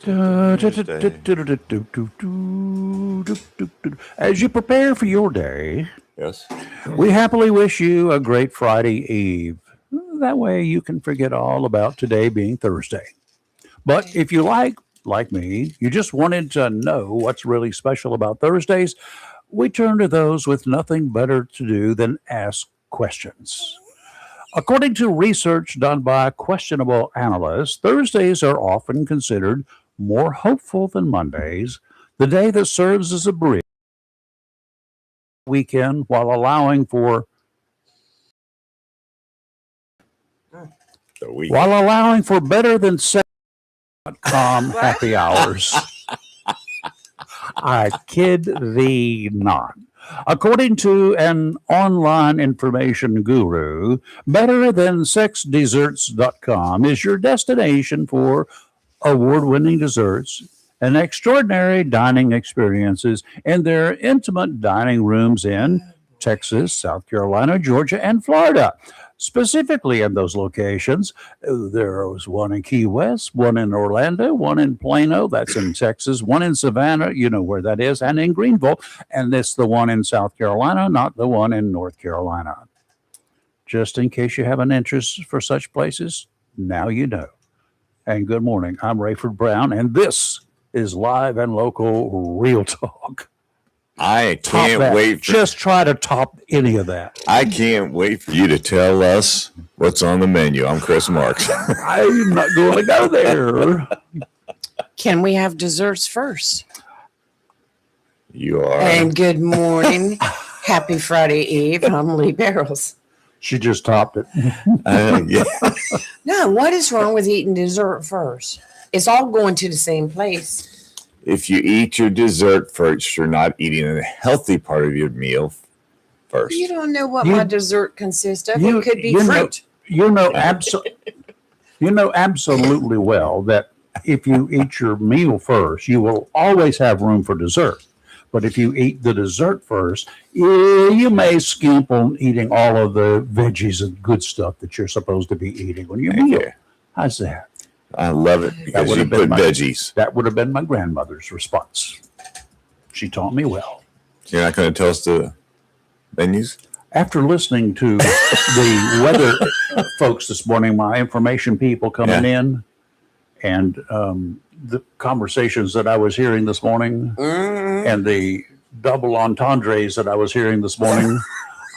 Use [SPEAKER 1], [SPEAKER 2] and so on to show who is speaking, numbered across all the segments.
[SPEAKER 1] Thursday.
[SPEAKER 2] As you prepare for your day,
[SPEAKER 1] Yes.
[SPEAKER 2] we happily wish you a great Friday Eve. That way you can forget all about today being Thursday. But if you like me, you just wanted to know what's really special about Thursdays, we turn to those with nothing better to do than ask questions. According to research done by questionable analysts, Thursdays are often considered more hopeful than Mondays, the day that serves as a bridge weekend
[SPEAKER 1] The week.
[SPEAKER 2] while allowing for better than calm happy hours. I kid thee not. According to an online information guru, betterthansexdesserts.com is your destination for award-winning desserts and extraordinary dining experiences in their intimate dining rooms in Texas, South Carolina, Georgia, and Florida. Specifically in those locations, there was one in Key West, one in Orlando, one in Plano, that's in Texas, one in Savannah, you know where that is, and in Greenville, and this the one in South Carolina, not the one in North Carolina. Just in case you have an interest for such places, now you know. And good morning, I'm Rayford Brown, and this is Live and Local Real Talk.
[SPEAKER 1] I can't wait.
[SPEAKER 2] Just try to top any of that.
[SPEAKER 1] I can't wait for you to tell us what's on the menu. I'm Chris Marks.
[SPEAKER 2] I'm not going to go there.
[SPEAKER 3] Can we have desserts first?
[SPEAKER 1] You are.
[SPEAKER 3] And good morning. Happy Friday Eve. I'm Lee Barrels.
[SPEAKER 2] She just topped it.
[SPEAKER 1] Yeah.
[SPEAKER 3] No, what is wrong with eating dessert first? It's all going to the same place.
[SPEAKER 1] If you eat your dessert first, you're not eating a healthy part of your meal first.
[SPEAKER 3] You don't know what my dessert consists of. It could be fruit.
[SPEAKER 2] You know absolutely well that if you eat your meal first, you will always have room for dessert. But if you eat the dessert first, you may skimp on eating all of the veggies and good stuff that you're supposed to be eating on your meal. How's that?
[SPEAKER 1] I love it because you put veggies.
[SPEAKER 2] That would have been my grandmother's response. She taught me well.
[SPEAKER 1] You're not going to tell us the menus?
[SPEAKER 2] After listening to the weather folks this morning, my information people coming in, and the conversations that I was hearing this morning, and the double entendres that I was hearing this morning,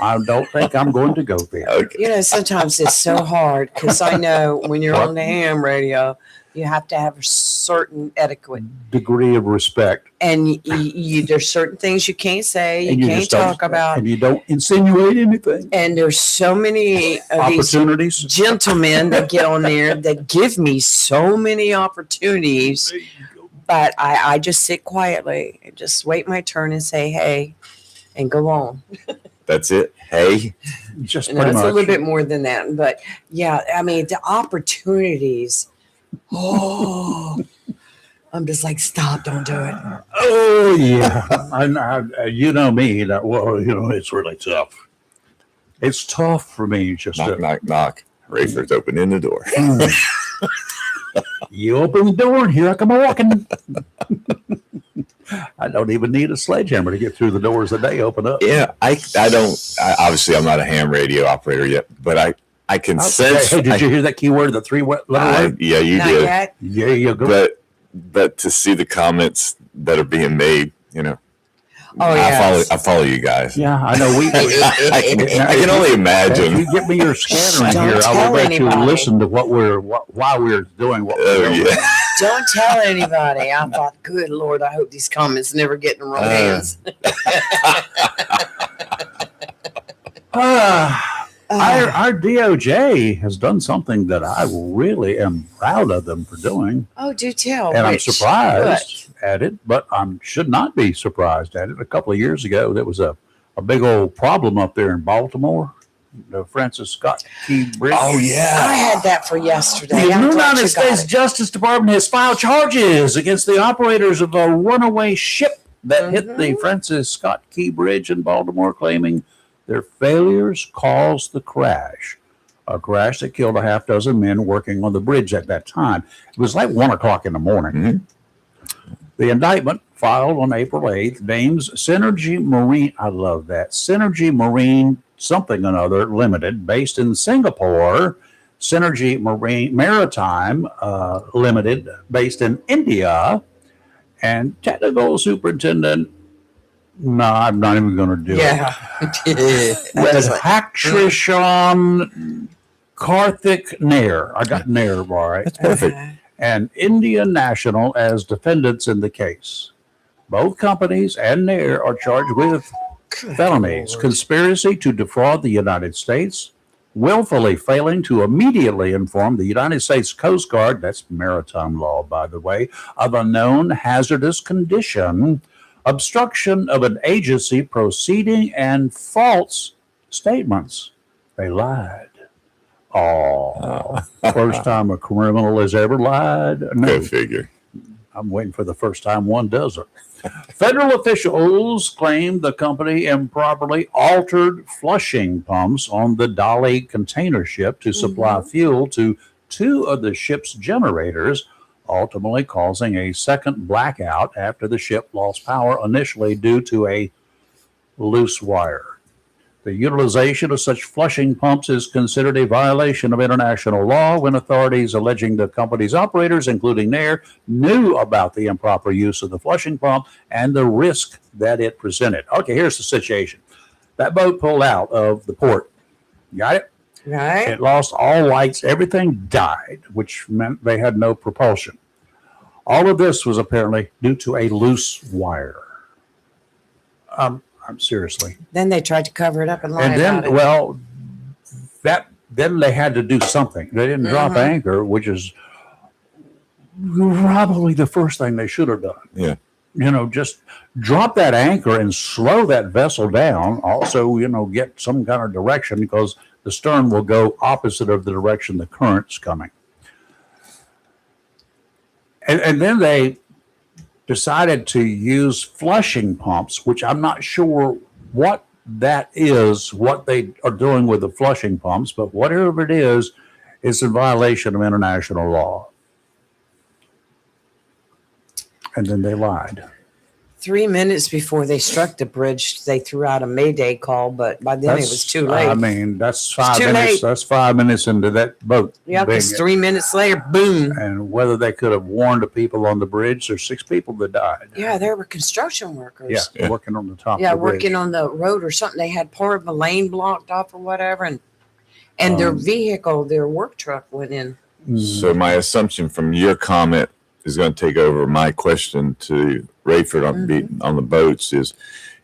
[SPEAKER 2] I don't think I'm going to go there.
[SPEAKER 1] Okay.
[SPEAKER 3] You know, sometimes it's so hard because I know when you're on the ham radio, you have to have a certain etiquette.
[SPEAKER 2] Degree of respect.
[SPEAKER 3] And there's certain things you can't say, you can't talk about.
[SPEAKER 2] And you don't insinuate anything.
[SPEAKER 3] And there's so many of
[SPEAKER 2] opportunities.
[SPEAKER 3] These gentlemen that get on there that give me so many opportunities. But I just sit quietly and just wait my turn and say, hey, and go on.
[SPEAKER 1] That's it. Hey,
[SPEAKER 2] just
[SPEAKER 3] no, it's a little bit more than that, but yeah, I mean the opportunities. Oh, I'm just like, stop! Don't do it.
[SPEAKER 2] Oh yeah, I you know me. That well, you know it's really tough. It's tough for me just
[SPEAKER 1] knock. Rayford's opening the door.
[SPEAKER 2] You open the door, and here I come walking. I don't even need a sledgehammer to get through the doors that they open up.
[SPEAKER 1] Yeah, I don't. Obviously, I'm not a ham radio operator yet, but I can sense.
[SPEAKER 2] Hey, did you hear that keyword? The three-letter word?
[SPEAKER 1] Yeah, you
[SPEAKER 3] Not
[SPEAKER 1] did.
[SPEAKER 3] Yet.
[SPEAKER 2] Yeah, you go.
[SPEAKER 1] But to see the comments that are being made, you know.
[SPEAKER 3] Oh yeah,
[SPEAKER 1] I follow you guys.
[SPEAKER 2] Yeah, I know.
[SPEAKER 1] I can only imagine.
[SPEAKER 2] If you get me your scanner in here, I will let you listen to why we're doing what we're doing.
[SPEAKER 1] Yeah.
[SPEAKER 3] Don't tell anybody. I thought, good Lord, I hope these comments never get in the wrong hands.
[SPEAKER 2] Our DOJ has done something that I really am proud of them for doing.
[SPEAKER 3] Oh, do tell.
[SPEAKER 2] And I'm surprised at it, but I should not be surprised at it. A couple of years ago, there was a big old problem up there in Baltimore. The Francis Scott Key Bridge.
[SPEAKER 1] Oh, yeah.
[SPEAKER 3] I had that for yesterday.
[SPEAKER 2] The United States Justice Department has filed charges against the operators of a runaway ship that hit the Francis Scott Key Bridge in Baltimore, claiming their failures caused the crash. A crash that killed a half dozen men working on the bridge at that time. It was like 1 o'clock in the morning. The indictment filed on April 8th names Synergy Marine, I love that, Synergy Marine something another limited based in Singapore, Synergy Marine Maritime Limited based in India, and technical superintendent, no, I'm not even going to do
[SPEAKER 3] Yeah.
[SPEAKER 2] it. With Hakshishan Karthik Nair. I got Nair, all right.
[SPEAKER 1] That's perfect.
[SPEAKER 2] And Indian national as defendants in the case. Both companies and Nair are charged with felonies, conspiracy to defraud the United States, willfully failing to immediately inform the United States Coast Guard, that's maritime law, by the way, of a known hazardous condition, obstruction of an agency proceeding, and false statements. They lied. Oh, first time a criminal has ever lied? No,
[SPEAKER 1] Go figure.
[SPEAKER 2] I'm waiting for the first time one does it. Federal officials claim the company improperly altered flushing pumps on the Dolly container ship to supply fuel to two of the ship's generators, ultimately causing a second blackout after the ship lost power initially due to a loose wire. The utilization of such flushing pumps is considered a violation of international law when authorities alleging the company's operators, including Nair, knew about the improper use of the flushing pump and the risk that it presented. Okay, here's the situation. That boat pulled out of the port. Got it?
[SPEAKER 3] Right.
[SPEAKER 2] It lost all lights. Everything died, which meant they had no propulsion. All of this was apparently due to a loose wire. I'm seriously.
[SPEAKER 3] Then they tried to cover it up and lie
[SPEAKER 2] And
[SPEAKER 3] about
[SPEAKER 2] then,
[SPEAKER 3] it.
[SPEAKER 2] well, then they had to do something. They didn't drop anchor, which is probably the first thing they should have done.
[SPEAKER 1] Yeah.
[SPEAKER 2] You know, just drop that anchor and slow that vessel down. Also, you know, get some kind of direction because the stern will go opposite of the direction the current's coming. And then they decided to use flushing pumps, which I'm not sure what that is, what they are doing with the flushing pumps, but whatever it is, it's in violation of international law. And then they lied.
[SPEAKER 3] 3 minutes before they struck the bridge, they threw out a Mayday call, but by then it was too late.
[SPEAKER 2] I mean, that's 5
[SPEAKER 3] too
[SPEAKER 2] minutes.
[SPEAKER 3] late.
[SPEAKER 2] That's 5 minutes into that boat.
[SPEAKER 3] Yeah,
[SPEAKER 2] being-
[SPEAKER 3] because 3 minutes later, boom.
[SPEAKER 2] And whether they could have warned the people on the bridge, there's 6 people that died.
[SPEAKER 3] Yeah, there were construction workers.
[SPEAKER 2] Yeah, working on the top
[SPEAKER 3] Yeah,
[SPEAKER 2] of the bridge.
[SPEAKER 3] working on the road or something. They had part of a lane blocked off or whatever, and their vehicle, their work truck went in.
[SPEAKER 1] So my assumption from your comment is going to take over my question to Rayford on the boats is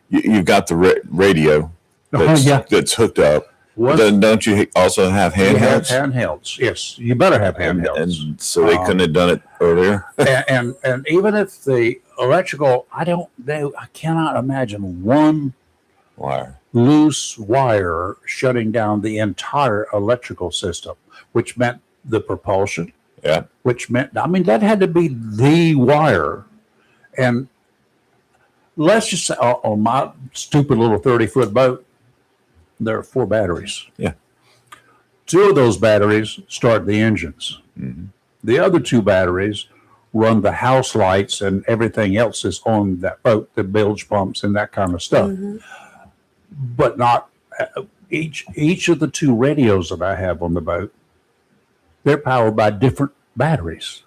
[SPEAKER 1] you've got the radio that's hooked up.
[SPEAKER 2] What?
[SPEAKER 1] Don't you also have
[SPEAKER 2] You have
[SPEAKER 1] handhelds?
[SPEAKER 2] handhelds. Yes, you better have handhelds.
[SPEAKER 1] And so they couldn't have done it earlier.
[SPEAKER 2] and even if the electrical, I don't know, I cannot imagine one
[SPEAKER 1] Wire.
[SPEAKER 2] loose wire shutting down the entire electrical system, which meant the propulsion,
[SPEAKER 1] Yeah.
[SPEAKER 2] which meant, I mean, that had to be the wire. And let's just say on my stupid little 30-foot boat, there are 4 batteries.
[SPEAKER 1] Yeah.
[SPEAKER 2] 2 of those batteries start the engines.
[SPEAKER 1] Mhm.
[SPEAKER 2] The other 2 batteries run the house lights and everything else is on that boat, the bilge pumps and that kind of stuff. But not each of the 2 radios that I have on the boat, they're powered by different batteries.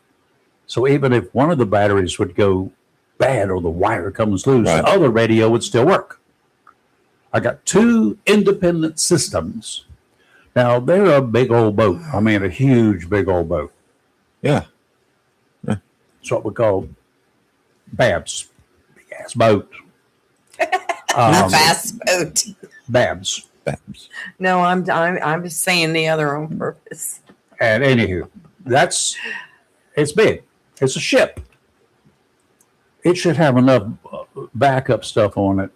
[SPEAKER 2] So even if one of the batteries would go bad or the wire comes loose,
[SPEAKER 1] Right.
[SPEAKER 2] the other radio would still work. I got 2 independent systems. Now they're a big old boat. I mean, a huge, big old boat.
[SPEAKER 1] Yeah.
[SPEAKER 2] It's what we call Babs, big ass boat.
[SPEAKER 3] Fast boat.
[SPEAKER 2] Babs.
[SPEAKER 3] No, I'm saying the other on purpose.
[SPEAKER 2] And anywho, it's big. It's a ship. It should have enough backup stuff on it.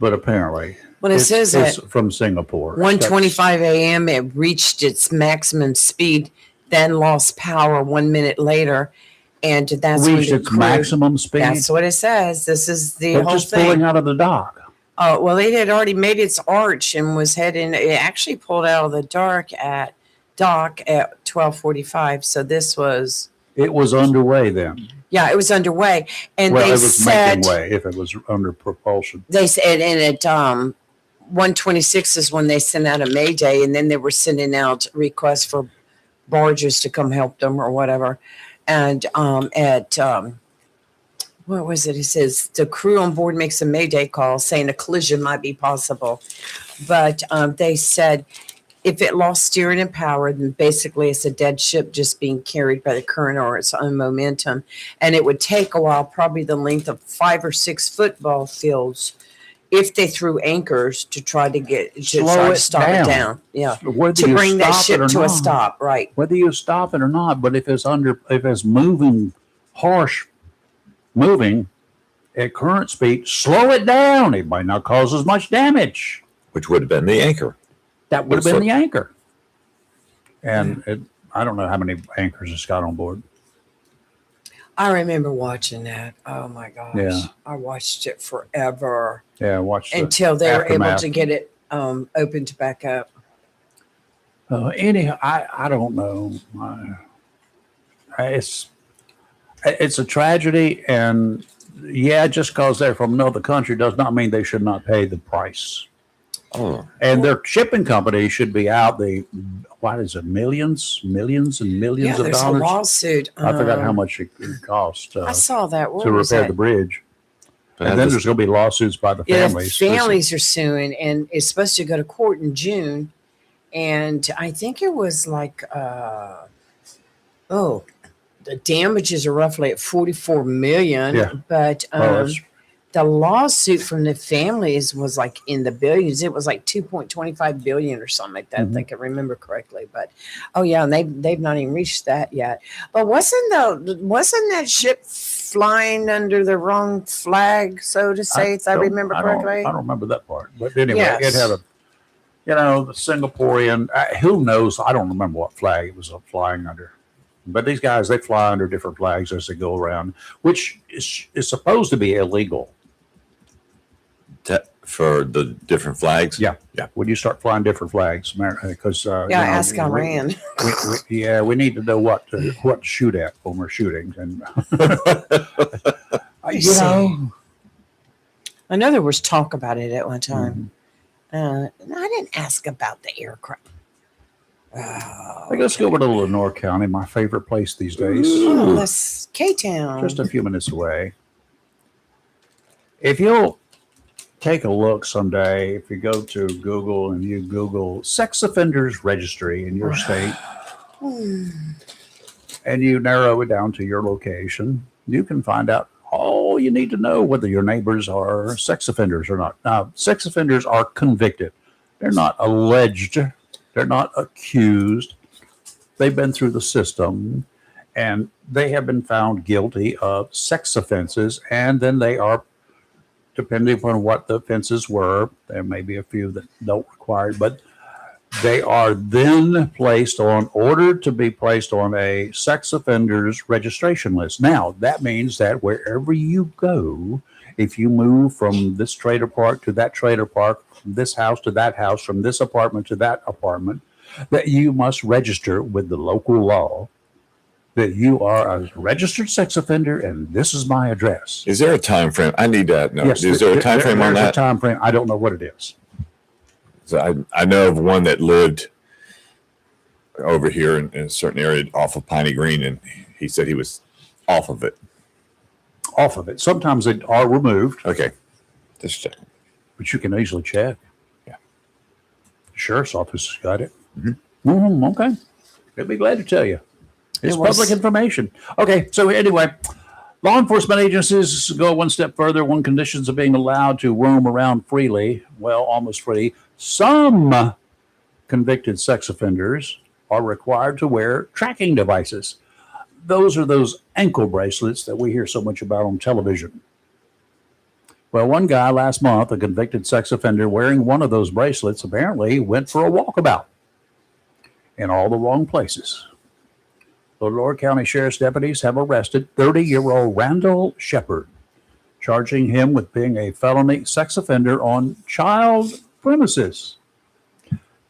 [SPEAKER 2] But apparently,
[SPEAKER 3] Well, it says
[SPEAKER 2] it's
[SPEAKER 3] that
[SPEAKER 2] from Singapore.
[SPEAKER 3] 1:25 a.m. it reached its maximum speed, then lost power 1 minute later, and that's when
[SPEAKER 2] Reached
[SPEAKER 3] the
[SPEAKER 2] its
[SPEAKER 3] crew-
[SPEAKER 2] maximum speed.
[SPEAKER 3] That's what it says. This is the
[SPEAKER 2] They're
[SPEAKER 3] whole
[SPEAKER 2] just
[SPEAKER 3] thing.
[SPEAKER 2] pulling out of the dock.
[SPEAKER 3] Oh, well, it had already made its arch and was heading. It actually pulled out of the dock at 12:45. So this was
[SPEAKER 2] It was underway then.
[SPEAKER 3] Yeah, it was underway, and
[SPEAKER 2] Well,
[SPEAKER 3] they
[SPEAKER 2] it was
[SPEAKER 3] said
[SPEAKER 2] making way if it was under propulsion.
[SPEAKER 3] they said, and at 126 is when they sent out a Mayday, and then they were sending out requests for barges to come help them or whatever. And what was it? He says the crew on board makes a Mayday call saying a collision might be possible, but they said if it lost steering and power, then basically it's a dead ship just being carried by the current or its own momentum, and it would take a while, probably the length of 5 or 6 football fields, if they threw anchors to try to stop it down. Yeah,
[SPEAKER 2] Whether
[SPEAKER 3] to
[SPEAKER 2] you
[SPEAKER 3] bring that
[SPEAKER 2] stop
[SPEAKER 3] ship
[SPEAKER 2] it or
[SPEAKER 3] to a
[SPEAKER 2] not.
[SPEAKER 3] stop. Right.
[SPEAKER 2] Whether you stop it or not, but if it's moving at current speed, slow it down. It might not cause as much damage.
[SPEAKER 1] Which would have been the anchor.
[SPEAKER 2] That would have been the anchor. And I don't know how many anchors it's got on board.
[SPEAKER 3] I remember watching that. Oh my gosh.
[SPEAKER 2] Yeah.
[SPEAKER 3] I watched it forever.
[SPEAKER 2] Yeah, watch
[SPEAKER 3] until they were able
[SPEAKER 2] aftermath.
[SPEAKER 3] to get it opened back up.
[SPEAKER 2] Anyhow, I don't know. It's a tragedy, and just because they're from another country does not mean they should not pay the price.
[SPEAKER 1] Oh,
[SPEAKER 2] And their shipping company should be out millions and millions
[SPEAKER 3] Yeah,
[SPEAKER 2] of
[SPEAKER 3] there's a
[SPEAKER 2] dollars.
[SPEAKER 3] lawsuit.
[SPEAKER 2] I forgot how much it cost
[SPEAKER 3] I saw that. Where
[SPEAKER 2] to
[SPEAKER 3] was
[SPEAKER 2] repair
[SPEAKER 3] that?
[SPEAKER 2] the bridge.
[SPEAKER 1] but
[SPEAKER 2] And then there's going to be lawsuits by the
[SPEAKER 3] Yeah,
[SPEAKER 2] families.
[SPEAKER 3] the families are suing, and it's supposed to go to court in June. And I think it was like, the damages are roughly at 44 million.
[SPEAKER 2] Yeah.
[SPEAKER 3] But
[SPEAKER 2] Well,
[SPEAKER 3] the lawsuit from the families was like in the billions. It was like 2.25 billion or something like that,
[SPEAKER 2] Mhm.
[SPEAKER 3] if I can remember correctly. But and they've not even reached that yet. But wasn't that ship flying under the wrong flag, so to say, if I remember correctly?
[SPEAKER 2] I don't remember that part. But anyway,
[SPEAKER 3] Yes.
[SPEAKER 2] it had the Singaporean, who knows? I don't remember what flag it was flying under. But these guys, they fly under different flags as they go around, which is supposed to be illegal.
[SPEAKER 1] for the different flags.
[SPEAKER 2] Yeah. When you start flying different flags, because
[SPEAKER 3] Ask Iran.
[SPEAKER 2] we need to know what to shoot at when we're shooting, and
[SPEAKER 3] I know there was talk about it at one time. And I didn't ask about the aircraft.
[SPEAKER 2] let's go over to Lenore County, my favorite place these days.
[SPEAKER 3] Oh, that's K-Town.
[SPEAKER 2] Just a few minutes away. If you'll take a look someday, if you go to Google and you Google sex offenders registry in your state, and you narrow it down to your location, you can find out all you need to know whether your neighbors are sex offenders or not. Now, sex offenders are convicted. They're not alleged. They're not accused. They've been through the system, and they have been found guilty of sex offenses, and then they are, depending upon what the offenses were, there may be a few that don't require it, but they are then ordered to be placed on a sex offenders registration list. Now, that means that wherever you go, if you move from this trailer park to that trailer park, from this house to that house, from this apartment to that apartment, that you must register with the local law that you are a registered sex offender and this is my address.
[SPEAKER 1] Is there a time frame? I need to know.
[SPEAKER 2] Yes,
[SPEAKER 1] Is there a time frame on
[SPEAKER 2] there's
[SPEAKER 1] that?
[SPEAKER 2] a time frame. I don't know what it is.
[SPEAKER 1] So I know of one that lived over here in a certain area off of Piney Green, and he said he was off of it.
[SPEAKER 2] Off of it. Sometimes they are removed,
[SPEAKER 1] Okay, just checking.
[SPEAKER 2] but you can easily check.
[SPEAKER 1] Yeah.
[SPEAKER 2] The sheriff's office has got it. Okay. They'll be glad to tell you. It's public information. Okay, so anyway, law enforcement agencies go one step further when conditions of being allowed to roam around freely, well, almost free. Some convicted sex offenders are required to wear tracking devices. Those are those ankle bracelets that we hear so much about on television. Well, one guy last month, a convicted sex offender wearing one of those bracelets, apparently went for a walkabout in all the wrong places. The Lenore County Sheriff's deputies have arrested 30-year-old Randall Shepard, charging him with being a felony sex offender on child premises.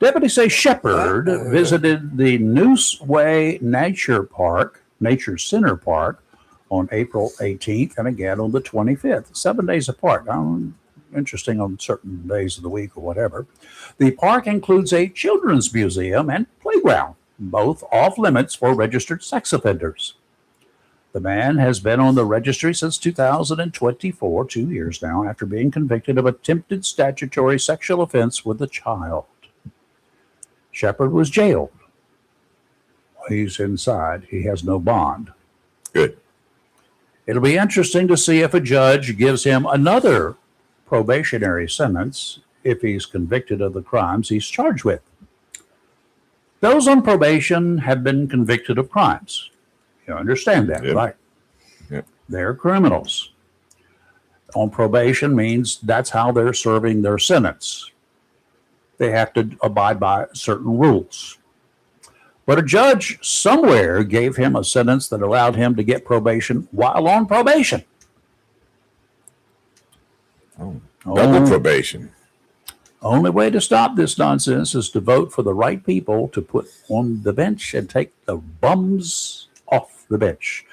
[SPEAKER 2] Deputies say Shepard visited the Noose Way Nature Center Park on April 18th and again on the 25th, 7 days apart. Interesting on certain days of the week or whatever. The park includes a children's museum and playground, both off limits for registered sex offenders. The man has been on the registry since 2024, 2 years now, after being convicted of attempted statutory sexual offense with a child. Shepard was jailed. He's inside. He has no bond.
[SPEAKER 1] Good.
[SPEAKER 2] It'll be interesting to see if a judge gives him another probationary sentence if he's convicted of the crimes he's charged with. Those on probation have been convicted of crimes. You understand that,
[SPEAKER 1] Yep.
[SPEAKER 2] right?
[SPEAKER 1] Yep.
[SPEAKER 2] They're criminals. On probation means that's how they're serving their sentence. They have to abide by certain rules. But a judge somewhere gave him a sentence that allowed him to get probation while on probation.
[SPEAKER 1] Double probation.
[SPEAKER 2] Only way to stop this nonsense is to vote for the right people to put on the bench and take the bums off the bench.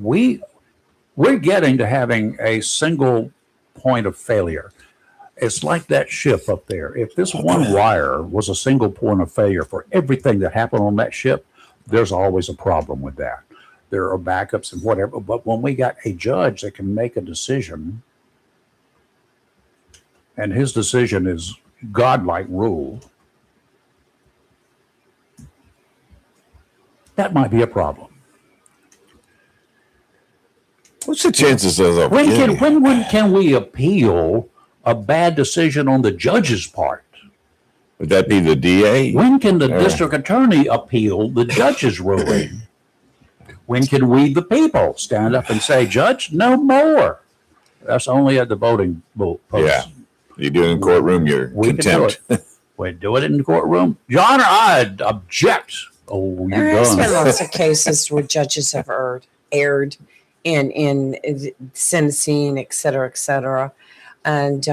[SPEAKER 2] We're getting to having a single point of failure. It's like that ship up there. If this one wire was a single point of failure for everything that happened on that ship, there's always a problem with that. There are backups and whatever. But when we got a judge that can make a decision, and his decision is godlike rule, that might be a problem.
[SPEAKER 1] What's the chances of that?
[SPEAKER 2] When can we appeal a bad decision on the judge's part?
[SPEAKER 1] Would that be the DA?
[SPEAKER 2] When can the district attorney appeal the judge's ruling? When can we, the people, stand up and say, Judge, no more? That's only at the voting post.
[SPEAKER 1] Yeah. You do it in courtroom, you're contempt.
[SPEAKER 2] We do it in the courtroom. Your Honor, I object. Oh,
[SPEAKER 3] There
[SPEAKER 2] you're
[SPEAKER 3] has been
[SPEAKER 2] done.
[SPEAKER 3] lots of cases where judges have erred in sentencing, et cetera, and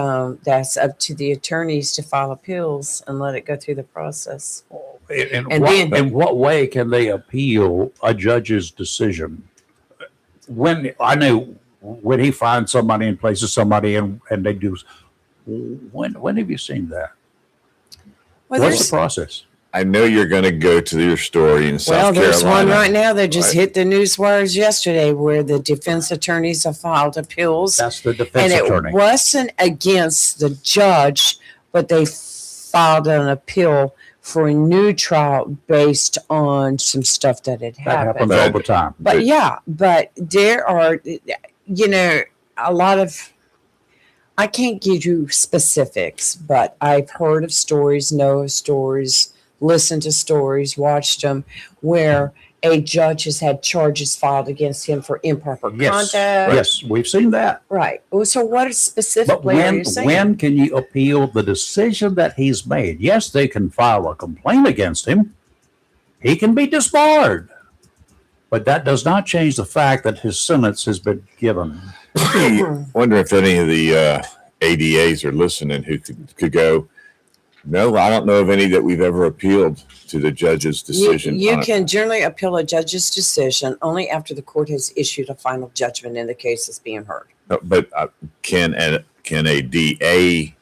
[SPEAKER 3] that's up to the attorneys to file appeals and let it go through the process.
[SPEAKER 2] In what way can they appeal a judge's decision? When he finds somebody and places somebody and they do. When have you seen that?
[SPEAKER 3] Well,
[SPEAKER 2] What's the process?
[SPEAKER 1] I know you're going to go to your story in South Carolina.
[SPEAKER 3] Well, there's one right now that just hit the news wires yesterday where the defense attorneys have filed appeals.
[SPEAKER 2] That's the defense attorney.
[SPEAKER 3] And it wasn't against the judge, but they filed an appeal for a new trial based on some stuff that had happened.
[SPEAKER 2] That happens all the time.
[SPEAKER 3] But there are, a lot of, I can't give you specifics, but I've heard of stories, know of stories, listened to stories, watched them, where a judge has had charges filed against him for improper conduct.
[SPEAKER 2] Yes, we've seen that.
[SPEAKER 3] Right. So what specifically
[SPEAKER 2] But
[SPEAKER 3] are you saying?
[SPEAKER 2] when can you appeal the decision that he's made? Yes, they can file a complaint against him. He can be disbarred. But that does not change the fact that his sentence has been given.
[SPEAKER 1] I wonder if any of the ADAs are listening who could go, no, I don't know of any that we've ever appealed to the judge's decision.
[SPEAKER 3] You can generally appeal a judge's decision only after the court has issued a final judgment in the case that's being heard.
[SPEAKER 1] But can a DA?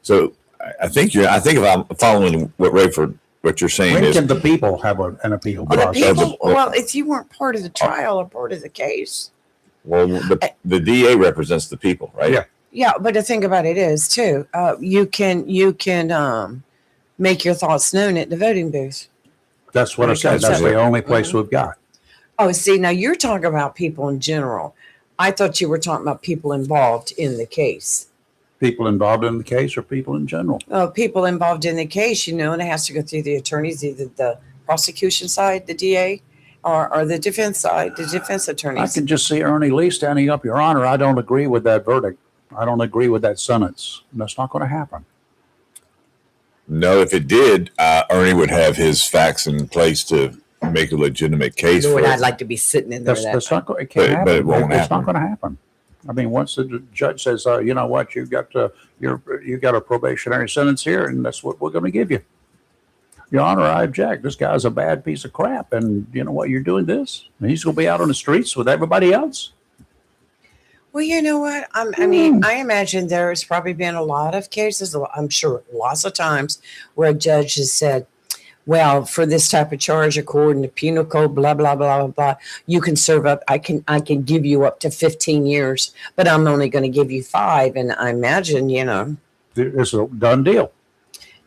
[SPEAKER 1] So I think if I'm following what you're saying
[SPEAKER 2] When
[SPEAKER 1] is,
[SPEAKER 2] can the people have an appeal
[SPEAKER 3] Well,
[SPEAKER 2] process?
[SPEAKER 3] if you weren't part of the trial or part of the case.
[SPEAKER 1] well, the DA represents the people, right?
[SPEAKER 2] Yeah.
[SPEAKER 3] Yeah, but the thing about it is too, you can make your thoughts known at the voting booth.
[SPEAKER 2] That's what I said. That's the only place we've got.
[SPEAKER 3] Oh, see, now you're talking about people in general. I thought you were talking about people involved in the case.
[SPEAKER 2] People involved in the case or people in general?
[SPEAKER 3] People involved in the case, and it has to go through the attorneys, either the prosecution side, the DA, or the defense side, the defense
[SPEAKER 2] I
[SPEAKER 3] attorneys.
[SPEAKER 2] can just see Ernie Lee standing up, Your Honor, I don't agree with that verdict. I don't agree with that sentence. And that's not going to happen.
[SPEAKER 1] No, if it did, Ernie would have his facts in place to make a legitimate case.
[SPEAKER 3] Lord,
[SPEAKER 1] for
[SPEAKER 3] I'd
[SPEAKER 1] it.
[SPEAKER 3] like to be sitting in there.
[SPEAKER 2] That's not going. It can't happen.
[SPEAKER 1] But it won't
[SPEAKER 2] It's not
[SPEAKER 1] happen.
[SPEAKER 2] going to happen. I mean, once the judge says, you know what, you got a probationary sentence here, and that's what we're going to give you. Your Honor, I object. This guy's a bad piece of crap. And you know what? You're doing this. And he's going to be out on the streets with everybody else.
[SPEAKER 3] Well, you know what? I mean, I imagine there's probably been a lot of cases, I'm sure lots of times, where a judge has said, well, for this type of charge, according to penal code, blah, blah, blah, blah, blah, you can serve up, I can give you up to 15 years, but I'm only going to give you 5. And I imagine,
[SPEAKER 2] It's a done deal.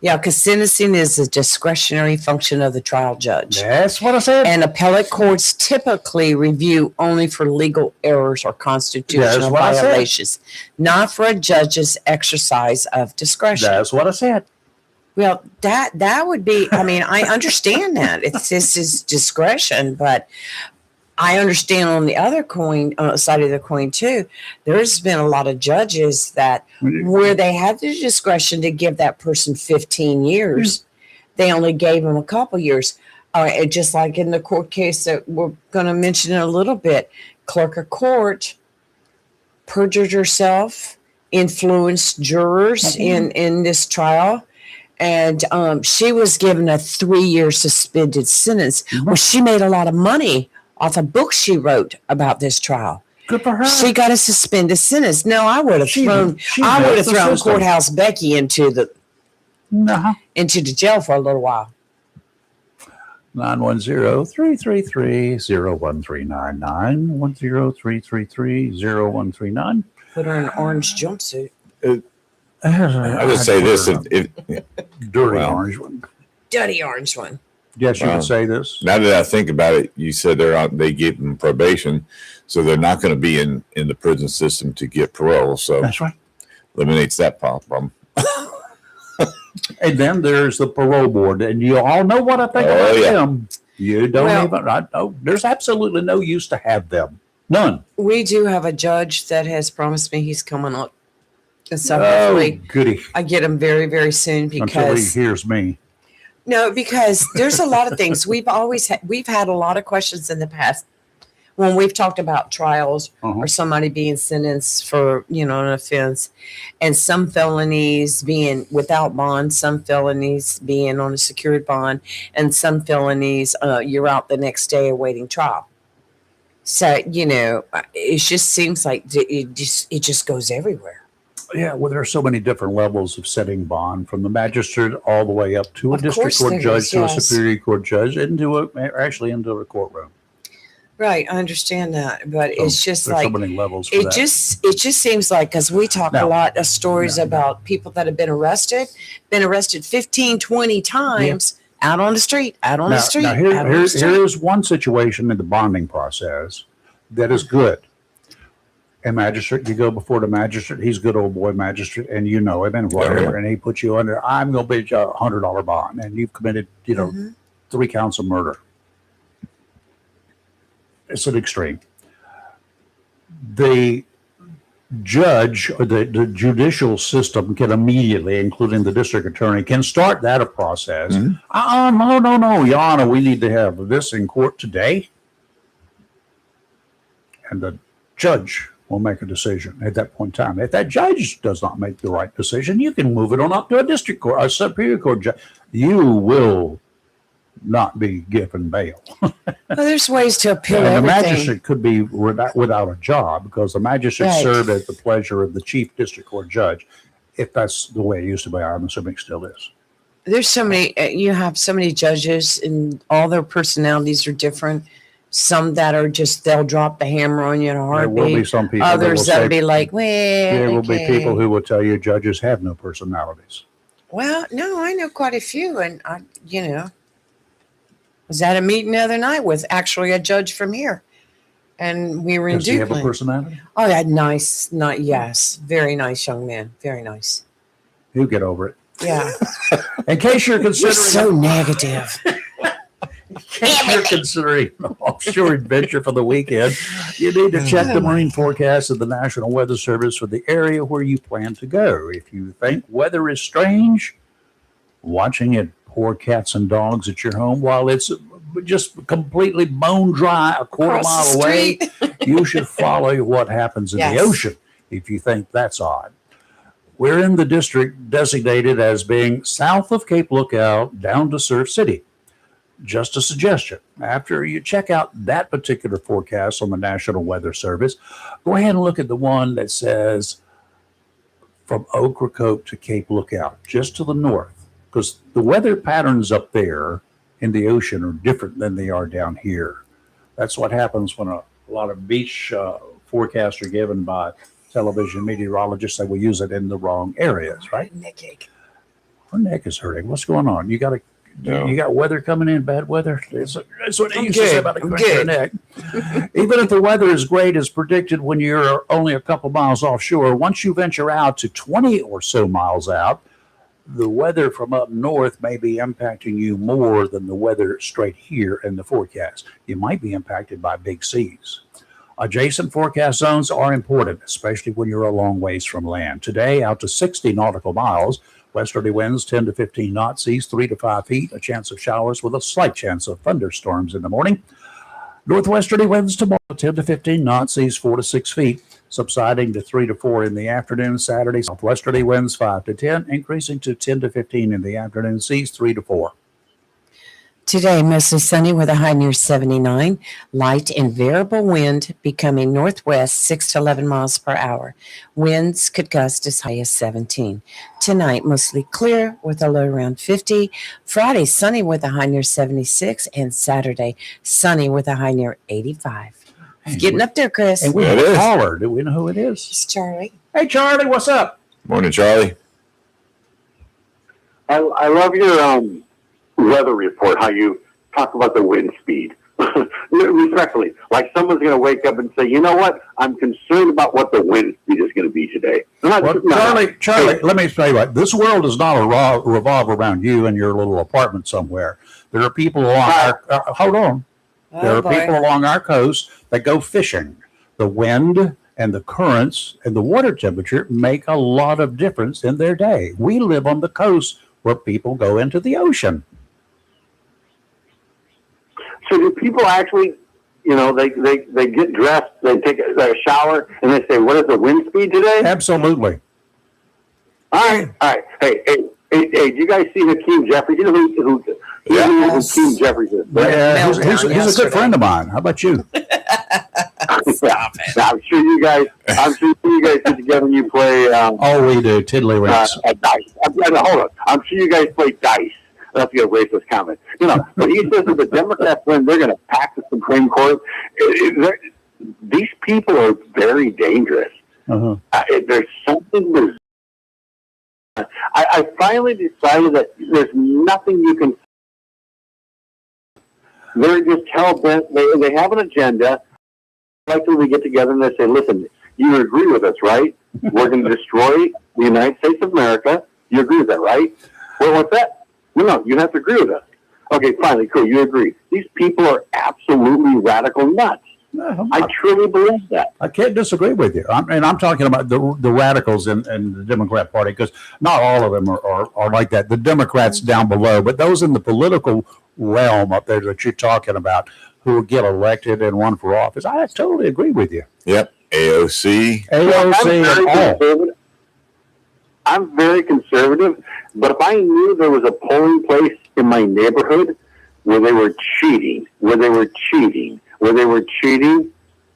[SPEAKER 3] Yeah, because sentencing is a discretionary function of the trial judge.
[SPEAKER 2] That's what I said.
[SPEAKER 3] And appellate courts typically review only for legal errors or constitutional violations, not for a judge's exercise of discretion.
[SPEAKER 2] That's what I said.
[SPEAKER 3] Well, that would be, I mean, I understand that. It's his discretion, but I understand on the other side of the coin too, there's been a lot of judges that where they had the discretion to give that person 15 years, they only gave them a couple years. Just like in the court case that we're going to mention in a little bit, clerk of court perjured herself, influenced jurors in this trial. And she was given a 3-year suspended sentence. Well, she made a lot of money off a book she wrote about this trial.
[SPEAKER 2] Good for her.
[SPEAKER 3] She got a suspended sentence. No, I would have thrown Courthouse Becky into the jail for a little while.
[SPEAKER 2] 910-333-01399. 10333-0139.
[SPEAKER 3] Put her in an orange jumpsuit.
[SPEAKER 1] I would say this:
[SPEAKER 2] dirty orange one.
[SPEAKER 3] Dirty orange one.
[SPEAKER 2] Yes, you would say this.
[SPEAKER 1] Now that I think about it, you said they give them probation, so they're not going to be in the prison system to get parole. So
[SPEAKER 2] that's right.
[SPEAKER 1] Eliminates that problem.
[SPEAKER 2] And then there's the parole board, and you all know what I think about them. You don't I know. There's absolutely no use to have them. None.
[SPEAKER 3] We do have a judge that has promised me he's coming up. And so hopefully
[SPEAKER 2] goody.
[SPEAKER 3] I get him very, very soon because
[SPEAKER 2] until he hears me.
[SPEAKER 3] No, because there's a lot of things we've had a lot of questions in the past when we've talked about trials or somebody being sentenced for, an offense, and some felonies being without bond, some felonies being on a secured bond, and some felonies you're out the next day awaiting trial. So, it just seems like it just goes everywhere.
[SPEAKER 2] Yeah, well, there are so many different levels of setting bond, from the magistrate all the way up to a district court judge, to a superior court judge, into a courtroom.
[SPEAKER 3] Right, I understand that, but it's just like
[SPEAKER 2] so many levels.
[SPEAKER 3] It just seems like, because we talk a lot of stories about people that have been arrested 15, 20 times out on the street. Now,
[SPEAKER 2] here's one situation in the bonding process that is good. A magistrate, you go before the magistrate, he's good old boy magistrate, and you know him and whatever, and he puts you under, I'm going to pay you $100 bond, and you've committed, 3 counts of murder. It's an extreme. The judge or the judicial system can immediately, including the district attorney, can start that a process. No, Your Honor, we need to have this in court today. And the judge will make a decision at that point in time. If that judge does not make the right decision, you can move it on up to a district court, a superior court judge. You will not be given bail.
[SPEAKER 3] Well, there's ways to appeal
[SPEAKER 2] and
[SPEAKER 3] everything.
[SPEAKER 2] The magistrate could be without a job, because the magistrate served at the pleasure of the chief district court judge. If that's the way it used to be, I'm assuming it still is.
[SPEAKER 3] There's so many, you have so many judges, and all their personalities are different. Some that are just, they'll drop the hammer on you in a heartbeat.
[SPEAKER 2] There will be some people.
[SPEAKER 3] Others that'll be like, well,
[SPEAKER 2] there will be people who will tell you judges have no personalities.
[SPEAKER 3] Well, no, I know quite a few, and I, was at a meeting the other night with actually a judge from here, and we were in Duplin.
[SPEAKER 2] Does he have a personality?
[SPEAKER 3] Oh, yeah, yes, very nice young man, very nice.
[SPEAKER 2] He'll get over it.
[SPEAKER 3] Yeah.
[SPEAKER 2] In case you're considering,
[SPEAKER 3] so negative.
[SPEAKER 2] In case you're considering an offshore adventure for the weekend, you need to check the marine forecast of the National Weather Service for the area where you plan to go. If you think weather is strange, watching it pour cats and dogs at your home while it's just completely bone dry a quarter mile away, you should follow what happens in the ocean if you think that's odd. We're in the district designated as being south of Cape Lookout down to Surf City. Just a suggestion. After you check out that particular forecast on the National Weather Service, go ahead and look at the one that says from Ocracoke to Cape Lookout, just to the north, because the weather patterns up there in the ocean are different than they are down here. That's what happens when a lot of beach forecasts are given by television meteorologists. They will use it in the wrong areas, right?
[SPEAKER 3] Neck ache.
[SPEAKER 2] Her neck is hurting. What's going on? You got weather coming in, bad weather? That's what they used to say about the crack of the neck. Even if the weather is great as predicted when you're only a couple miles offshore, once you venture out to 20 or so miles out, the weather from up north may be impacting you more than the weather straight here in the forecast. You might be impacted by big seas. Adjacent forecast zones are important, especially when you're a long ways from land. Today, out to 60 nautical miles, westerly winds 10 to 15 knots, seas 3 to 5 feet, a chance of showers with a slight chance of thunderstorms in the morning. Northwesterly winds tomorrow 10 to 15 knots, seas 4 to 6 feet, subsiding to 3 to 4 in the afternoon. Saturday, southwesterly winds 5 to 10, increasing to 10 to 15 in the afternoon, seas 3 to 4.
[SPEAKER 3] Today, mostly sunny with a high near 79. Light and variable wind becoming northwest 6 to 11 miles per hour. Winds could gust as high as 17. Tonight, mostly clear with a low around 50. Friday, sunny with a high near 76. And Saturday, sunny with a high near 85. It's getting up there, Chris.
[SPEAKER 2] And we have a caller. Do we know who it is?
[SPEAKER 3] It's Charlie.
[SPEAKER 2] Hey, Charlie, what's up?
[SPEAKER 1] Morning, Charlie.
[SPEAKER 4] I love your weather report, how you talk about the wind speed. Respectfully, like someone's going to wake up and say, you know what, I'm concerned about what the wind speed is going to be today.
[SPEAKER 2] Charlie, let me say what, this world does not revolve around you and your little apartment somewhere. There are people along people along our coast that go fishing. The wind and the currents and the water temperature make a lot of difference in their day. We live on the coast where people go into the ocean.
[SPEAKER 4] So do people actually, they get dressed, they take a shower, and they say, what is the wind speed today?
[SPEAKER 2] Absolutely.
[SPEAKER 4] All right. Hey, do you guys see Hakeem Jeffries? You know who Hakeem Jeffries is? Right?
[SPEAKER 2] Yeah, he's a good friend of mine. How about you?
[SPEAKER 3] Stop it.
[SPEAKER 4] I'm sure you guys get together and you play.
[SPEAKER 2] We do. Tiddlywinks.
[SPEAKER 4] Dice. Hold on. I'm sure you guys play dice. That's a racist comment. But he says that the Democrats win, they're going to pack the Supreme Court. These people are very dangerous.
[SPEAKER 2] Uh-huh.
[SPEAKER 4] There's something bizarre. I finally decided that there's nothing you can. They're just hell-bent. They have an agenda. Likely we get together and they say, listen, you agree with us, right? We're going to destroy the United States of America. You agree with that, right? Well, what's that? Well, no, you have to agree with us. Okay, finally, cool, you agree. These people are absolutely radical nuts. I truly believe that.
[SPEAKER 2] I can't disagree with you. I'm talking about the radicals in the Democrat Party, because not all of them are like that. The Democrats down below, but those in the political realm up there that you're talking about who get elected and run for office, I totally agree with you.
[SPEAKER 1] Yep. AOC
[SPEAKER 4] and all. I'm very conservative, but if I knew there was a polling place in my neighborhood where they were cheating,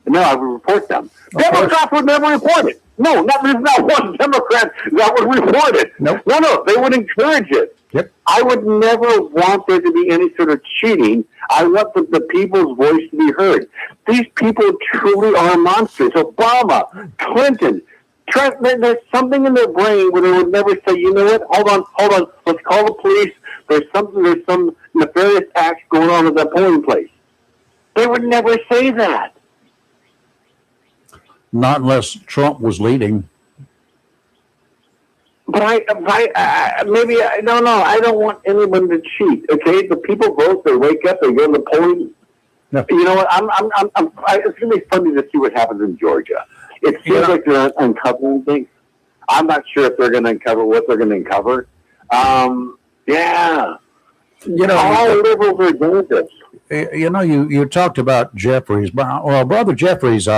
[SPEAKER 4] no, I would report them. Democrats would never report it. No, there's not one Democrat that would report it.
[SPEAKER 2] Nope.
[SPEAKER 4] No, they would encourage it.
[SPEAKER 2] Yep.
[SPEAKER 4] I would never want there to be any sort of cheating. I want the people's voice to be heard. These people truly are monsters. Obama, Clinton, Trump, there's something in their brain where they would never say, you know what, hold on, let's call the police. There's some nefarious act going on at that polling place. They would never say that.
[SPEAKER 2] Not unless Trump was leading.
[SPEAKER 4] But I don't want anyone to cheat. Okay, the people vote. They wake up. They go to the polling.
[SPEAKER 2] No.
[SPEAKER 4] You know what? It's gonna be funny to see what happens in Georgia. It seems like they're uncovering things. I'm not sure if they're going to uncover what they're going to uncover. Yeah. All liberals are dangerous.
[SPEAKER 2] You talked about Jeffries. Well, Brother Jeffries,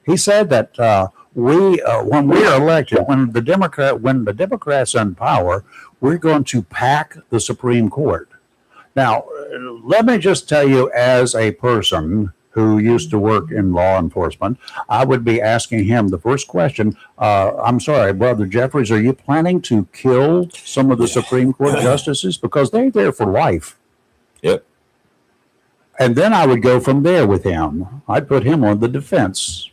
[SPEAKER 2] he said that when we are elected, when the Democrats in power, we're going to pack the Supreme Court. Now, let me just tell you, as a person who used to work in law enforcement, I would be asking him the first question. I'm sorry, Brother Jeffries, are you planning to kill some of the Supreme Court justices? Because they're there for life.
[SPEAKER 1] Yep.
[SPEAKER 2] And then I would go from there with him. I'd put him on the defense,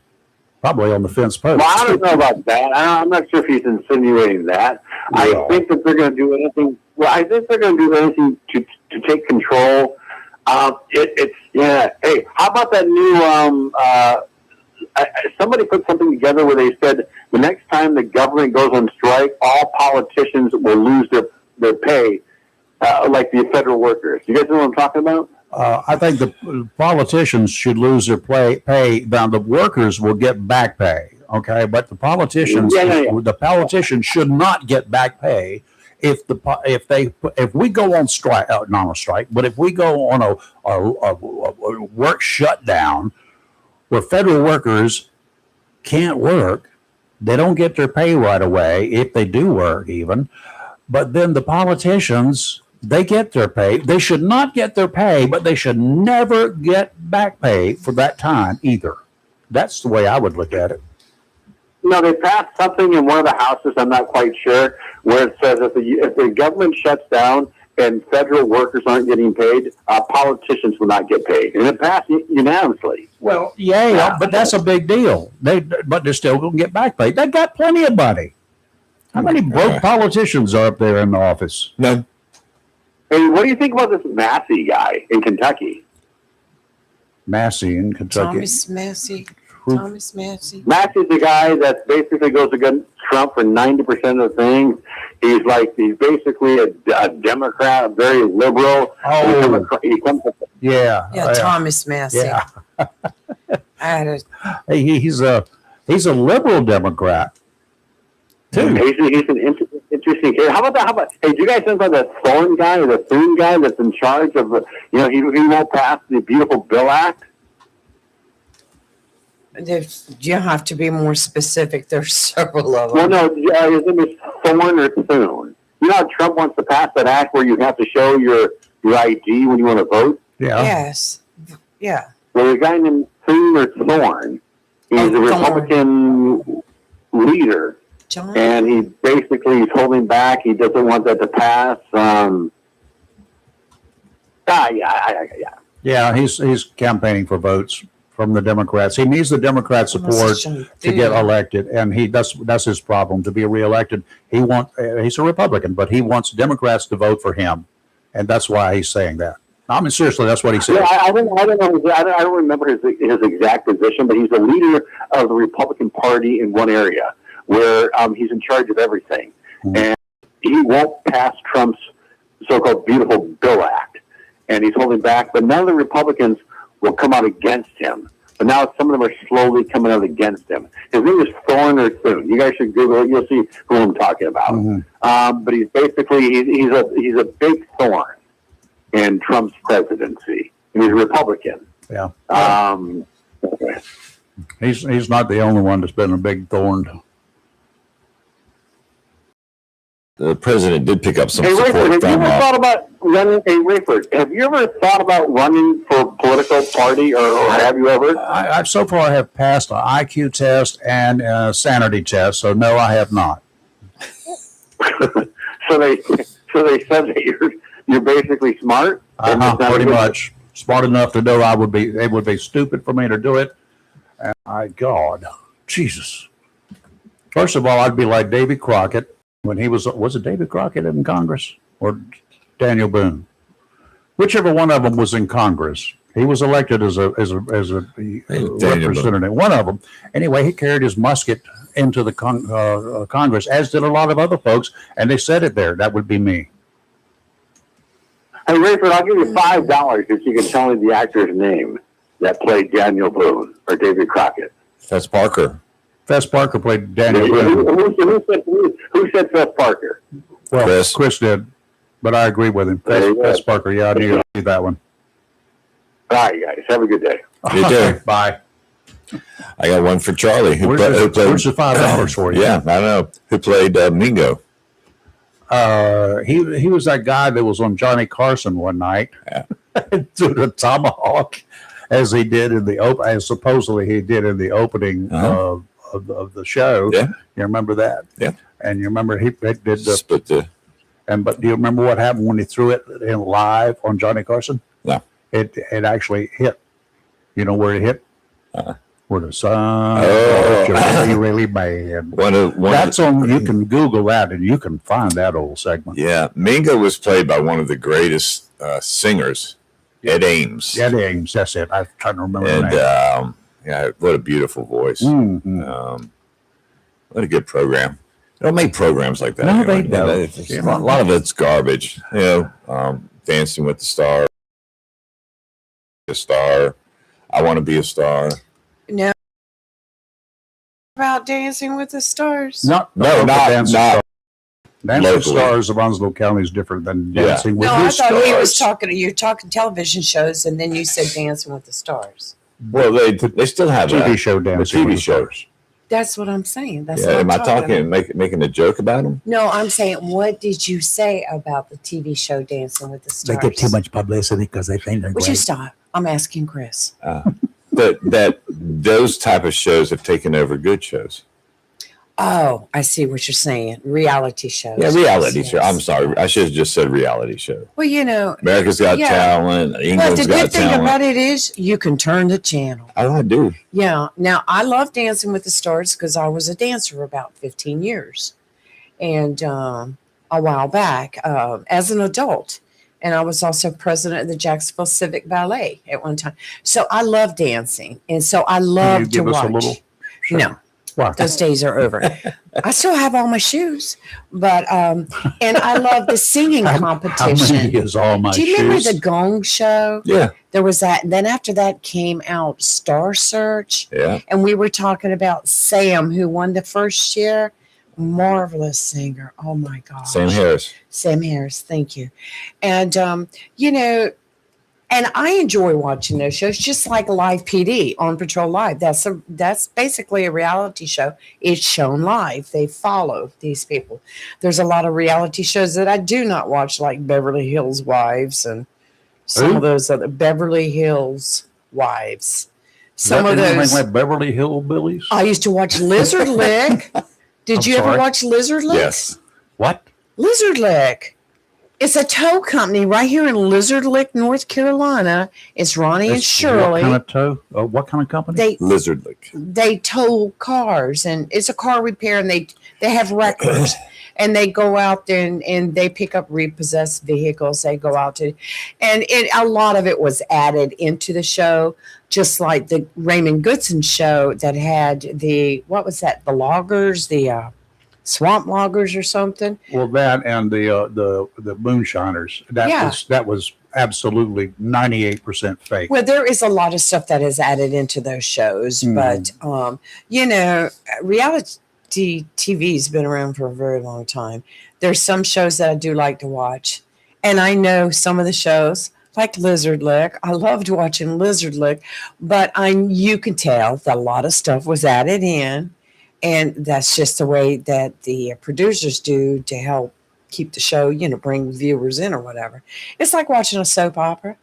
[SPEAKER 2] probably on the fence post.
[SPEAKER 4] Well, I don't know about that. I'm not sure if he's insinuating that.
[SPEAKER 2] Yeah.
[SPEAKER 4] I think that they're going to do anything. Well, I think they're going to do anything to take control. Yeah. Hey, how about that new? Somebody put something together where they said the next time the government goes on strike, all politicians will lose their pay, like the federal workers. You guys know what I'm talking about?
[SPEAKER 2] I think the politicians should lose their pay. Now the workers will get back pay, okay? But the politicians, the politicians should not get back pay if we go on strike, not on strike, but if we go on a work shutdown where federal workers can't work, they don't get their pay right away if they do work even. But then the politicians, they get their pay. They should not get their pay, but they should never get back pay for that time either. That's the way I would look at it.
[SPEAKER 4] No, they passed something in one of the houses, I'm not quite sure, where it says if the government shuts down and federal workers aren't getting paid, politicians will not get paid. And it passed unanimously.
[SPEAKER 2] Well, yeah, but that's a big deal. But they're still going to get back pay. They got plenty of money. How many broke politicians are up there in the office?
[SPEAKER 1] None.
[SPEAKER 4] Hey, what do you think about this Massey guy in Kentucky?
[SPEAKER 2] Massey in Kentucky.
[SPEAKER 3] Thomas Massey. Thomas Massey.
[SPEAKER 4] Massey's the guy that basically goes against Trump for 90% of the things. He's basically a Democrat, very liberal.
[SPEAKER 2] Oh,
[SPEAKER 3] Yeah, Thomas Massey.
[SPEAKER 2] Yeah.
[SPEAKER 3] He's
[SPEAKER 2] He's a liberal Democrat too.
[SPEAKER 4] He's an interesting kid. How about hey, do you guys know about the Thorne guy or the Thune guy that's in charge of he won't pass the Beautiful Bill Act?
[SPEAKER 3] You have to be more specific. There's several of
[SPEAKER 4] Well,
[SPEAKER 3] them.
[SPEAKER 4] no, his name is Thorne or Thune. You know how Trump wants to pass that act where you have to show your ID when you want to vote?
[SPEAKER 2] Yeah.
[SPEAKER 3] Yes. Yeah.
[SPEAKER 4] Well, there's a guy named Thune or Thorne. He's a Republican leader.
[SPEAKER 3] John.
[SPEAKER 4] And he basically is holding back. He doesn't want that to pass.
[SPEAKER 2] Yeah, he's campaigning for votes from the Democrats. He needs the Democrat support to get elected, and that's his problem. To be reelected, he's a Republican, but he wants Democrats to vote for him, and that's why he's saying that. I mean, seriously, that's what he said.
[SPEAKER 4] Yeah, I don't know. I don't remember his exact position, but he's the leader of the Republican Party in one area where he's in charge of everything, and he won't pass Trump's so-called Beautiful Bill Act, and he's holding back. But none of the Republicans will come out against him. But now some of them are slowly coming out against him. His name is Thorne or Thune. You guys should Google it. You'll see who I'm talking about. Mm-hmm. But he's basically he's a big thorn in Trump's presidency, and he's a Republican.
[SPEAKER 2] Yeah.
[SPEAKER 4] Okay.
[SPEAKER 2] He's not the only one that's been a big thorn.
[SPEAKER 1] The president did pick up some
[SPEAKER 4] Hey,
[SPEAKER 1] support
[SPEAKER 4] Rayford, have you
[SPEAKER 1] from
[SPEAKER 4] ever thought about running? Hey, Rayford, have you ever thought about running for a political party, or have you ever?
[SPEAKER 2] I so far have passed an IQ test and a sanity test, so no, I have not.
[SPEAKER 4] so they said that you're basically smart.
[SPEAKER 2] Pretty much smart enough to know it would be stupid for me to do it. And my God, Jesus! First of all, I'd be like Davy Crockett. When he was it David Crockett in Congress or Daniel Boone? Whichever one of them was in Congress. He was elected as a representative. One of them. Anyway, he carried his musket into the Congress, as did a lot of other folks, and they said it there. That would be me.
[SPEAKER 4] Hey, Rayford, I'll give you $5 if you can tell me the actor's name that played Daniel Boone or David Crockett.
[SPEAKER 1] Fess Parker.
[SPEAKER 2] Fess Parker played Daniel Boone.
[SPEAKER 4] Who said Fess Parker?
[SPEAKER 2] Well, Chris did, but I agree with him. Fess Parker, yeah, I knew that one.
[SPEAKER 4] All right, guys. Have a good day.
[SPEAKER 1] You too.
[SPEAKER 2] Bye.
[SPEAKER 1] I got one for Charlie.
[SPEAKER 2] Where's the $5 for you?
[SPEAKER 1] Yeah, I know. Who played Mingo?
[SPEAKER 2] He was that guy that was on Johnny Carson one night.
[SPEAKER 1] Yeah.
[SPEAKER 2] To the tomahawk, as he did in the as supposedly he did in the opening of the show.
[SPEAKER 1] Yeah,
[SPEAKER 2] you remember that?
[SPEAKER 1] Yeah,
[SPEAKER 2] and you remember he did
[SPEAKER 1] the
[SPEAKER 2] but do you remember what happened when he threw it in live on Johnny Carson?
[SPEAKER 1] No,
[SPEAKER 2] it actually hit. You know where it hit? Where the sun really bad. That's on. You can Google that and you can find that old segment.
[SPEAKER 1] Yeah, Mingo was played by one of the greatest singers. Ed Ames.
[SPEAKER 2] Ed Ames, that's it. I'm trying to remember the name.
[SPEAKER 1] Yeah, what a beautiful voice.
[SPEAKER 2] Mm-hmm.
[SPEAKER 1] What a good program. They don't make programs like that.
[SPEAKER 2] No, they don't.
[SPEAKER 1] A lot of it's garbage. Dancing with the Stars. A star. I want to be a star.
[SPEAKER 3] No. About Dancing with the Stars.
[SPEAKER 2] Not Dancing Stars of Onslow County is different than Dancing with the Stars.
[SPEAKER 3] No, I thought he was you're talking television shows, and then you said Dancing with the Stars.
[SPEAKER 1] Well, they still have
[SPEAKER 2] TV show Dancing with the
[SPEAKER 1] Stars.
[SPEAKER 3] That's what I'm saying. That's
[SPEAKER 1] what
[SPEAKER 3] I'm
[SPEAKER 1] am I talking making a joke about them?
[SPEAKER 3] No, I'm saying, what did you say about the TV show Dancing with the Stars?
[SPEAKER 2] They get too much publicity because they think they're great.
[SPEAKER 3] Would you stop? I'm asking Chris.
[SPEAKER 1] That those type of shows have taken over good shows.
[SPEAKER 3] Oh, I see what you're saying. Reality shows.
[SPEAKER 1] Yeah, reality show. I'm sorry. I should have just said reality show.
[SPEAKER 3] Well,
[SPEAKER 1] America's Got Talent. England's
[SPEAKER 3] the
[SPEAKER 1] Got
[SPEAKER 3] good thing
[SPEAKER 1] Talent.
[SPEAKER 3] about it is you can turn the channel.
[SPEAKER 1] Oh, I do.
[SPEAKER 3] Yeah. Now, I love Dancing with the Stars because I was a dancer about 15 years. And a while back as an adult. And I was also president of the Jacksonville Civic Ballet at one time. So I love dancing. And so I love to watch. No.
[SPEAKER 2] Wow.
[SPEAKER 3] Those days are over. I still have all my shoes, but and I love the singing competition.
[SPEAKER 2] How many is all my shoes?
[SPEAKER 3] Do you remember the Gong Show?
[SPEAKER 1] Yeah.
[SPEAKER 3] There was that. And then after that came out Star Search.
[SPEAKER 1] Yeah.
[SPEAKER 3] And we were talking about Sam, who won the first year. Marvelous singer. Oh my gosh.
[SPEAKER 1] Sam Harris. Thank you.
[SPEAKER 3] And and I enjoy watching those shows, just like Live PD on Patrol Live. That's basically a reality show. It's shown live. They follow these people. There's a lot of reality shows that I do not watch, like Beverly Hills Wives and some of those other Beverly Hills Wives. Some of those
[SPEAKER 2] like Beverly Hillbillies.
[SPEAKER 3] I used to watch Lizard Lick. Did you ever watch Lizard Lick?
[SPEAKER 1] Yes.
[SPEAKER 2] What?
[SPEAKER 3] Lizard Lick. It's a tow company right here in Lizard Lick, North Carolina. It's Ronnie and Shirley.
[SPEAKER 2] What kind of tow? What kind of company?
[SPEAKER 1] Lizard Lick.
[SPEAKER 3] They tow cars, and it's a car repair, and they have wreckers. And they go out there and they pick up repossessed vehicles. They go out to, and a lot of it was added into the show, just like the Raymond Goodson show that had what was that? The loggers, the swamp loggers or something.
[SPEAKER 2] Well, that and the moonshiners. That was absolutely 98% fake.
[SPEAKER 3] Well, there is a lot of stuff that is added into those shows, but reality TV's been around for a very long time. There's some shows that I do like to watch, and I know some of the shows like Lizard Lick. I loved watching Lizard Lick, but you can tell that a lot of stuff was added in. And that's just the way that the producers do to help keep the show, bring viewers in or whatever. It's like watching a soap opera.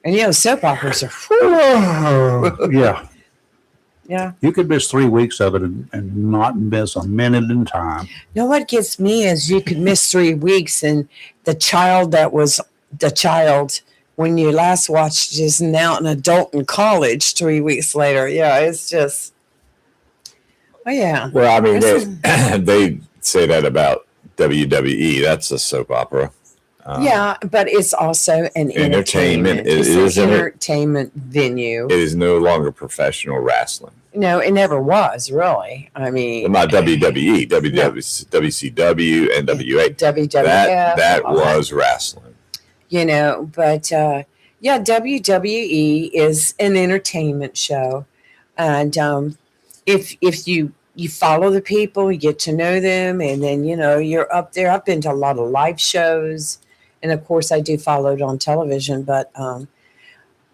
[SPEAKER 3] And, soap operas are...
[SPEAKER 2] Yeah.
[SPEAKER 3] Yeah.
[SPEAKER 2] You could miss 3 weeks of it and not miss a minute in time.
[SPEAKER 3] You know what gets me is you could miss 3 weeks and the child that was the child when you last watched is now an adult in college 3 weeks later. Yeah, it's just... Oh, yeah.
[SPEAKER 1] Well, I mean, they say that about WWE. That's a soap opera.
[SPEAKER 3] Yeah, but it's also an entertainment. It's an entertainment venue.
[SPEAKER 1] It is no longer professional wrestling.
[SPEAKER 3] No, it never was, really. I mean...
[SPEAKER 1] Not WWE, WCW, NWA.
[SPEAKER 3] WWF.
[SPEAKER 1] That was wrestling.
[SPEAKER 3] But, WWE is an entertainment show. And... If you follow the people, you get to know them, and then, you're up there. I've been to a lot of live shows, and of course I do follow it on television, but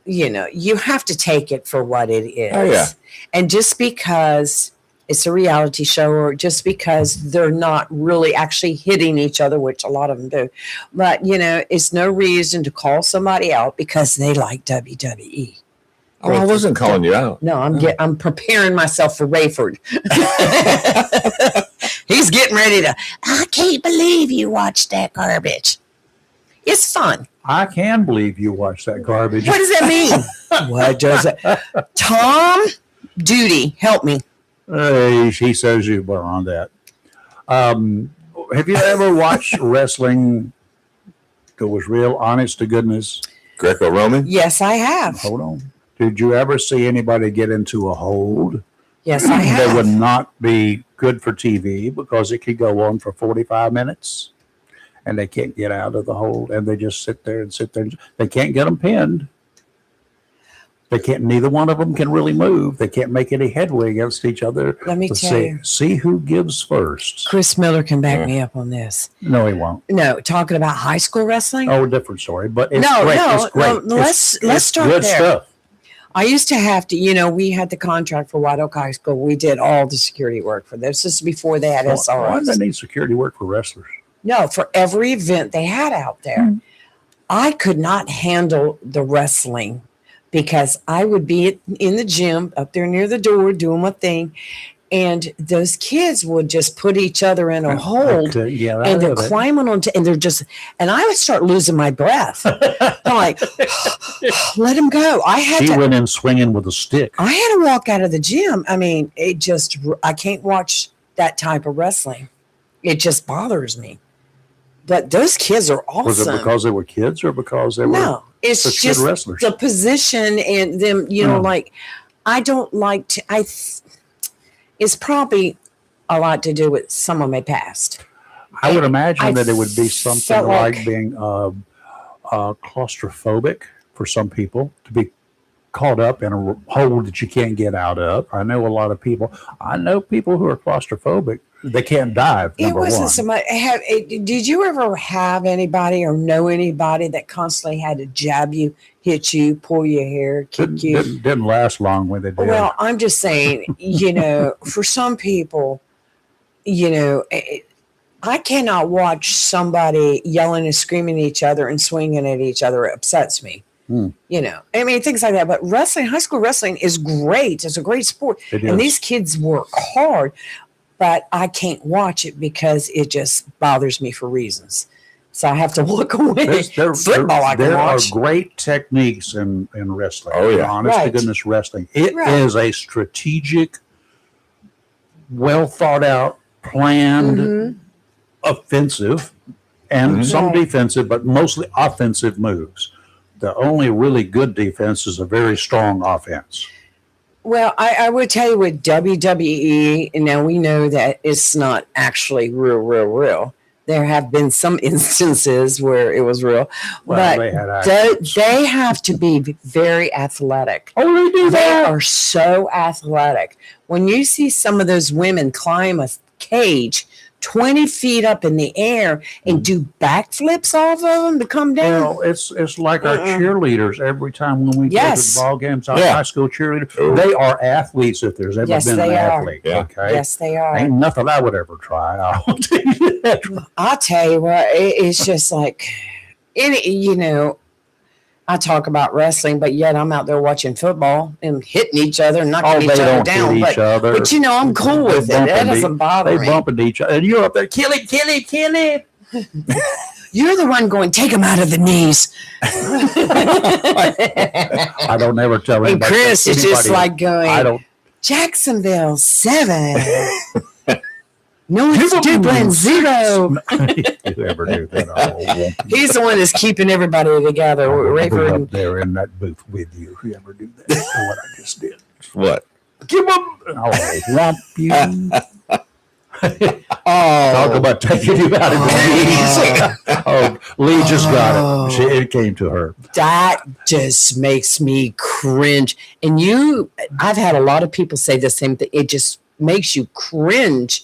[SPEAKER 3] you have to take it for what it is.
[SPEAKER 1] Oh, yeah.
[SPEAKER 3] And just because it's a reality show, or just because they're not really actually hitting each other, which a lot of them do, but it's no reason to call somebody out because they like WWE.
[SPEAKER 1] Oh, I wasn't calling you out.
[SPEAKER 3] No, I'm preparing myself for Rayford. He's getting ready to. I can't believe you watched that garbage. It's fun.
[SPEAKER 2] I can believe you watch that garbage.
[SPEAKER 3] What does that mean? What does it? Tom Duty, help me.
[SPEAKER 2] He says you were on that. Have you ever watched wrestling that was real, honest to goodness?
[SPEAKER 1] Greco-Roman?
[SPEAKER 3] Yes, I have.
[SPEAKER 2] Hold on. Did you ever see anybody get into a hold?
[SPEAKER 3] Yes, I have.
[SPEAKER 2] That would not be good for TV because it could go on for 45 minutes and they can't get out of the hold and they just sit there. They can't get them pinned. They can't, neither one of them can really move. They can't make any headway against each other.
[SPEAKER 3] Let me tell you.
[SPEAKER 2] See who gives first.
[SPEAKER 3] Chris Miller can back me up on this.
[SPEAKER 2] No, he won't.
[SPEAKER 3] No, talking about high school wrestling?
[SPEAKER 2] Oh, different story, but it's
[SPEAKER 3] No,
[SPEAKER 2] great.
[SPEAKER 3] no,
[SPEAKER 2] It's great.
[SPEAKER 3] no, let's start
[SPEAKER 2] good
[SPEAKER 3] there.
[SPEAKER 2] Stuff.
[SPEAKER 3] I used to have to, we had the contract for White Oak High School. We did all the security work for this. This is before they had
[SPEAKER 2] Why
[SPEAKER 3] SROs.
[SPEAKER 2] do they need security work for wrestlers?
[SPEAKER 3] No, for every event they had out there.
[SPEAKER 2] Mm-hmm.
[SPEAKER 3] I could not handle the wrestling because I would be in the gym up there near the door doing my thing. And those kids would just put each other in a hold, and they're climbing on, and they're just, and I would start losing my breath. I'm like, let him go.
[SPEAKER 2] She went in swinging with a stick.
[SPEAKER 3] I had to walk out of the gym. I mean, I can't watch that type of wrestling. It just bothers me. But those kids are awesome.
[SPEAKER 2] Was it because they were kids or because they were?
[SPEAKER 3] No, it's just
[SPEAKER 2] wrestlers?
[SPEAKER 3] The position and them, like, I don't like to, it's probably a lot to do with some of my past.
[SPEAKER 2] I would imagine that it would be something
[SPEAKER 3] felt
[SPEAKER 2] like being claustrophobic for some people, to be caught up in a hole that you can't get out of. I know a lot of people. I know people who are claustrophobic. They can't dive.
[SPEAKER 3] It wasn't so much. Did you ever have anybody or know anybody that constantly had to jab you, hit you, pull your hair, kick you?
[SPEAKER 2] Didn't last long when they did.
[SPEAKER 3] Well, I'm just saying, for some people, I cannot watch somebody yelling and screaming at each other and swinging at each other. It upsets me. I mean, things like that. But wrestling, high school wrestling is great. It's a great sport. And these kids work hard, but I can't watch it because it just bothers me for reasons. So I have to look away. Football I can watch.
[SPEAKER 2] There are great techniques in wrestling.
[SPEAKER 1] Oh, yeah.
[SPEAKER 2] Honest to goodness wrestling. It is a strategic, well thought out, planned offensive and some defensive, but mostly offensive moves. The only really good defense is a very strong offense.
[SPEAKER 3] Well, I would tell you with WWE, and now we know that it's not actually real. There have been some instances where it was real, but they have to be very athletic.
[SPEAKER 2] Oh, they do that.
[SPEAKER 3] They are so athletic. When you see some of those women climb a cage 20 feet up in the air and do backflips off of them to come down.
[SPEAKER 2] Well, it's like our cheerleaders every time when we go to the ball games, our high school cheerleaders, they are athletes if there's ever been an athlete.
[SPEAKER 1] Yeah.
[SPEAKER 2] Okay?
[SPEAKER 3] Yes, they are.
[SPEAKER 2] Ain't nothing I would ever try. I'll
[SPEAKER 3] tell you what, it's just like, I talk about wrestling, but yet I'm out there watching football and hitting each other and knocking each other down. But I'm cool with it. That doesn't bother me.
[SPEAKER 2] They bump into each other, and you're up there, kill it.
[SPEAKER 3] You're the one going, take him out of the knees.
[SPEAKER 2] I don't ever tell anybody.
[SPEAKER 3] And Chris is just like going,
[SPEAKER 2] I don't.
[SPEAKER 3] Jacksonville 7. North Dublin 0.
[SPEAKER 2] You ever do that?
[SPEAKER 3] He's the one that's keeping everybody together.
[SPEAKER 2] Rayford up there in that booth with you. You ever do that? What I just did.
[SPEAKER 1] What?
[SPEAKER 2] Give him. Oh, whomp you. Talk about taking you out of the knees. Oh, Lee just got it. It came to her.
[SPEAKER 3] That just makes me cringe. And I've had a lot of people say the same thing. It just makes you cringe.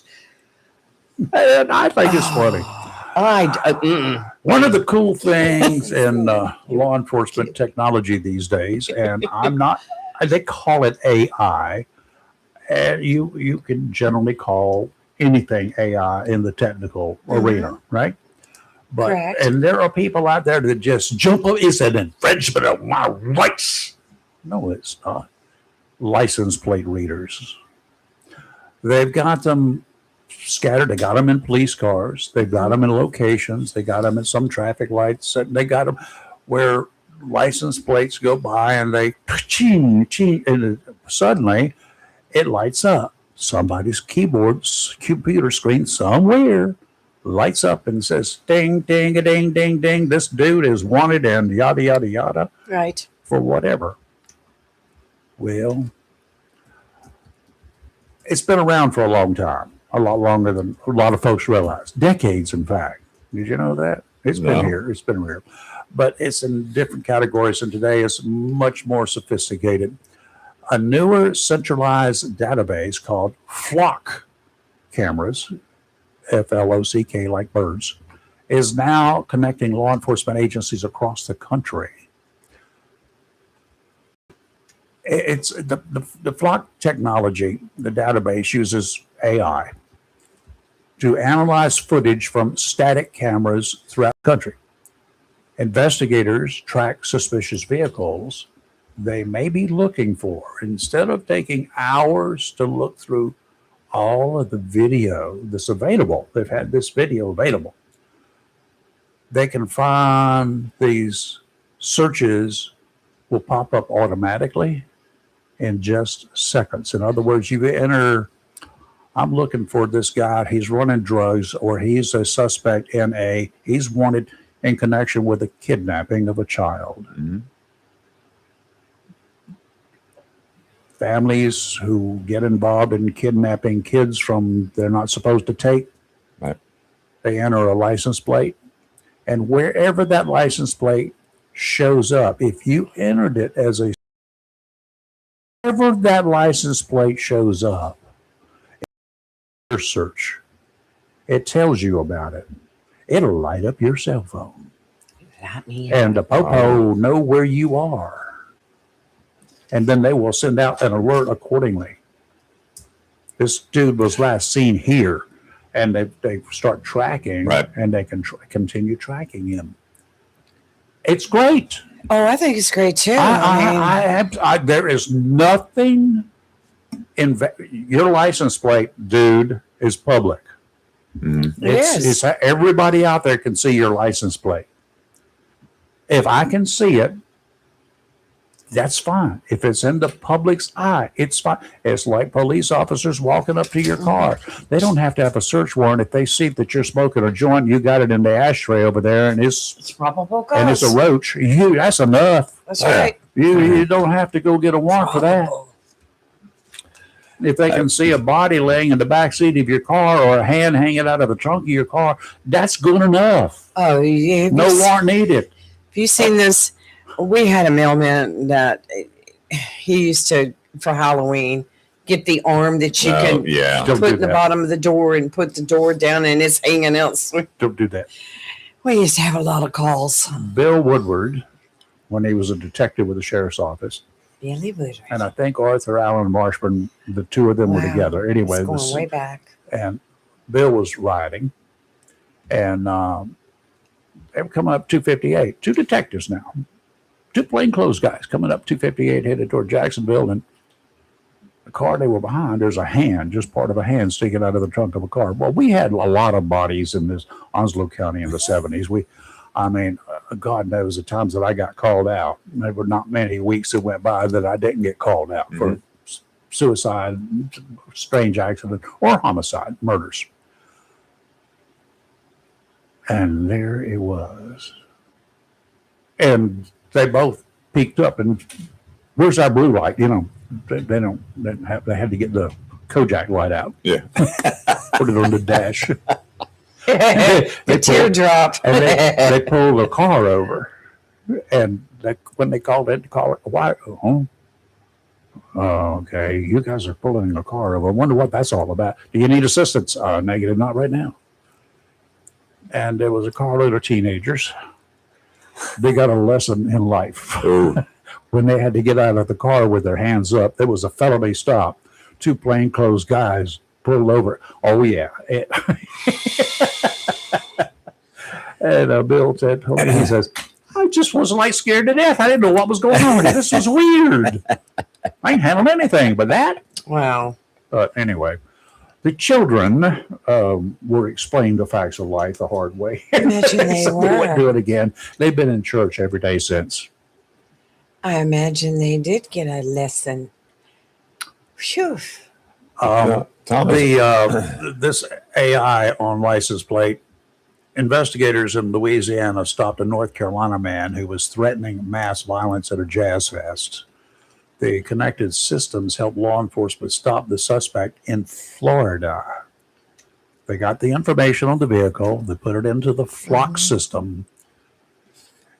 [SPEAKER 2] And I think it's funny. One of the cool things in law enforcement technology these days, and they call it AI, and you can generally call anything AI in the technical arena, right? But
[SPEAKER 3] Correct.
[SPEAKER 2] and there are people out there that just jump up. It's an infringement of my rights. No, it's not. License plate readers. They've got them scattered. They got them in police cars. They've got them in locations. They got them in some traffic lights. They got them where license plates go by and they ching, ching, and suddenly it lights up. Somebody's computer screen somewhere lights up and says, ding, ding, a ding, ding, ding. This dude is wanted and yada, yada, yada.
[SPEAKER 3] Right.
[SPEAKER 2] For whatever. Well, it's been around for a long time, a lot longer than a lot of folks realize. Decades, in fact. Did you know that? It's been here. It's been here. But it's in different categories, and today it's much more sophisticated. A newer centralized database called Flock cameras, Flock like birds, is now connecting law enforcement agencies across the country. It's the Flock technology, the database uses AI to analyze footage from static cameras throughout the country. Investigators track suspicious vehicles they may be looking for. Instead of taking hours to look through all of the video that's available, they've had this video available. They can find these searches will pop up automatically in just seconds. In other words, you enter, I'm looking for this guy, he's running drugs, or he's a suspect he's wanted in connection with a kidnapping of a child.
[SPEAKER 1] Mm-hmm.
[SPEAKER 2] Families who get involved in kidnapping kids from they're not supposed to take,
[SPEAKER 1] right.
[SPEAKER 2] They enter a license plate, and wherever that license plate shows up, if you entered it as wherever that license plate shows up, your search, it tells you about it. It'll light up your cell phone. And the popo know where you are. And then they will send out an alert accordingly. This dude was last seen here, and they start tracking,
[SPEAKER 1] right.
[SPEAKER 2] And they can continue tracking him. It's great.
[SPEAKER 3] Oh, I think it's great too.
[SPEAKER 2] There is nothing in your license plate, dude, is public.
[SPEAKER 1] Mm-hmm.
[SPEAKER 2] It's everybody out there can see your license plate. If I can see it, that's fine. If it's in the public's eye, it's fine. It's like police officers walking up to your car. They don't have to have a search warrant if they see that you're smoking a joint. You got it in the ashtray over there, and it's
[SPEAKER 3] probable cause.
[SPEAKER 2] And it's a roach. That's enough.
[SPEAKER 3] That's right.
[SPEAKER 2] You don't have to go get a warrant for that. If they can see a body laying in the back seat of your car or a hand hanging out of the trunk of your car, that's good enough.
[SPEAKER 3] Oh, yeah.
[SPEAKER 2] No warrant needed.
[SPEAKER 3] Have you seen this? We had a mailman that he used to, for Halloween, get the arm that you can put in the bottom of the door and put the door down and it's hanging out.
[SPEAKER 2] Don't do that.
[SPEAKER 3] We used to have a lot of calls.
[SPEAKER 2] Bill Woodward, when he was a detective with the sheriff's office,
[SPEAKER 3] Billy Woodward.
[SPEAKER 2] And I think Arthur Allen Marshburn, the two of them were together. Anyway,
[SPEAKER 3] it's going way back.
[SPEAKER 2] And Bill was riding, and they were coming up 258. Two detectives now. Two plainclothes guys coming up 258 headed toward Jacksonville, and the car they were behind, there's a hand, just part of a hand sticking out of the trunk of a car. Well, we had a lot of bodies in this Onslow County in the 70s. God knows the times that I got called out. There were not many weeks that went by that I didn't get called out for suicide, strange accident, or homicide, murders. And there it was. And they both peeked up and where's our blue light? You know, they had to get the Kojak light out.
[SPEAKER 1] Yeah.
[SPEAKER 2] Put it on the dash.
[SPEAKER 3] The teardrop.
[SPEAKER 2] And they pulled the car over. And when they called in to call it, why? Okay, you guys are pulling a car over. I wonder what that's all about. Do you need assistance? Negative, not right now. and there was a carload of teenagers. They got a lesson in life.
[SPEAKER 1] Oh,
[SPEAKER 2] When they had to get out of the car with their hands up, there was a felony stop. 2 plainclothes guys pulled over. Oh, yeah. And Bill said, he says, I just was like scared to death. I didn't know what was going on. This was weird. I ain't handled anything but that.
[SPEAKER 3] Wow.
[SPEAKER 2] But anyway, the children were explained the facts of life the hard way.
[SPEAKER 3] Imagine they
[SPEAKER 2] So they wouldn't do
[SPEAKER 3] were.
[SPEAKER 2] it again. They've been in church every day since.
[SPEAKER 3] I imagine they did get a lesson. Phew.
[SPEAKER 1] Thomas,
[SPEAKER 2] This AI on license plate, investigators in Louisiana stopped a North Carolina man who was threatening mass violence at a jazz fest. The connected systems helped law enforcement stop the suspect in Florida. They got the information on the vehicle, they put it into the flock system,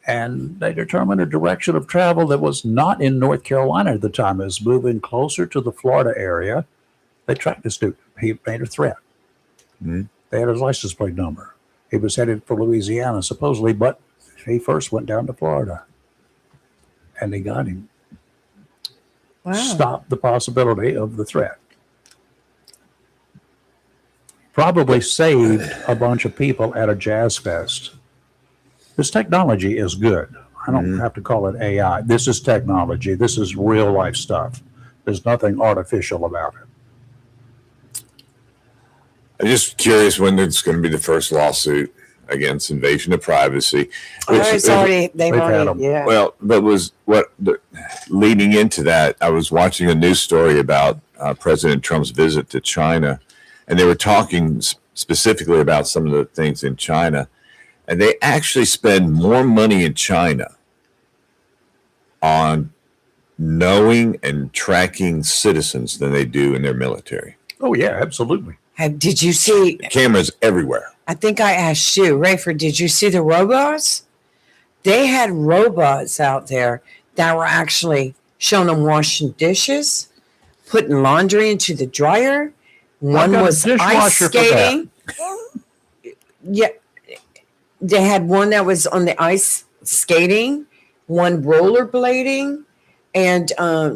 [SPEAKER 2] and they determined a direction of travel that was not in North Carolina at the time. It was moving closer to the Florida area. They tracked this dude. He made a threat.
[SPEAKER 1] Mhm.
[SPEAKER 2] They had his license plate number. He was headed for Louisiana, supposedly, but he first went down to Florida. And they got him.
[SPEAKER 3] Wow.
[SPEAKER 2] Stopped the possibility of the threat. Probably saved a bunch of people at a jazz fest. This technology is good. I don't have to call it AI. This is technology. This is real life stuff. There's nothing artificial about it.
[SPEAKER 1] I'm just curious when it's going to be the first lawsuit against invasion of privacy.
[SPEAKER 3] Oh, it's already, they've
[SPEAKER 2] They've had
[SPEAKER 3] already,
[SPEAKER 2] them.
[SPEAKER 3] yeah.
[SPEAKER 1] Well, leading into that, I was watching a news story about President Trump's visit to China, and they were talking specifically about some of the things in China, and they actually spend more money in China on knowing and tracking citizens than they do in their military.
[SPEAKER 2] Oh, yeah, absolutely.
[SPEAKER 3] Did you see?
[SPEAKER 1] Cameras everywhere.
[SPEAKER 3] I think I asked you, Rayford, did you see the robots? They had robots out there that were actually showing them washing dishes, putting laundry into the dryer. One
[SPEAKER 2] got a
[SPEAKER 3] was ice
[SPEAKER 2] dishwasher for that.
[SPEAKER 3] skating. Yeah. They had one that was on the ice skating, one rollerblading. And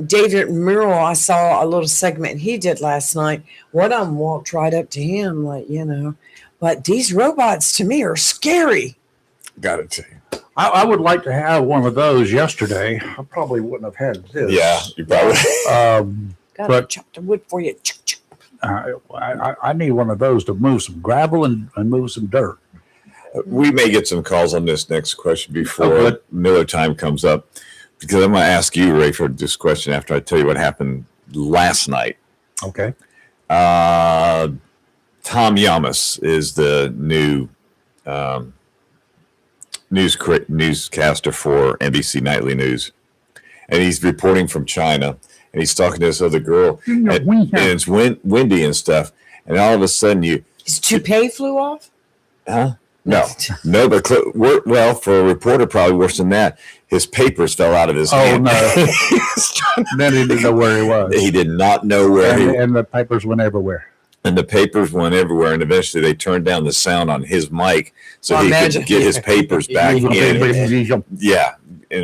[SPEAKER 3] David Murrell, I saw a little segment he did last night. One of them walked right up to him, like, you know. But these robots to me are scary.
[SPEAKER 1] Got it.
[SPEAKER 2] I would like to have one of those yesterday. I probably wouldn't have had this.
[SPEAKER 1] Yeah, you probably.
[SPEAKER 3] Got
[SPEAKER 2] But-
[SPEAKER 3] to chop the wood for you.
[SPEAKER 2] I need one of those to move some gravel and move some dirt.
[SPEAKER 1] We may get some calls on this next question before
[SPEAKER 2] good.
[SPEAKER 1] Miller time comes up, because I'm going to ask you, Ray, for this question after I tell you what happened last night.
[SPEAKER 2] Okay.
[SPEAKER 1] Tom Yamas is the new newscaster for NBC Nightly News, and he's reporting from China, and he's talking to this other girl, and it's windy and stuff, and all of a sudden
[SPEAKER 3] His toupee flew off?
[SPEAKER 1] No, but well, for a reporter, probably worse than that. His papers fell out of his hand.
[SPEAKER 2] No. Then he didn't know where he was.
[SPEAKER 1] He did not know where he was.
[SPEAKER 2] And the papers went everywhere.
[SPEAKER 1] And the papers went everywhere, and eventually they turned down the sound on his mic so
[SPEAKER 3] Well,
[SPEAKER 1] he
[SPEAKER 3] imagine.
[SPEAKER 1] could get his papers back in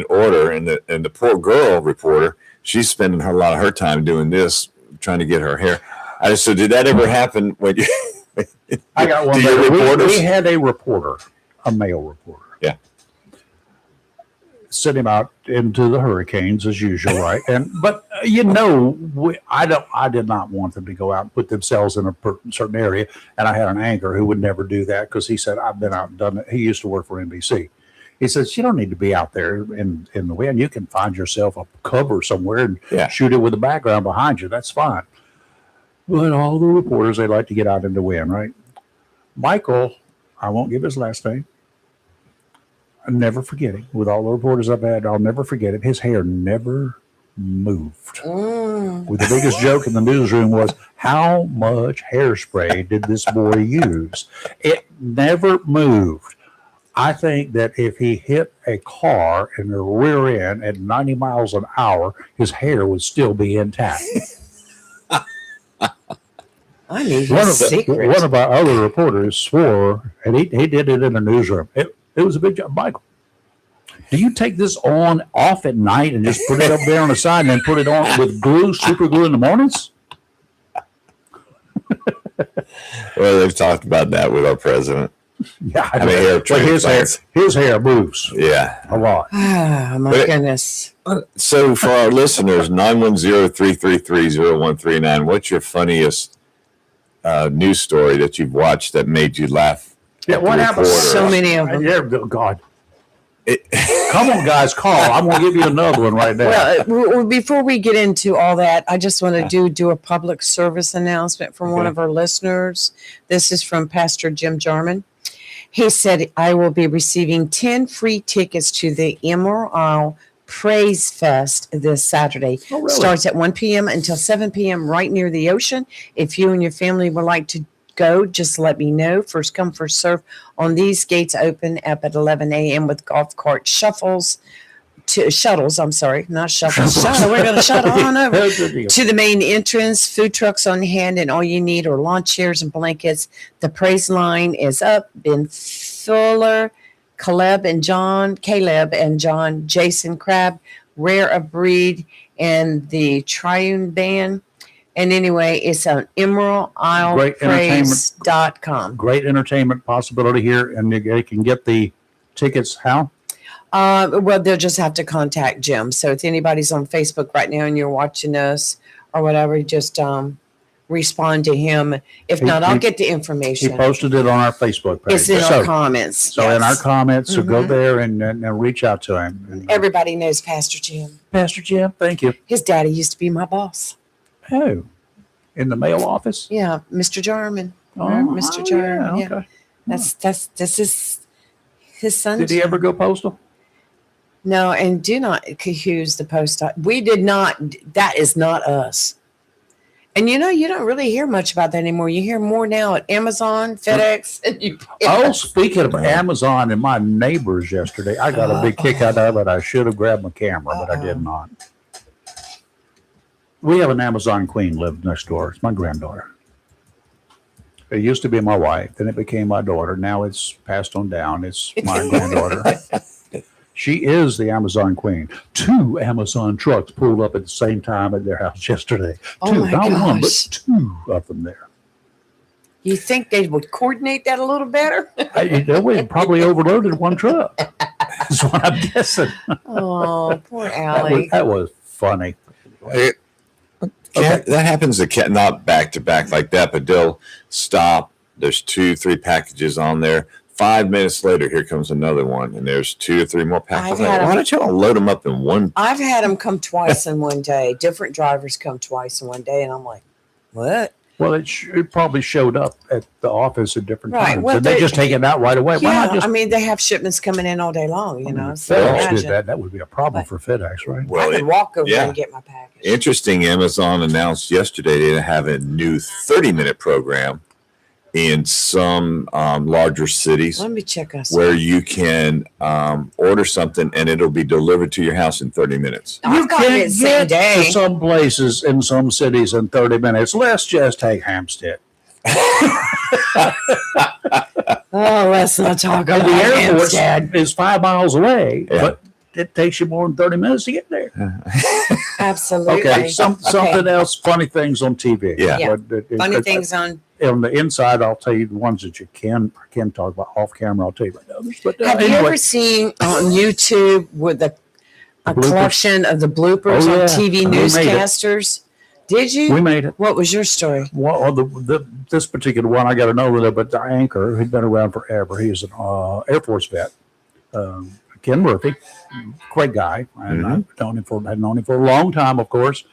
[SPEAKER 1] order. And the poor girl reporter, she's spending a lot of her time doing this, trying to get her hair. I just said, did that ever happen when you?
[SPEAKER 2] I got one.
[SPEAKER 1] Do your reporters?
[SPEAKER 2] We had a reporter, a male reporter.
[SPEAKER 1] Yeah.
[SPEAKER 2] Sent him out into the hurricanes as usual, right? But I did not want them to go out and put themselves in a certain area. And I had an anchor who would never do that because he said, I've been out and done it. He used to work for NBC. He says, you don't need to be out there in the wind. You can find yourself a cover somewhere and shoot it with the background behind you. That's fine. But all the reporters, they like to get out in the wind, right? Michael, I won't give his last name. I'll never forget it. With all the reporters I've had, I'll never forget it. His hair never moved. With the biggest joke in the newsroom was, how much hairspray did this boy use? It never moved. I think that if he hit a car in the rear end at 90 miles an hour, his hair would still be intact.
[SPEAKER 3] I need
[SPEAKER 2] One
[SPEAKER 3] his
[SPEAKER 2] of,
[SPEAKER 3] secret.
[SPEAKER 2] one of our other reporters swore, and he did it in the newsroom. It was a big job. Michael, do you take this on off at night and just put it up there on the side and then put it on with glue, super glue in the mornings?
[SPEAKER 1] Well, they've talked about that with our president.
[SPEAKER 2] Yeah,
[SPEAKER 1] I mean, hair transplants.
[SPEAKER 2] his hair moves
[SPEAKER 1] Yeah.
[SPEAKER 2] a lot.
[SPEAKER 3] Oh, my
[SPEAKER 1] But-
[SPEAKER 3] goodness.
[SPEAKER 1] So for our listeners, 910-333-0139, what's your funniest news story that you've watched that made you laugh?
[SPEAKER 2] Yeah, what happened?
[SPEAKER 3] So many of them.
[SPEAKER 2] Yeah, God. Come on, guys, call. I'm going to give you another one right now.
[SPEAKER 3] Well, before we get into all that, I just want to do a public service announcement from one of our listeners. This is from Pastor Jim Jarman. He said, I will be receiving 10 free tickets to the Emerald Isle Praise Fest this Saturday.
[SPEAKER 2] Oh, really?
[SPEAKER 3] Starts at 1 p.m. until 7 p.m. right near the ocean. If you and your family would like to go, just let me know. First come, first serve. On these, gates open up at 11 a.m. with golf cart shuttles. We're going to shuttle on over to the main entrance. Food trucks on hand, and all you need are lawn chairs and blankets. The praise line is up. Ben Fuller, Caleb and John, Jason Crabb, Rare of Breed, and the Triune Band. And anyway, it's on emeraldilepraise.com.
[SPEAKER 2] Great entertainment possibility here, and they can get the tickets how?
[SPEAKER 3] Well, they'll just have to contact Jim. So if anybody's on Facebook right now and you're watching us or whatever, just respond to him. If not, I'll get the
[SPEAKER 2] He
[SPEAKER 3] information.
[SPEAKER 2] posted it on our Facebook page.
[SPEAKER 3] It's in our comments.
[SPEAKER 2] So in our comments, so go there and reach out to him. And,
[SPEAKER 3] Everybody knows Pastor Jim.
[SPEAKER 2] Pastor Jim, thank you.
[SPEAKER 3] His daddy used to be my boss.
[SPEAKER 2] Oh, in the mail office?
[SPEAKER 3] Yeah, Mr. Jarman.
[SPEAKER 2] Oh,
[SPEAKER 3] Mr. Jarman. Yeah.
[SPEAKER 2] okay.
[SPEAKER 3] This is his son.
[SPEAKER 2] Did he ever go postal?
[SPEAKER 3] No, and do not accuse the post. We did not. That is not us. And you don't really hear much about that anymore. You hear more now at Amazon, FedEx. And
[SPEAKER 2] Oh, speaking of Amazon and my neighbors yesterday, I got a big kick out of it. I should have grabbed my camera, but I did not. We have an Amazon queen live next door. It's my granddaughter. It used to be my wife, then it became my daughter. Now it's passed on down. It's my granddaughter. She is the Amazon queen. 2 Amazon trucks pulled up at the same time at their house yesterday.
[SPEAKER 3] Oh,
[SPEAKER 2] 2,
[SPEAKER 3] my
[SPEAKER 2] not one, but
[SPEAKER 3] gosh.
[SPEAKER 2] 2 of them there.
[SPEAKER 3] You think they would coordinate that a little better?
[SPEAKER 2] We probably overloaded one truck. That's what I'm guessing.
[SPEAKER 3] Oh, poor Allie.
[SPEAKER 2] That was funny.
[SPEAKER 1] That happens to cat, not back to back like that, but they'll stop. There's 2-3 packages on there. 5 minutes later, here comes another one, and there's 2 or 3 more packages.
[SPEAKER 3] I've had
[SPEAKER 1] Why don't y'all load them up in one?
[SPEAKER 3] I've had them come twice in one day. Different drivers come twice in one day, and I'm like, what?
[SPEAKER 2] Well, it probably showed up at the office at different
[SPEAKER 3] Right.
[SPEAKER 2] times.
[SPEAKER 3] Well,
[SPEAKER 2] and they just take it out right away. Why
[SPEAKER 3] Yeah,
[SPEAKER 2] not just
[SPEAKER 3] I mean, they have shipments coming in all day long, So
[SPEAKER 2] FedEx
[SPEAKER 3] imagine.
[SPEAKER 2] did that. That would be a problem for FedEx, right?
[SPEAKER 1] Well,
[SPEAKER 3] I could walk over
[SPEAKER 1] yeah.
[SPEAKER 3] and get my package.
[SPEAKER 1] Interesting. Amazon announced yesterday they have a new 30-minute program in some larger cities
[SPEAKER 3] Let me check us.
[SPEAKER 1] where you can order something and it'll be delivered to your house in 30 minutes.
[SPEAKER 3] I've gotten it same day.
[SPEAKER 2] to some places in some cities in 30 minutes. Let's just take Hampstead.
[SPEAKER 3] Oh, let's not talk
[SPEAKER 2] And
[SPEAKER 3] about
[SPEAKER 2] the airport
[SPEAKER 3] Hampstead.
[SPEAKER 2] is 5 miles away,
[SPEAKER 1] Yeah.
[SPEAKER 2] but it takes you more than 30 minutes to get there.
[SPEAKER 3] Absolutely.
[SPEAKER 2] Okay, something else, funny things on TV.
[SPEAKER 1] Yeah.
[SPEAKER 3] Yeah.
[SPEAKER 2] But
[SPEAKER 3] Funny things on.
[SPEAKER 2] on the inside, I'll tell you the ones that you can talk about off camera. I'll tell you about others. But
[SPEAKER 3] Have you
[SPEAKER 2] anyway,
[SPEAKER 3] ever seen on YouTube with a
[SPEAKER 2] bloopers?
[SPEAKER 3] collection of the bloopers
[SPEAKER 2] Oh, yeah.
[SPEAKER 3] on TV
[SPEAKER 2] We made it.
[SPEAKER 3] newscasters? Did you?
[SPEAKER 2] we made it.
[SPEAKER 3] What was your story?
[SPEAKER 2] Well, this particular one, I got to know but the anchor, who'd been around forever. He was an Air Force vet, Ken Murphy, great guy, and I've known him for a long time, of course.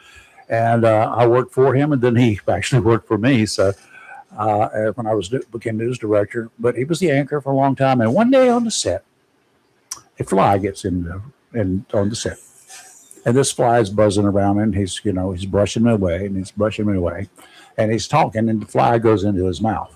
[SPEAKER 2] And I worked for him, and then he actually worked for me. So when I became news director, but he was the anchor for a long time. And one day on the set, a fly gets on the set. And this fly is buzzing around, and he's brushing me away, and and he's talking, and the fly goes into his mouth.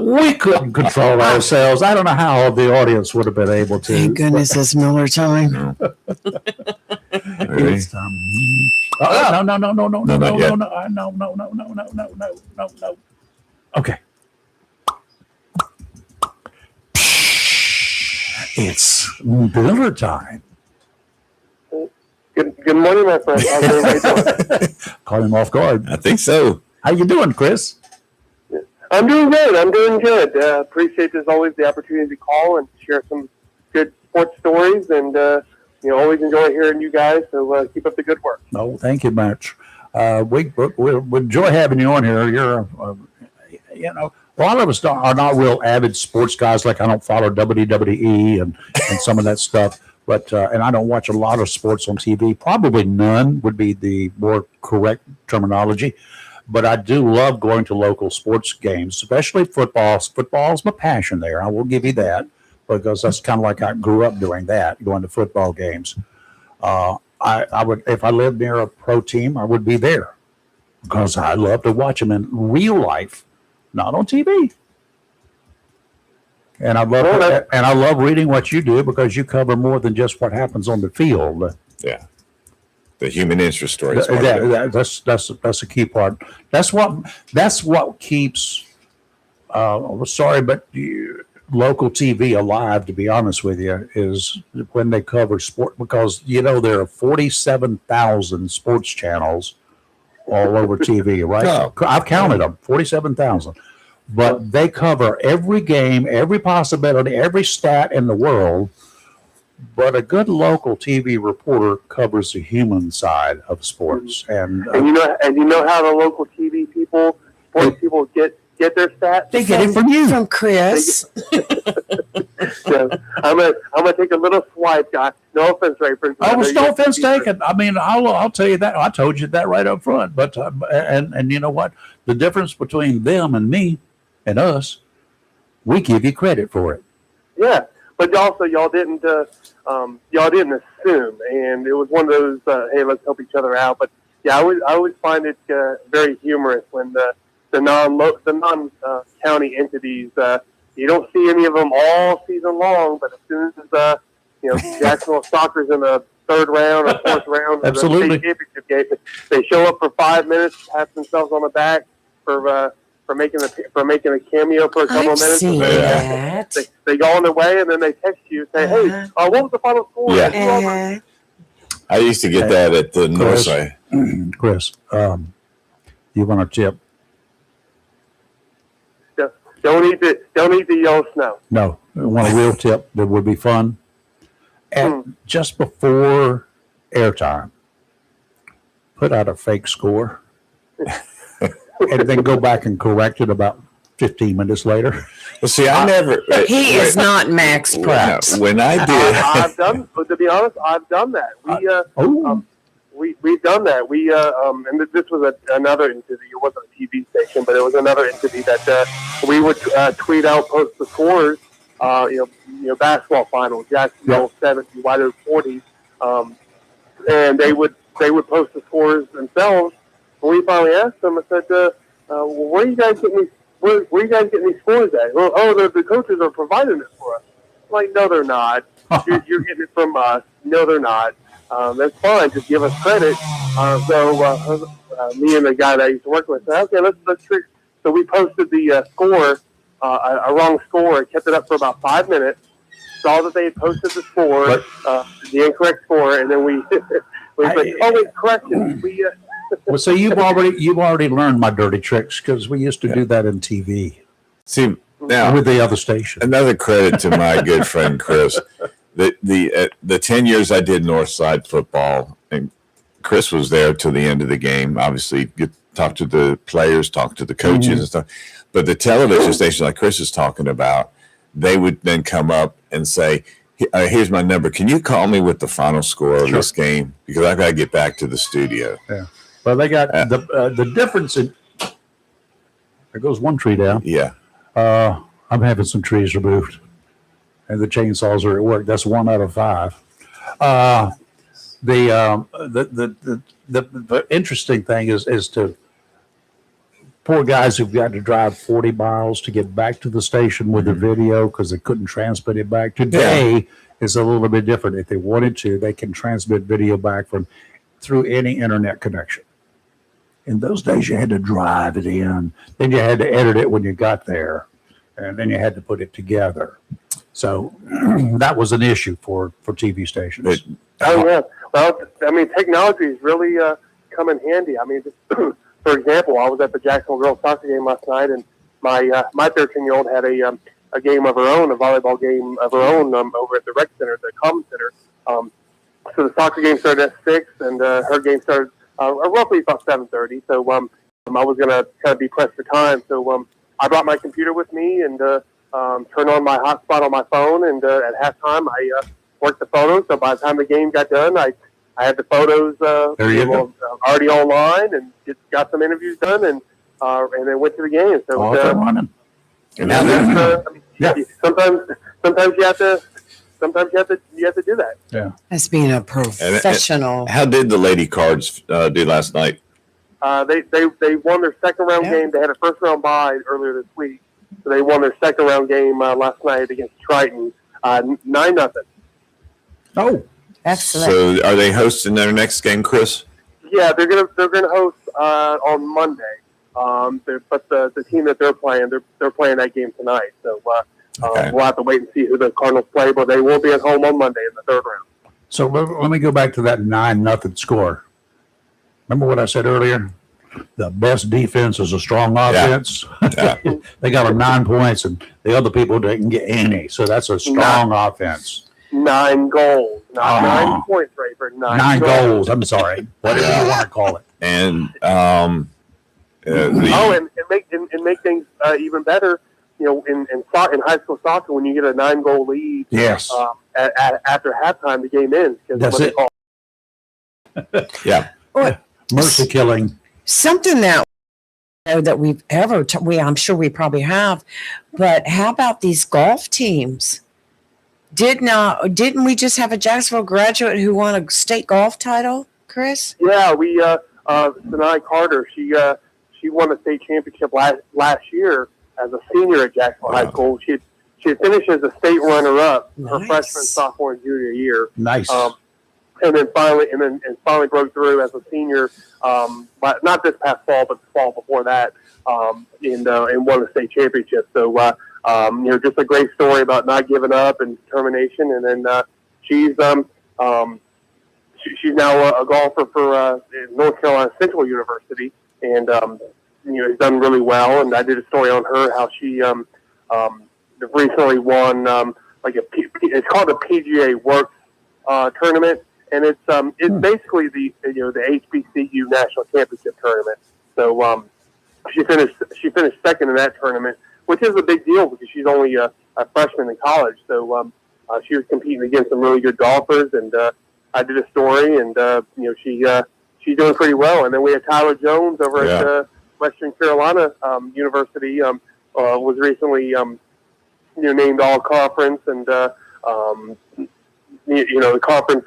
[SPEAKER 2] We couldn't control ourselves. I don't know how the audience would have been able to.
[SPEAKER 3] Thank goodness it's Miller time.
[SPEAKER 1] Ready?
[SPEAKER 2] It's time. No. No. Okay. It's dinner time.
[SPEAKER 4] Good morning, my friend. How's everybody doing?
[SPEAKER 2] Caught him off guard.
[SPEAKER 1] I think so.
[SPEAKER 2] How you doing, Chris?
[SPEAKER 4] I'm doing good. Appreciate, as always, the opportunity to call and share some good sports stories, and always enjoy hearing you guys. So keep up the good work.
[SPEAKER 2] No, thank you much. We enjoy having you on here. You're, a lot of us are not real avid sports guys. Like I don't follow WWE and some of that stuff. But and I don't watch a lot of sports on TV. Probably none would be the more correct terminology. But I do love going to local sports games, especially football. Football is my passion there. I will give you that because that's kind of like I grew up doing that, going to football games. I would, if I lived near a pro team, I would be there because I love to watch them in real life, not on TV. And I love reading what you do because you cover more than just what happens on the field.
[SPEAKER 1] Yeah. The human interest story. That's
[SPEAKER 2] a key part. That's what keeps. Sorry, but local TV alive. To be honest with you, is when they cover sport because there are 47,000 sports channels all over TV. Right?
[SPEAKER 1] Oh.
[SPEAKER 2] I've counted them, 47,000. But they cover every game, every possibility, every stat in the world. But a good local TV reporter covers the human side of sports, and
[SPEAKER 4] you know how the local TV people, sports people get their stats.
[SPEAKER 2] They get it from you,
[SPEAKER 3] from Chris.
[SPEAKER 4] So I'm gonna take a little swipe, guy. No offense, Rayford.
[SPEAKER 2] Oh, it's no offense taken. I mean, I'll tell you that. I told you that right up front. But and you know what? The difference between them and me and us, we give you credit for it.
[SPEAKER 4] Yeah. But also, y'all didn't assume, and it was one of those, hey, let's help each other out. But yeah, I always find it very humorous when the non county entities, you don't see any of them all season long, but as soon as Jacksonville soccer's in the third round or fourth round of the state championship game, they show up for 5 minutes, pat themselves on the back for making a cameo for a couple of minutes.
[SPEAKER 3] Seen that.
[SPEAKER 4] They go on their way and then they text you and say, "Hey, what was the final score?"
[SPEAKER 1] Yeah. I used to get that at the north side.
[SPEAKER 2] Chris, you want a tip?
[SPEAKER 4] Don't eat the yellow snow.
[SPEAKER 2] No, I want a real tip that would be fun. Just before airtime, put out a fake score. And then go back and correct it about 15 minutes later.
[SPEAKER 1] Well, see, I never.
[SPEAKER 3] He is not Max Preps.
[SPEAKER 1] When I did,
[SPEAKER 4] I've done. But to be honest, I've done that. We've done that. And this was another entity. It wasn't a TV station, but it was another entity that we would tweet out, post the scores. Basketball finals, Jacksonville 70, White Oak 40, and they would post the scores themselves. When we finally asked them, I said, "Where are you guys getting these? Where are you guys getting these scores at?" Well, the coaches are providing it for us. I'm like, no, they're not. You're getting it from us. No, they're not. That's fine. Just give us credit. So me and the guy that I used to work with said, "Okay, let's trick." So we posted the score, a wrong score, and kept it up for about 5 minutes. Saw that they had posted the score, the incorrect score, and then we said, wait, correction.
[SPEAKER 2] Well, so you've already learned my dirty tricks because we used to do that in TV.
[SPEAKER 1] See, now
[SPEAKER 2] with the other station.
[SPEAKER 1] Another credit to my good friend Chris. The 10 years I did Northside football, and Chris was there till the end of the game. Obviously, talk to the players, talk to the coaches and stuff. But the television station, like Chris is talking about, they would then come up and say, "Here's my number. Can you call me with the final score of this game? Because I got to get back to the studio."
[SPEAKER 2] Yeah. Well, they got the difference in. There goes one tree down.
[SPEAKER 1] Yeah.
[SPEAKER 2] I'm having some trees removed, and the chainsaws are at work. That's 1 out of 5. The interesting thing is to poor guys who've got to drive 40 miles to get back to the station with the video because they couldn't transmit it back. Today is a little bit different. If they wanted to, they can transmit video back through any internet connection. In those days, you had to drive it in. Then you had to edit it when you got there. And then you had to put it together. So that was an issue for TV stations.
[SPEAKER 5] Oh, yeah. Well, I mean, technology has really come in handy. I mean, just, for example, I was at the Jacksonville girls soccer game last night, and my 13-year-old had a game of her own, a volleyball game of her own over at the rec center, the common center. So the soccer game started at 6, and her game started roughly about 7:30. So I was going to kind of be pressed for time. So I brought my computer with me and turned on my hotspot on my phone. And at halftime, I worked the photos. So by the time the game got done, I had the photos already online and got some interviews done and then went to the game. So
[SPEAKER 2] running.
[SPEAKER 5] sometimes you have to. Sometimes you have to do that.
[SPEAKER 2] Yeah,
[SPEAKER 3] That's being a professional.
[SPEAKER 1] How did the Lady Cards do last night?
[SPEAKER 5] They won their second round game. They had a first round bye earlier this week, so they won their second round game last night against Triton, 9-0.
[SPEAKER 2] Oh,
[SPEAKER 3] Excellent.
[SPEAKER 1] So are they hosting their next game, Chris?
[SPEAKER 5] Yeah, they're gonna host on Monday. But the team that they're playing that game tonight. So we'll have to wait and see who the Cardinals play, but they will be at home on Monday in the third round.
[SPEAKER 2] so let me go back to that 9-0 score. Remember what I said earlier? The best defense is a strong offense.
[SPEAKER 1] Yeah.
[SPEAKER 2] They got 9 points, and the other people didn't get any. So that's a strong offense.
[SPEAKER 5] 9 goals, not 9 points, Rayford.
[SPEAKER 2] 9 goals. I'm sorry, whatever you want to call it.
[SPEAKER 1] And
[SPEAKER 5] and make things even better. You know, in high school soccer, when you get a 9-goal lead,
[SPEAKER 2] Yes,
[SPEAKER 5] after halftime, the game ends.
[SPEAKER 2] That's it.
[SPEAKER 1] yeah.
[SPEAKER 2] Mercy killing.
[SPEAKER 3] Something that we've ever, I'm sure we probably have, but how about these golf teams? Didn't we just have a Jacksonville graduate who won a state golf title, Chris?
[SPEAKER 5] Yeah, we Sanai Carter. She won the state championship last year as a senior at Jacksonville High School. She had finished as a state runner-up her freshman, sophomore, and junior year.
[SPEAKER 2] Nice.
[SPEAKER 5] And then finally broke through as a senior, but not this past fall, but the fall before that, and won the state championship. So, just a great story about not giving up and determination. And then she's now a golfer for North Carolina Central University, and has done really well. And I did a story on her how she recently won it's called the PGA Works tournament. And it's basically the HBCU National Championship tournament. So she finished second in that tournament, which is a big deal because she's only a freshman in college. So she was competing against some really good golfers, and I did a story, and she's doing pretty well. And then we had Tyler Jones over at Western Carolina University, was recently named All Conference, and the conference,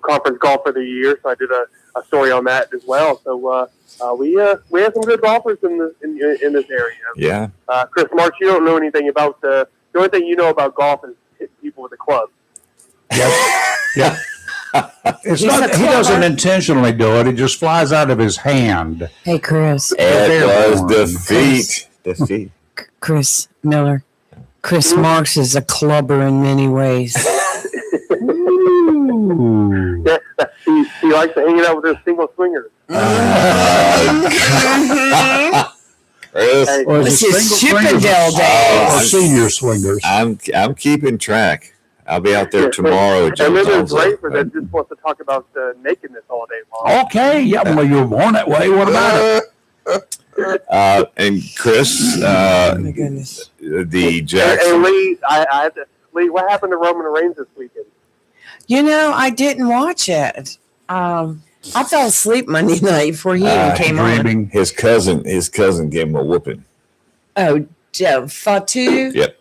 [SPEAKER 5] conference golfer of the year. So I did a story on that as well. So we have some good golfers in this area.
[SPEAKER 1] Yeah.
[SPEAKER 5] Chris March, you don't know anything about the only thing you know about golf is hitting people with a club.
[SPEAKER 2] Yeah. It's not. He doesn't intentionally do it. It just flies out of his hand.
[SPEAKER 3] Hey, Chris.
[SPEAKER 1] It was defeat.
[SPEAKER 3] Chris Miller. Chris Marks is a clubber in many ways.
[SPEAKER 5] Yeah, he likes to hang it out with his single swingers.
[SPEAKER 1] Chris,
[SPEAKER 3] This is Chippendale Day.
[SPEAKER 2] Senior swingers.
[SPEAKER 1] I'm keeping track. I'll be out there tomorrow.
[SPEAKER 5] And then there's Rayford that just wants to talk about nakedness all day long.
[SPEAKER 2] Okay, yeah, well, you're born that way. What about it?
[SPEAKER 1] And Chris,
[SPEAKER 3] Oh my goodness.
[SPEAKER 1] the Jackson.
[SPEAKER 5] And Lee, Lee, what happened to Roman Reigns this weekend?
[SPEAKER 3] I didn't watch it. I fell asleep Monday night before he even came on.
[SPEAKER 1] His cousin gave him a whooping.
[SPEAKER 3] Oh, Fatu?
[SPEAKER 1] Yep.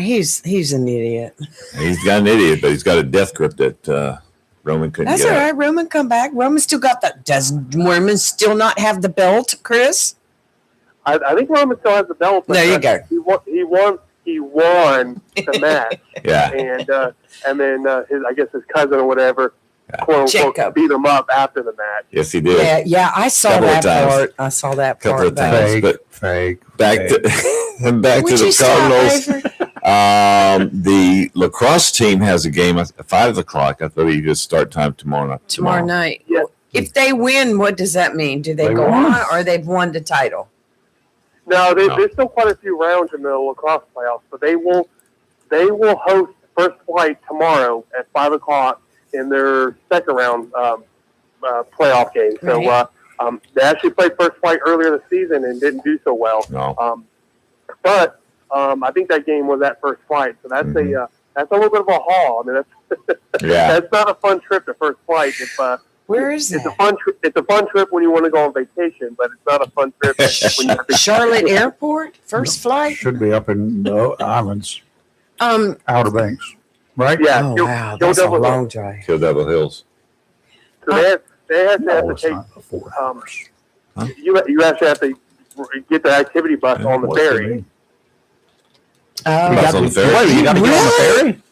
[SPEAKER 3] He's an idiot.
[SPEAKER 1] He's got an idiot, but he's got a death grip that Roman couldn't
[SPEAKER 3] That's
[SPEAKER 1] get.
[SPEAKER 3] all right. Roman come back. Roman still got that. Does Roman still not have the belt, Chris?
[SPEAKER 5] I think Roman still has the belt. But,
[SPEAKER 3] There you go.
[SPEAKER 5] He won the match.
[SPEAKER 1] Yeah.
[SPEAKER 5] And then his cousin or whatever, quote unquote,
[SPEAKER 3] Jacob.
[SPEAKER 5] beat him up after the match.
[SPEAKER 1] Yes, he did.
[SPEAKER 3] Yeah, I saw
[SPEAKER 1] Couple of
[SPEAKER 3] that
[SPEAKER 1] times.
[SPEAKER 3] part. I saw that
[SPEAKER 1] Couple
[SPEAKER 3] part.
[SPEAKER 1] of times. But
[SPEAKER 2] Fake.
[SPEAKER 1] back to
[SPEAKER 3] Would
[SPEAKER 1] the
[SPEAKER 3] you stop,
[SPEAKER 1] Cardinals.
[SPEAKER 3] Avery?
[SPEAKER 1] The lacrosse team has a game at 5:00. I believe it's start time tomorrow night.
[SPEAKER 3] Tomorrow night.
[SPEAKER 5] Yeah.
[SPEAKER 3] If they win, what does that mean? Do they go
[SPEAKER 2] won.
[SPEAKER 3] on, or they've won the title?
[SPEAKER 5] No,
[SPEAKER 1] No.
[SPEAKER 5] there's still quite a few rounds in the lacrosse playoffs, but they will host First Flight tomorrow at 5:00 in their second round playoff game. So
[SPEAKER 3] Right.
[SPEAKER 5] they actually played First Flight earlier this season and didn't do so well.
[SPEAKER 1] No.
[SPEAKER 5] But I think that game was at First Flight, so that's that's a little bit of a haul. I mean, that's
[SPEAKER 1] Yeah.
[SPEAKER 5] that's not a fun trip to First Flight.
[SPEAKER 3] Where is
[SPEAKER 5] It's a
[SPEAKER 3] that?
[SPEAKER 5] fun trip. It's a fun trip when you want to go on vacation, but it's not a fun trip when you have to.
[SPEAKER 3] Charlotte Airport, first flight.
[SPEAKER 2] Should be up in the islands,
[SPEAKER 3] Oh
[SPEAKER 2] Outer Banks, right?
[SPEAKER 5] Yeah,
[SPEAKER 3] wow,
[SPEAKER 5] Joe
[SPEAKER 3] that's a
[SPEAKER 5] Double Hill.
[SPEAKER 3] long drive.
[SPEAKER 1] Kill Devil Hills.
[SPEAKER 5] So they have to
[SPEAKER 2] No, it's
[SPEAKER 5] take.
[SPEAKER 2] not before.
[SPEAKER 5] You actually have to get the activity bus on the
[SPEAKER 2] What's
[SPEAKER 5] ferry.
[SPEAKER 2] name?
[SPEAKER 3] Oh,
[SPEAKER 2] You got
[SPEAKER 1] on
[SPEAKER 2] to,
[SPEAKER 1] the ferry?
[SPEAKER 2] wait, you got to get on the
[SPEAKER 3] Really?
[SPEAKER 2] ferry?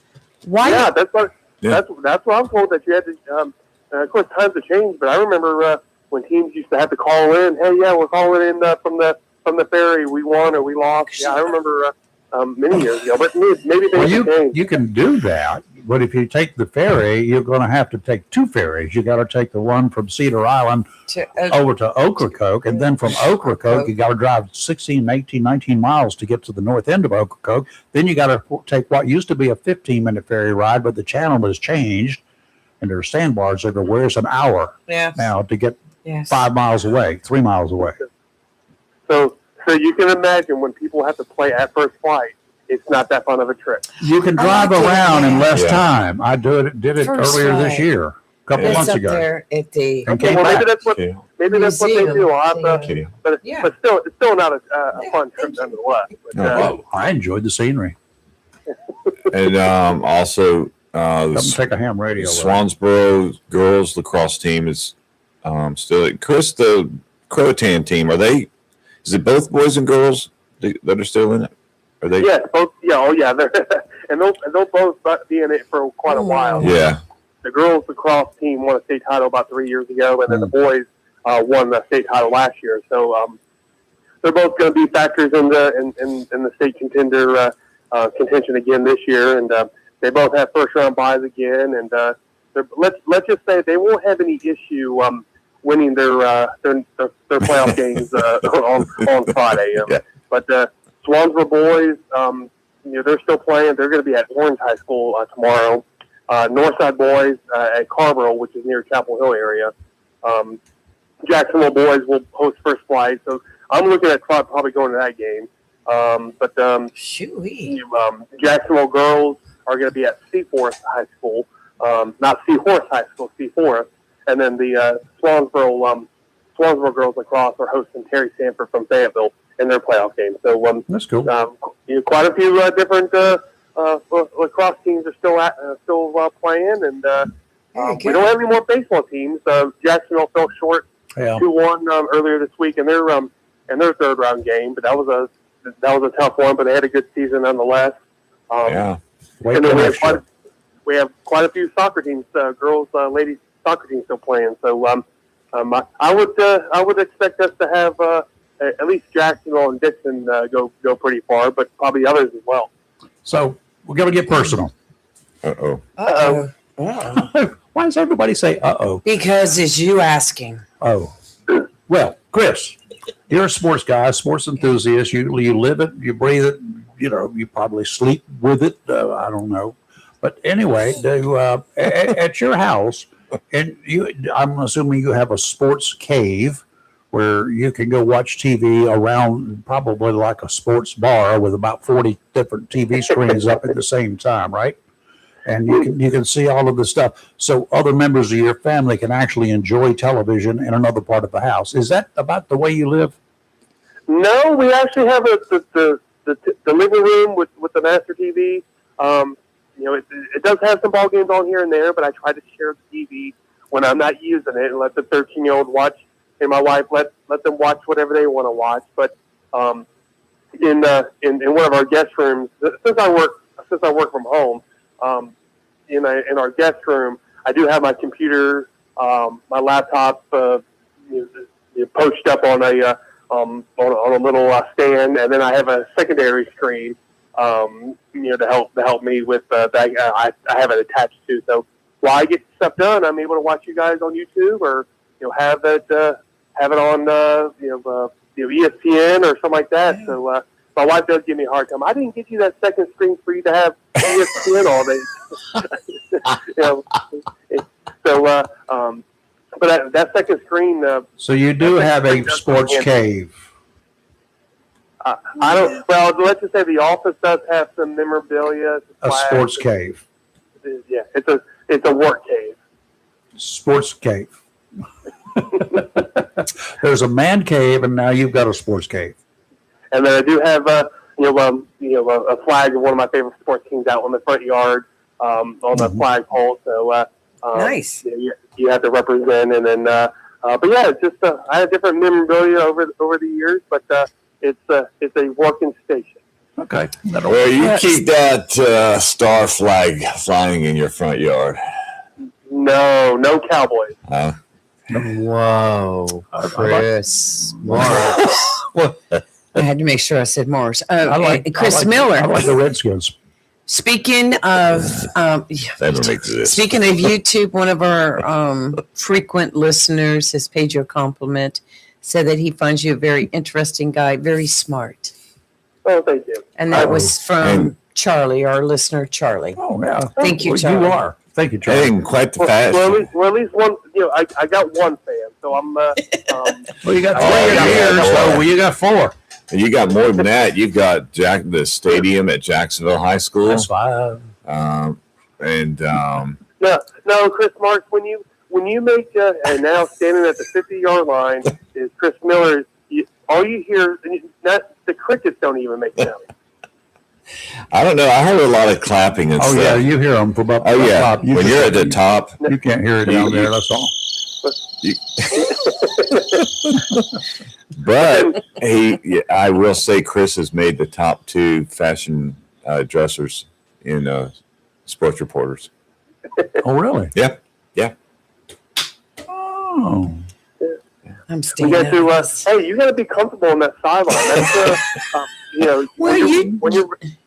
[SPEAKER 3] why?
[SPEAKER 5] Yeah, that's what
[SPEAKER 1] Yeah.
[SPEAKER 5] that's what I'm told that you had to. Of course, times have changed, but I remember when teams used to have to call in. Hey, yeah, we're calling in from the ferry. We won or we lost. Yeah, I remember many years ago. But maybe they
[SPEAKER 2] Well,
[SPEAKER 5] changed.
[SPEAKER 2] you can do that, but if you take the ferry, you're going to have to take two ferries. You got to take the one from Cedar Island over to Ocracoke, and then from Ocracoke, you got to drive 16, 18, 19 miles to get to the north end of Ocracoke. Then you got to take what used to be a 15-minute ferry ride, but the channel has changed, and there are sandbars everywhere. It's an hour
[SPEAKER 3] Yeah.
[SPEAKER 2] now to get
[SPEAKER 3] Yes.
[SPEAKER 2] 5 miles away, 3 miles away.
[SPEAKER 5] So you can imagine when people have to play at First Flight, it's not that fun of a trip.
[SPEAKER 2] You can
[SPEAKER 3] I
[SPEAKER 2] drive
[SPEAKER 3] like it,
[SPEAKER 2] around in
[SPEAKER 3] yeah.
[SPEAKER 2] less
[SPEAKER 1] Yeah.
[SPEAKER 2] time. I did it
[SPEAKER 3] First
[SPEAKER 2] earlier this
[SPEAKER 3] flight.
[SPEAKER 2] year, a couple
[SPEAKER 3] It's
[SPEAKER 2] months
[SPEAKER 3] up
[SPEAKER 2] ago.
[SPEAKER 3] there at the.
[SPEAKER 2] And came
[SPEAKER 5] Well,
[SPEAKER 2] back.
[SPEAKER 5] maybe that's what
[SPEAKER 1] Okay.
[SPEAKER 5] they do. I'll have to,
[SPEAKER 1] Kitty.
[SPEAKER 5] but
[SPEAKER 3] Yeah.
[SPEAKER 5] but still, it's still not a
[SPEAKER 3] Yeah,
[SPEAKER 5] fun trip
[SPEAKER 3] thank you.
[SPEAKER 5] nonetheless. But,
[SPEAKER 1] No.
[SPEAKER 2] Well, I enjoyed the scenery.
[SPEAKER 1] And also
[SPEAKER 2] Come
[SPEAKER 1] the
[SPEAKER 2] take a ham radio. with
[SPEAKER 1] Swansboro girls lacrosse team is still. Chris, the Croatan team, is it both boys and girls that are still in it? Are they?
[SPEAKER 5] yes, both. Yeah, oh yeah, and they'll both be in it for quite a while.
[SPEAKER 1] Yeah.
[SPEAKER 5] The girls lacrosse team won a state title about 3 years ago, and then the boys won the state title last year. So they're both going to be factors in the state contender contention again this year, and they both have first round buys again. And let's just say they won't have any issue winning their playoff games on Friday.
[SPEAKER 1] Yeah.
[SPEAKER 5] But Swansboro boys, they're still playing. They're going to be at Orange High School tomorrow. Northside boys at Carmel, which is near Chapel Hill area. Jacksonville boys will host First Flight, so I'm looking at probably going to that game. But
[SPEAKER 3] Shoo-wee.
[SPEAKER 5] Jacksonville girls are going to be at Seaforth High School, not Seahorse High School, Seaforth. And then the Swansboro girls lacrosse are hosting Terry Sanford from Fayetteville in their playoff game. So
[SPEAKER 2] That's cool.
[SPEAKER 5] quite a few different lacrosse teams are still playing, and we don't have any more baseball teams. Jacksonville fell short
[SPEAKER 2] Yeah.
[SPEAKER 5] 2-1 earlier this week in their third round game, but that was a tough one. But they had a good season nonetheless.
[SPEAKER 1] Yeah.
[SPEAKER 2] Wait
[SPEAKER 5] And
[SPEAKER 2] till
[SPEAKER 5] then we have,
[SPEAKER 2] next year.
[SPEAKER 5] quite a few soccer teams, girls, ladies soccer teams still playing. So I would expect us to have at least Jacksonville and Dixon go pretty far, but probably others as well.
[SPEAKER 2] So we're going to get personal.
[SPEAKER 1] Uh-oh.
[SPEAKER 3] Uh-oh. Uh-oh.
[SPEAKER 2] Why does everybody say "uh-oh"?
[SPEAKER 3] Because it's you asking.
[SPEAKER 2] Oh, well, Chris, you're a sports guy, sports enthusiast. You live it, you breathe it. You probably sleep with it. I don't know, but anyway, at your house, and I'm assuming you have a sports cave where you can go watch TV around, probably like a sports bar with about 40 different TV screens up at the same time, right? And you can see all of the stuff. So other members of your family can actually enjoy television in another part of the house. Is that about the way you live?
[SPEAKER 5] No, we actually have the living room with the master TV. It does have some ball games on here and there, but I try to share the TV when I'm not using it and let the 13-year-old watch, and my wife let them watch whatever they want to watch. But in one of our guest rooms, since I work from home, in our guest room, I do have my computer, my laptop, poached up on a little stand, and then I have a secondary screen, to help me with that. I have it attached to. So while I get stuff done, I'm able to watch you guys on YouTube, or have it on ESPN or something like that. So my wife does give me a hard time. I didn't get you that second screen for you to have ESPN all day. But that second screen.
[SPEAKER 6] So you do have a sports cave.
[SPEAKER 5] I don't. Well, let's just say the office does have some memorabilia.
[SPEAKER 6] A sports cave.
[SPEAKER 5] Yeah, it's a work cave.
[SPEAKER 6] Sports cave.
[SPEAKER 2] There's a man cave, and now you've got a sports cave.
[SPEAKER 5] And then I do have a flag of one of my favorite sports teams out on the front yard, on the flagpole. So
[SPEAKER 3] Nice.
[SPEAKER 5] You have to represent, and then but yeah, it's just I have different memorabilia over the years, but it's a working station.
[SPEAKER 2] Okay.
[SPEAKER 1] Well, you keep that star flag flying in your front yard.
[SPEAKER 5] No Cowboys.
[SPEAKER 7] Whoa, Chris Morris.
[SPEAKER 3] I had to make sure I said Morris.
[SPEAKER 2] Chris
[SPEAKER 3] Miller.
[SPEAKER 2] I like the Redskins.
[SPEAKER 3] Speaking of
[SPEAKER 1] That don't exist.
[SPEAKER 3] speaking of YouTube, one of our frequent listeners has paid you a compliment, said that he finds you a very interesting guy, very smart.
[SPEAKER 5] Oh, thank you.
[SPEAKER 3] And that was from Charlie, our listener, Charlie.
[SPEAKER 2] Oh, yeah.
[SPEAKER 3] Thank you,
[SPEAKER 2] Well,
[SPEAKER 3] Charlie.
[SPEAKER 2] you are. Thank you, Charlie.
[SPEAKER 1] Hey, quite the fashion.
[SPEAKER 5] Well, at least one. I got one fan, so I'm.
[SPEAKER 2] Well, you got 3
[SPEAKER 1] yeah,
[SPEAKER 2] years,
[SPEAKER 1] yeah.
[SPEAKER 2] so well, you got 4.
[SPEAKER 1] And you got more than that. You've got the stadium at Jacksonville High School.
[SPEAKER 2] That's 5.
[SPEAKER 5] No, Chris Marks, when you make and now standing at the 50-yard line is Chris Miller. All you hear, the crickets don't even make sound.
[SPEAKER 1] I don't know. I heard a lot of clapping and
[SPEAKER 2] Oh,
[SPEAKER 1] stuff.
[SPEAKER 2] yeah, you hear them from up
[SPEAKER 1] Oh, yeah.
[SPEAKER 2] top.
[SPEAKER 1] When you're at the top.
[SPEAKER 2] You can't hear it down there, that's all.
[SPEAKER 1] But I will say Chris has made the top 2 fashion dressers in Sports Reporters.
[SPEAKER 2] Oh, really?
[SPEAKER 1] Yeah.
[SPEAKER 2] Oh.
[SPEAKER 3] I'm
[SPEAKER 5] You
[SPEAKER 3] staying
[SPEAKER 5] got
[SPEAKER 3] up.
[SPEAKER 5] to. Hey, you got to be comfortable on that sideline. That's
[SPEAKER 3] Well,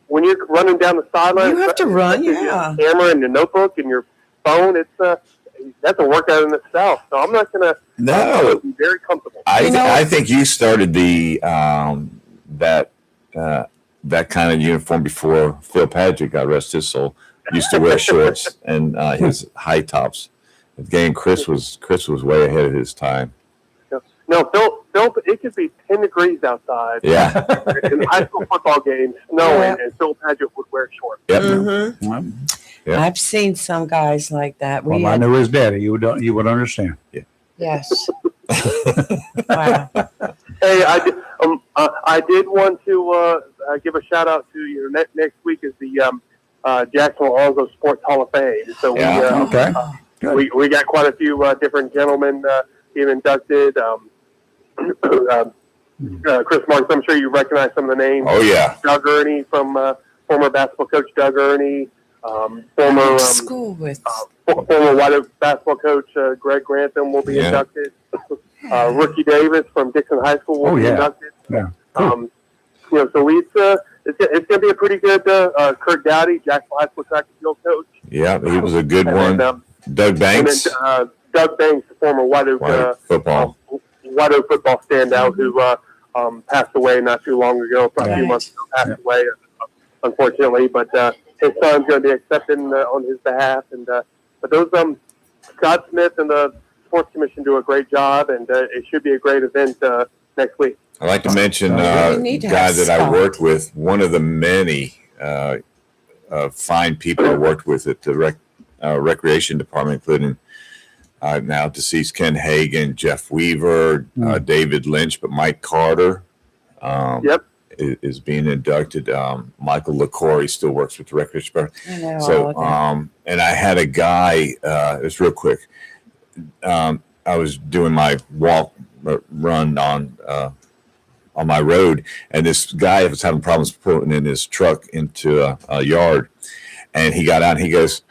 [SPEAKER 5] when you're running down the sideline,
[SPEAKER 3] You have to run,
[SPEAKER 5] your
[SPEAKER 3] yeah.
[SPEAKER 5] camera and your notebook and your phone. That's a workout in itself. So I'm not gonna.
[SPEAKER 1] No.
[SPEAKER 5] Be very comfortable.
[SPEAKER 1] I think you started the that kind of uniform before Phil Patrick, God rest his soul, used to wear shorts and his high tops. Again, Chris was way ahead of his time.
[SPEAKER 5] No, Phil, it could be 10 degrees outside.
[SPEAKER 1] Yeah.
[SPEAKER 5] In high school football games, snowing, and Phil Patrick would wear shorts.
[SPEAKER 1] Yep.
[SPEAKER 3] Mhm.
[SPEAKER 1] Yeah.
[SPEAKER 3] I've seen some guys like that.
[SPEAKER 2] Well, I knew his daddy. You would understand.
[SPEAKER 3] Yes. Wow.
[SPEAKER 5] Hey, I did want to give a shout out to next week is the Jacksonville Algo Sports Hall of Fame. So
[SPEAKER 1] Yeah.
[SPEAKER 2] Okay. Good.
[SPEAKER 5] we got quite a few different gentlemen being inducted. Chris Marks, I'm sure you recognize some of the names.
[SPEAKER 1] Oh yeah.
[SPEAKER 5] Doug Ernie from former basketball coach Doug Ernie, former
[SPEAKER 3] School with.
[SPEAKER 5] former White Oak basketball coach Greg Grantham will be inducted. Rookie Davis from Dixon High School will be inducted.
[SPEAKER 2] Yeah.
[SPEAKER 5] So it's going to be a pretty good Kurt Dowdy, Jacksonville High School track and field coach.
[SPEAKER 1] Yeah, he was a good one.
[SPEAKER 5] Then,
[SPEAKER 1] Doug Banks,
[SPEAKER 5] And then, Doug Banks, the former White Oak
[SPEAKER 1] football.
[SPEAKER 5] White Oak football standout who passed away not too long ago, probably a few months ago, passed away, unfortunately. But his son's going to be accepting on his behalf. And but those Scott Smith and the Sports Commission do a great job, and it should be a great event next week.
[SPEAKER 1] I'd like to mention
[SPEAKER 3] We
[SPEAKER 1] a
[SPEAKER 3] need to
[SPEAKER 1] guy
[SPEAKER 3] have
[SPEAKER 1] that I
[SPEAKER 3] Scott.
[SPEAKER 1] worked with, one of the many fine people I worked with at the recreation department, including now deceased Ken Hagan, Jeff Weaver, David Lynch, but Mike Carter is being inducted. Michael LaCour still works with the recreation department.
[SPEAKER 3] I know all
[SPEAKER 1] So,
[SPEAKER 3] of that.
[SPEAKER 1] and I had a guy, it's real quick. I was doing my run on on my road, and this guy was having problems putting in his truck into a yard, and he got out and he goes,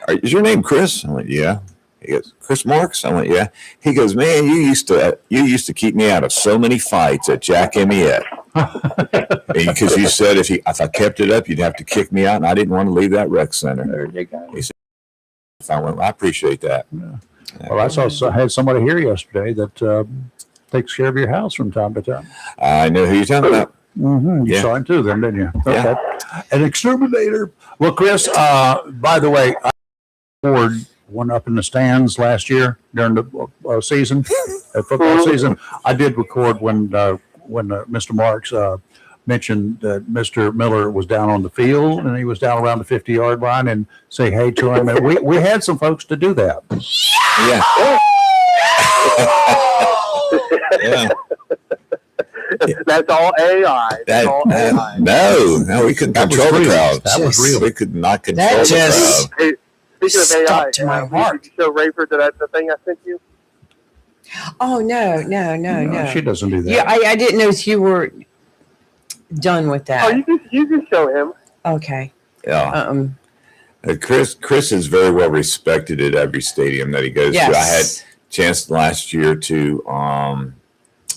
[SPEAKER 1] "Is your name Chris?" I went, "Yeah." He goes, "Chris Marks?" I went, "Yeah." He goes, "Man, you used to keep me out of so many fights at Jack Emiette." Because you said if I kept it up, you'd have to kick me out, and I didn't want to leave that rec center.
[SPEAKER 2] There you go.
[SPEAKER 1] He said, I appreciate that.
[SPEAKER 2] Yeah. Well, I had somebody here yesterday that takes care of your house from time to time.
[SPEAKER 1] I know who you're talking about.
[SPEAKER 2] Mm-hmm. You saw him too, then, didn't you? Okay.
[SPEAKER 1] Yeah.
[SPEAKER 2] An exterminator. Well, Chris, by the way, I scored one up in the stands last year during the season, football season. I did record when Mr. Marks mentioned that Mr. Miller was down on the field and he was down around the 50-yard line, and say hey to him. And we had some folks to do that.
[SPEAKER 1] Yeah. Yeah.
[SPEAKER 5] That's all AI. That's all AI.
[SPEAKER 1] No, we couldn't control the crowd.
[SPEAKER 2] That was real.
[SPEAKER 1] We could not control
[SPEAKER 3] That
[SPEAKER 1] the
[SPEAKER 3] just-
[SPEAKER 1] crowd.
[SPEAKER 5] Hey, speaking of AI,
[SPEAKER 3] Stuck to my
[SPEAKER 5] did
[SPEAKER 3] heart.
[SPEAKER 5] you show Rayford the thing I sent you?
[SPEAKER 3] Oh, no.
[SPEAKER 2] She doesn't do that.
[SPEAKER 3] Yeah, I didn't know if you were done with
[SPEAKER 5] Oh,
[SPEAKER 3] that.
[SPEAKER 5] you can show him.
[SPEAKER 3] Okay.
[SPEAKER 1] Yeah. Chris is very well respected at every stadium that he goes to. I had
[SPEAKER 3] Yes.
[SPEAKER 1] a chance last year to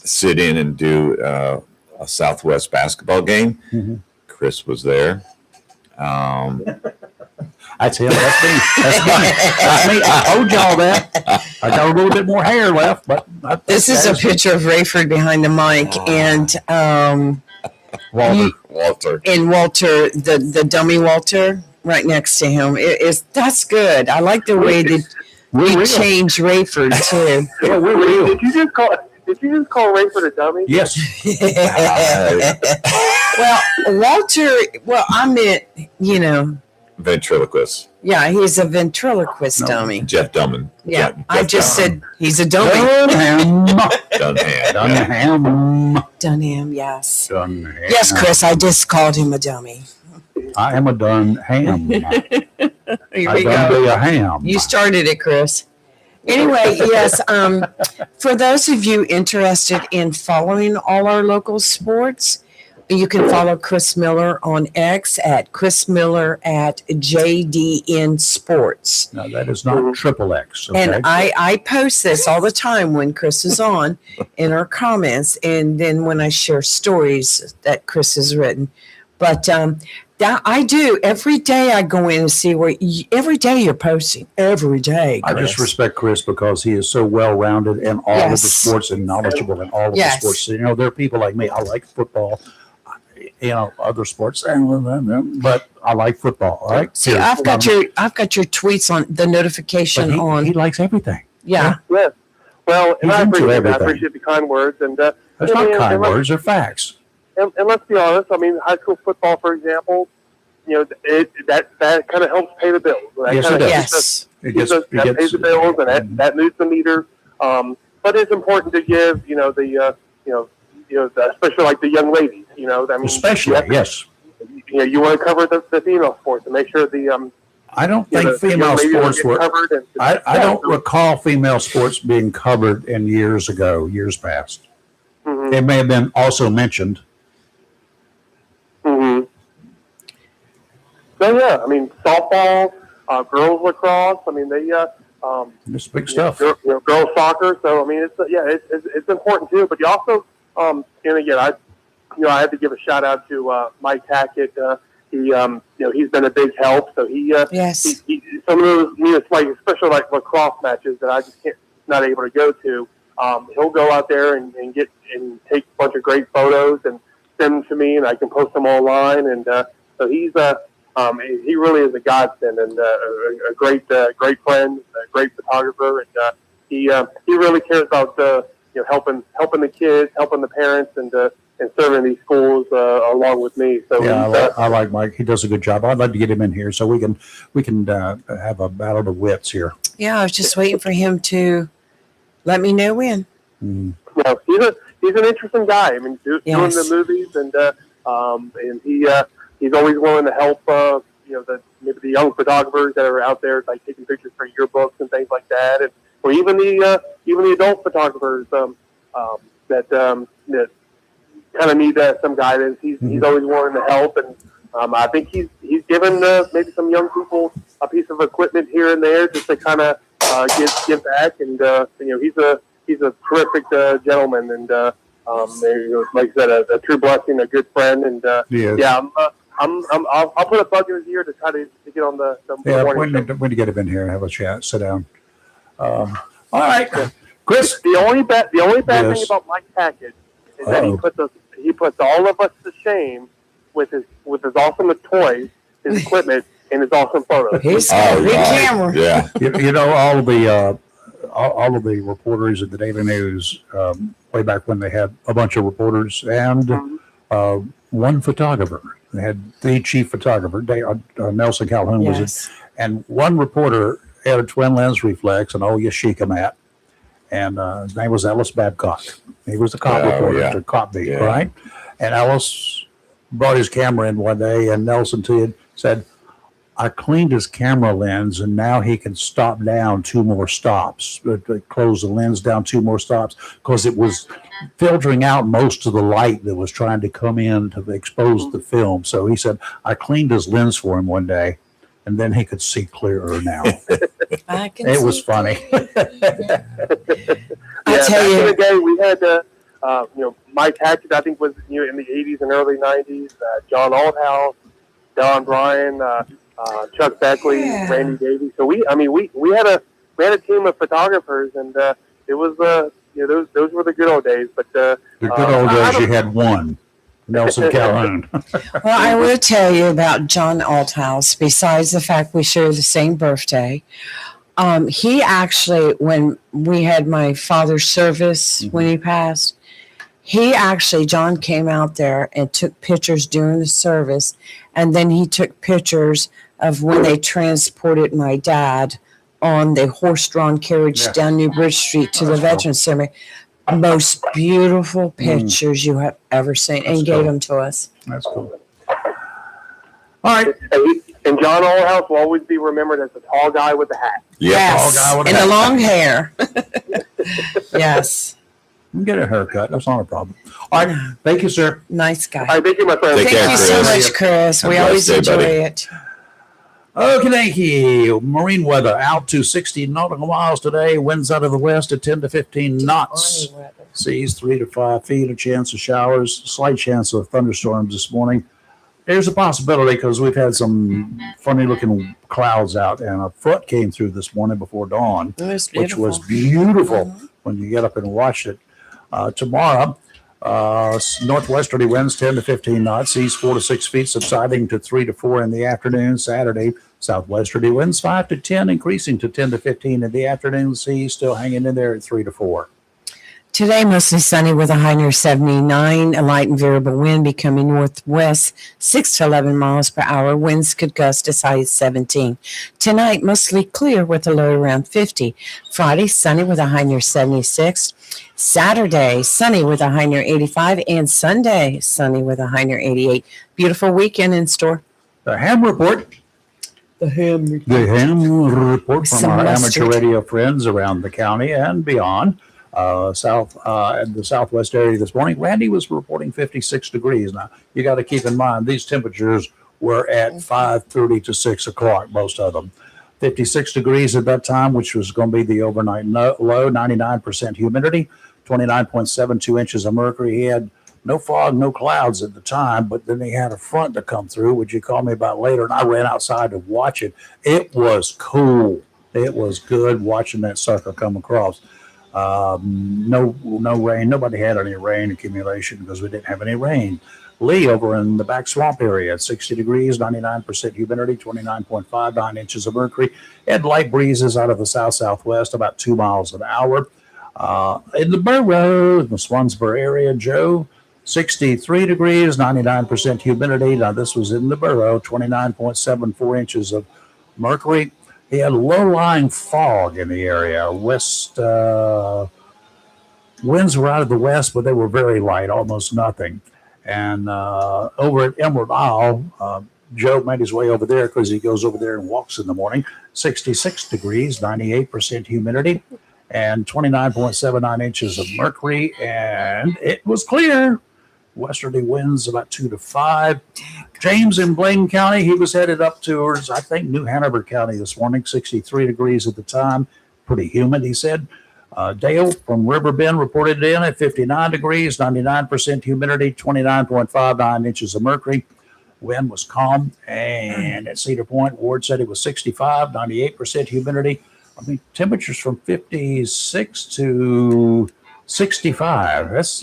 [SPEAKER 1] sit in and do a Southwest basketball game.
[SPEAKER 2] Mhm.
[SPEAKER 1] Chris was there.
[SPEAKER 2] That's him. That's me. That's me. I told y'all that. I got a little bit more hair left, but
[SPEAKER 3] This is a picture of Rayford behind the mic, and
[SPEAKER 1] Walter.
[SPEAKER 3] Walter, the dummy Walter, right next to him. That's good. I like the way that you change Rayford too.
[SPEAKER 2] Yeah, we're real.
[SPEAKER 5] Did you just call Rayford a dummy?
[SPEAKER 2] Yes.
[SPEAKER 3] Well, Walter. Well, I meant,
[SPEAKER 1] Ventriloquist.
[SPEAKER 3] yeah, he's a ventriloquist
[SPEAKER 2] No.
[SPEAKER 3] dummy.
[SPEAKER 1] Jeff Dunham.
[SPEAKER 3] Yeah,
[SPEAKER 1] Jeff
[SPEAKER 3] I just
[SPEAKER 1] Dunham.
[SPEAKER 3] said he's a dummy.
[SPEAKER 2] Dunham.
[SPEAKER 1] Dunham.
[SPEAKER 3] Dunham, yes.
[SPEAKER 2] Dunham.
[SPEAKER 3] Yes, Chris, I just called him a dummy.
[SPEAKER 2] I am a Dunham.
[SPEAKER 3] Here
[SPEAKER 2] I
[SPEAKER 3] we
[SPEAKER 2] done
[SPEAKER 3] go.
[SPEAKER 2] be a ham.
[SPEAKER 3] You started it, Chris. Anyway, yes, for those of you interested in following all our local sports, you can follow Chris Miller on X at Chris Miller at JDN Sports.
[SPEAKER 2] No, that is not triple X. Okay?
[SPEAKER 3] And I post this all the time when Chris is on in our comments, and then when I share stories that Chris has written. But that I do every day. I go in and see where every day you're posting. Every day,
[SPEAKER 2] I
[SPEAKER 3] Chris.
[SPEAKER 2] just respect Chris because he is so well-rounded in all of the
[SPEAKER 3] Yes.
[SPEAKER 2] sports and knowledgeable in all of
[SPEAKER 3] Yes.
[SPEAKER 2] the sports. There are people like me. I like football. Other sports, but I like football. All right.
[SPEAKER 3] See, I've got your tweets on the notification
[SPEAKER 2] But
[SPEAKER 3] on.
[SPEAKER 2] he likes everything.
[SPEAKER 3] Yeah.
[SPEAKER 5] Yes. Well, and
[SPEAKER 2] He's
[SPEAKER 5] I
[SPEAKER 2] into
[SPEAKER 5] appreciate that. I
[SPEAKER 2] everything.
[SPEAKER 5] appreciate the kind words. And
[SPEAKER 2] That's
[SPEAKER 5] I
[SPEAKER 2] not
[SPEAKER 5] mean,
[SPEAKER 2] kind
[SPEAKER 5] and let's-
[SPEAKER 2] words; they're facts.
[SPEAKER 5] And let's be honest. I mean, high school football, for example, that kind of helps pay the bills. That
[SPEAKER 2] Yes,
[SPEAKER 5] kinda
[SPEAKER 2] it does.
[SPEAKER 3] Yes.
[SPEAKER 5] that pays the bills, and that moves the meter. But it's important to give, especially like the young ladies. I mean,
[SPEAKER 2] Especially,
[SPEAKER 5] you have to-
[SPEAKER 2] yes.
[SPEAKER 5] you want to cover the female sports and make sure the
[SPEAKER 2] I don't think
[SPEAKER 5] the
[SPEAKER 2] female
[SPEAKER 5] young ladies
[SPEAKER 2] sports
[SPEAKER 5] are
[SPEAKER 2] were.
[SPEAKER 5] getting covered. And,
[SPEAKER 2] I don't recall female sports being covered in years past.
[SPEAKER 5] Mhm.
[SPEAKER 2] It may have been also mentioned.
[SPEAKER 5] Mhm. So yeah, I mean softball, girls lacrosse. I mean they
[SPEAKER 2] It's big stuff.
[SPEAKER 5] girls soccer. So I mean it's important too. But you also and again I had to give a shout out to Mike Hackett. He's been a big help. So
[SPEAKER 3] Yes.
[SPEAKER 5] he some of those it's like especially like lacrosse matches that I just not able to go to. He'll go out there and take a bunch of great photos and send them to me, and I can post them online. And so he really is a godsend and a great friend, a great photographer, and he really cares about helping the kids, helping the parents, and serving these schools along with me. So
[SPEAKER 2] Yeah, I like Mike. He does a good job. I'd like to get him in here so we can have a battle of wits here.
[SPEAKER 3] Yeah, I was just waiting for him to let me know when.
[SPEAKER 2] Mm.
[SPEAKER 5] No, he's an interesting guy. I mean, doing
[SPEAKER 3] Yes.
[SPEAKER 5] the movies, and he's always willing to help. Maybe the young photographers that are out there, like taking pictures for yearbooks and things like that, or even the adult photographers that kind of need some guidance. He's always wanting to help, and I think he's given maybe some young people a piece of equipment here and there just to kind of give back. And he's a terrific gentleman, and like I said, a true blessing, a good friend, and I'll put a bug in his ear to try to get on the morning show.
[SPEAKER 2] When to get him in here and have a chat, sit down. All right, Chris.
[SPEAKER 5] The only bad thing about Mike Hackett is that he puts all of us to shame with his awesome toys, his equipment, and his awesome photos.
[SPEAKER 3] He's got a big camera.
[SPEAKER 1] Yeah.
[SPEAKER 2] All of the reporters at the Daily News, way back when they had a bunch of reporters and one photographer. They had the chief photographer, Nelson Calhoun was it, and one reporter had a twin lens reflex, and Yashika and his name was Ellis Babcock. He was the cop reporter to Cop Beat, right? And Ellis brought his camera in one day, and Nelson said, I cleaned his camera lens, and now he can stop down 2 more stops, close the lens down 2 more stops, because it was filtering out most of the light that was trying to come in to expose the film. So he said, I cleaned his lens for him one day, and then he could see clearer now. It was funny.
[SPEAKER 3] I tell you,
[SPEAKER 5] again, we had Mike Hackett, I think, was in the 80s and early 90s. John Althouse, Don Bryan, Chuck Beckley, Randy Davies. So we had a team of photographers, and it was those were the good old days. But
[SPEAKER 2] the good old days, you had one. Nelson Calhoun.
[SPEAKER 3] Well, I will tell you about John Althouse, besides the fact we share the same birthday. He actually, when we had my father's service, when he passed, John came out there and took pictures during the service. And then he took pictures of when they transported my dad on the horse-drawn carriage down New Bridge Street to the Veterans Cemetery. Most beautiful pictures you have ever seen, and gave them to us.
[SPEAKER 2] That's cool. All right.
[SPEAKER 5] And John Althouse will always be remembered as the tall guy with the hat.
[SPEAKER 3] Yes, and the long hair. Yes.
[SPEAKER 2] You can get a haircut. That's not a problem. All right. Thank you, sir.
[SPEAKER 3] Nice guy.
[SPEAKER 5] All right, thank you, my friend.
[SPEAKER 3] Thank you so much, Chris. We always enjoy it.
[SPEAKER 2] Okay, thank you. Marine weather out to 60 nautical miles today. Winds out of the west at 10 to 15 knots. Seas 3 to 5 feet. A chance of showers. Slight chance of thunderstorms this morning. There's a possibility because we've had some funny looking clouds out, and a front came through this morning before dawn, which was beautiful when you get up and watch it. Tomorrow, northwesterly winds 10 to 15 knots, seas 4 to 6 feet, subsiding to 3 to 4 in the afternoon. Saturday, southwesterly winds 5 to 10, increasing to 10 to 15 in the afternoon. Seas still hanging in there at 3 to 4.
[SPEAKER 3] Today, mostly sunny with a high near 79, a light and variable wind becoming northwest, 6 to 11 miles per hour. Winds could gust as high as 17. Tonight, mostly clear with a low around 50. Friday, sunny with a high near 76. Saturday, sunny with a high near 85. And Sunday, sunny with a high near 88. Beautiful weekend in store.
[SPEAKER 2] The ham report. The ham report from our amateur radio friends around the county and beyond. South and the southwest area this morning. Randy was reporting 56 degrees. Now, you got to keep in mind these temperatures were at 5:30 to 6 o'clock, most of them. 56 degrees at that time, which was going to be the overnight low, 99% humidity, 29.72 inches of mercury. He had no fog, no clouds at the time, but then he had a front to come through, which you called me about later, and I ran outside to watch it. It was cool. It was good watching that sucker come across. No rain. Nobody had any rain accumulation because we didn't have any rain. Lee over in the back swamp area at 60 degrees, 99% humidity, 29.59 inches of mercury. Had light breezes out of the south-southwest, about 2 miles an hour. In the borough, in the Swansboro area, Joe, 63 degrees, 99% humidity. Now, this was in the borough, 29.74 inches of mercury. He had low-lying fog in the area. Winds were out of the west, but they were very light, almost nothing. And over at Emerald Isle, Joe made his way over there because he goes over there and walks in the morning. 66 degrees, 98% humidity, and 29.79 inches of mercury. And it was clear. Westerly winds about 2 to 5. James in Blaine County, he was headed up towards, I think, New Hanover County this morning, 63 degrees at the time. Pretty humid, he said. Dale from River Bend reported in at 59 degrees, 99% humidity, 29.59 inches of mercury. Wind was calm. And at Cedar Point, Ward said it was 65, 98% humidity. I mean, temperatures from 56 to 65. That's,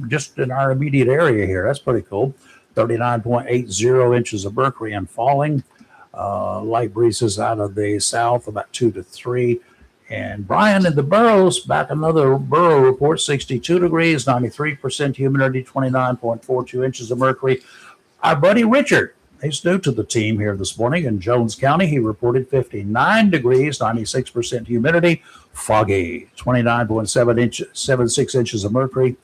[SPEAKER 2] just in our immediate area here. That's pretty cool. 39.80 inches of mercury and falling. Light breezes out of the south, about 2 to 3. And Brian in the Burrows, back another Burrow report, 62 degrees, 93% humidity, 29.42 inches of mercury. Our buddy Richard, he's new to the team here this morning in Jones County. He reported 59 degrees, 96% humidity, foggy, 29.76 inches of mercury,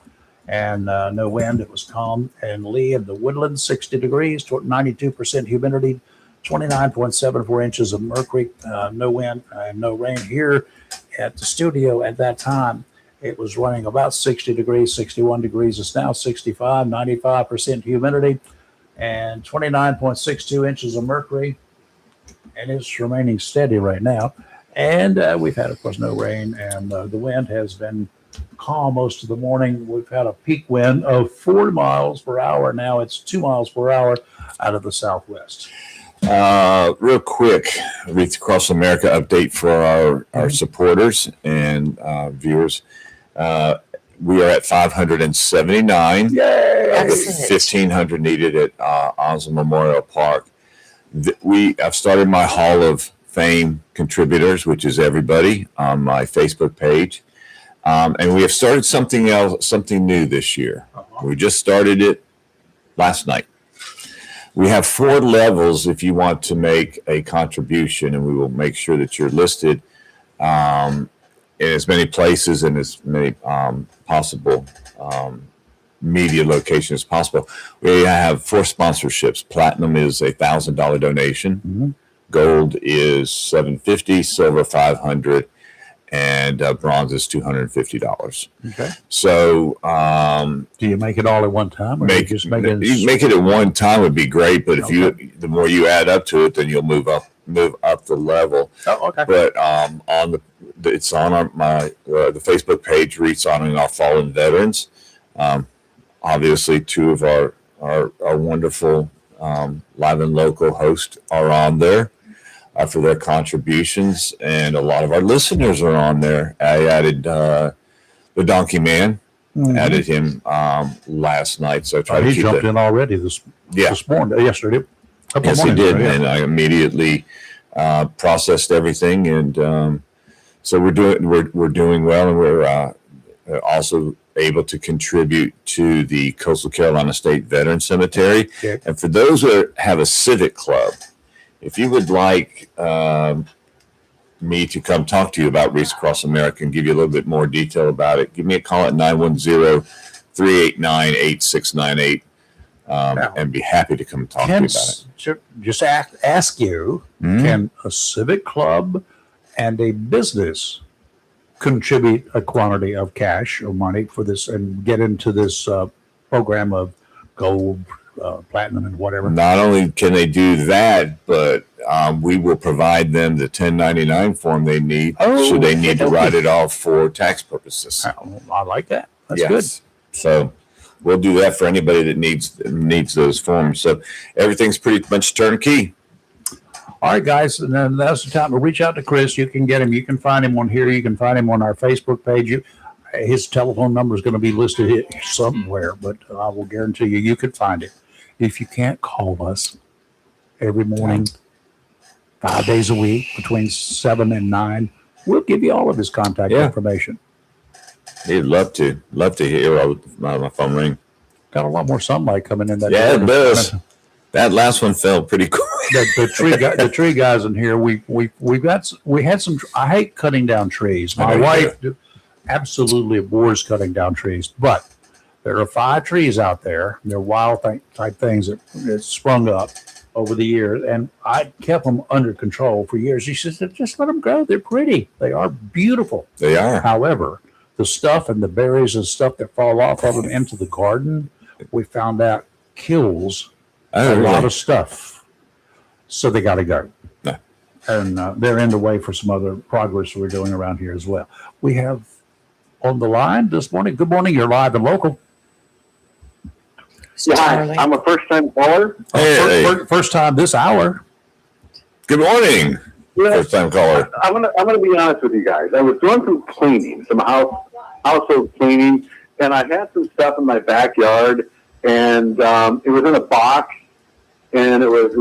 [SPEAKER 2] and no wind. It was calm. And Lee in the Woodlands, 60 degrees, 92% humidity, 29.74 inches of mercury, no wind and no rain. Here at the studio at that time, it was running about 60 degrees, 61 degrees. It's now 65, 95% humidity, and 29.62 inches of mercury. And it's remaining steady right now. And we've had, of course, no rain, and the wind has been calm most of the morning. We've had a peak wind of 4 miles per hour. Now it's 2 miles per hour out of the southwest.
[SPEAKER 1] Real quick, Reach Across America update for our supporters and viewers. We are at 579.
[SPEAKER 2] Yay!
[SPEAKER 1] Of the 1,500 needed at Onslow Memorial Park. I've started my Hall of Fame contributors, which is everybody, on my Facebook page. And we have started something else, something new this year. We just started it last night. We have 4 levels if you want to make a contribution, and we will make sure that you're listed in as many places and as many possible media locations as possible. We have 4 sponsorships. Platinum is a $1,000 donation.
[SPEAKER 2] Mm-hmm.
[SPEAKER 1] Gold is $750, silver $500, and bronze is $250.
[SPEAKER 2] Okay.
[SPEAKER 1] So,
[SPEAKER 2] do you make it all at one time, or
[SPEAKER 1] make
[SPEAKER 2] you just make it?
[SPEAKER 1] Make it at one time would be great, but if the more you add up to it, then you'll move up the level.
[SPEAKER 2] Oh, okay.
[SPEAKER 1] But it's on the Facebook page, Reach Honoring Our Fallen Veterans. Obviously, 2 of our wonderful live and local hosts are on there for their contributions, and a lot of our listeners are on there. I added the Donkey Man, added him last night, so I tried to keep
[SPEAKER 2] jumped in already this morning, yesterday.
[SPEAKER 1] Yes, he did, and I immediately processed everything, and so we're doing well, and we're also able to contribute to the Coastal Carolina State Veteran Cemetery.
[SPEAKER 2] Okay.
[SPEAKER 1] And for those that have a civic club, if you would like me to come talk to you about Reach Across America and give you a little bit more detail about it, give me a call at 910-389-8698 and be happy to come talk to you about it.
[SPEAKER 2] Just ask you, can a civic club and a business contribute a quantity of cash or money for this and get into this program of gold, platinum, and whatever?
[SPEAKER 1] Not only can they do that, but we will provide them the 1099 form they need should they need to write it off for tax purposes.
[SPEAKER 2] I like that. That's good.
[SPEAKER 1] So we'll do that for anybody that needs those forms. So everything's pretty much turnkey.
[SPEAKER 2] All right, guys, and then that's the time to reach out to Chris. You can get him. You can find him on here. You can find him on our Facebook page. His telephone number is going to be listed here somewhere, but I will guarantee you can find it. If you can't call us every morning, 5 days a week, between 7 and 9, we'll give you all of his contact information.
[SPEAKER 1] He'd love to hear my phone ring.
[SPEAKER 2] Got a lot more sunlight coming in.
[SPEAKER 1] It does. That last one fell pretty quick.
[SPEAKER 2] The tree guys in here. We had some. I hate cutting down trees. My wife absolutely abhors cutting down trees, but there are 5 trees out there. They're wild type things that sprung up over the years, and I kept them under control for years. She said, "Just let them grow. They're pretty. They are beautiful.
[SPEAKER 1] They are."
[SPEAKER 2] However, the stuff and the berries and stuff that fall off of them into the garden we found out kills
[SPEAKER 1] Oh,
[SPEAKER 2] a lot
[SPEAKER 1] really?
[SPEAKER 2] of stuff. So they got to go.
[SPEAKER 1] No.
[SPEAKER 2] And they're in the way for some other progress we're doing around here as well. We have on the line this morning. Good morning. You're live and local.
[SPEAKER 4] Yeah, hi.
[SPEAKER 3] Charlie.
[SPEAKER 4] I'm a first-time caller.
[SPEAKER 1] Hey,
[SPEAKER 2] First time this hour.
[SPEAKER 1] good morning. First time caller.
[SPEAKER 4] I'm gonna be honest with you guys. I was doing some cleaning, some household cleaning, and I had some stuff in my backyard, and it was in a box, and it was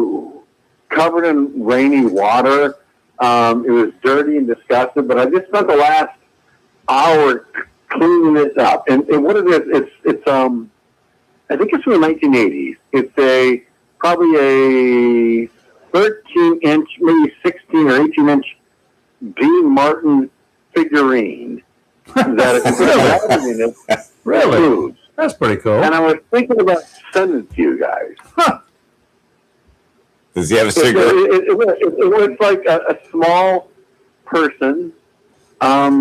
[SPEAKER 4] covered in rainy water. It was dirty and disgusting, but I just spent the last hour cleaning this up. And what it is, it's I think it's from the 1980s. It's probably a 13-inch, maybe 16 or 18-inch Dean Martin figurine that if you put a battery in it,
[SPEAKER 2] Really?
[SPEAKER 4] moves.
[SPEAKER 2] That's pretty cool.
[SPEAKER 4] And I was thinking about sending it to you guys.
[SPEAKER 1] Does he have a cigarette?
[SPEAKER 4] It was like a small person. I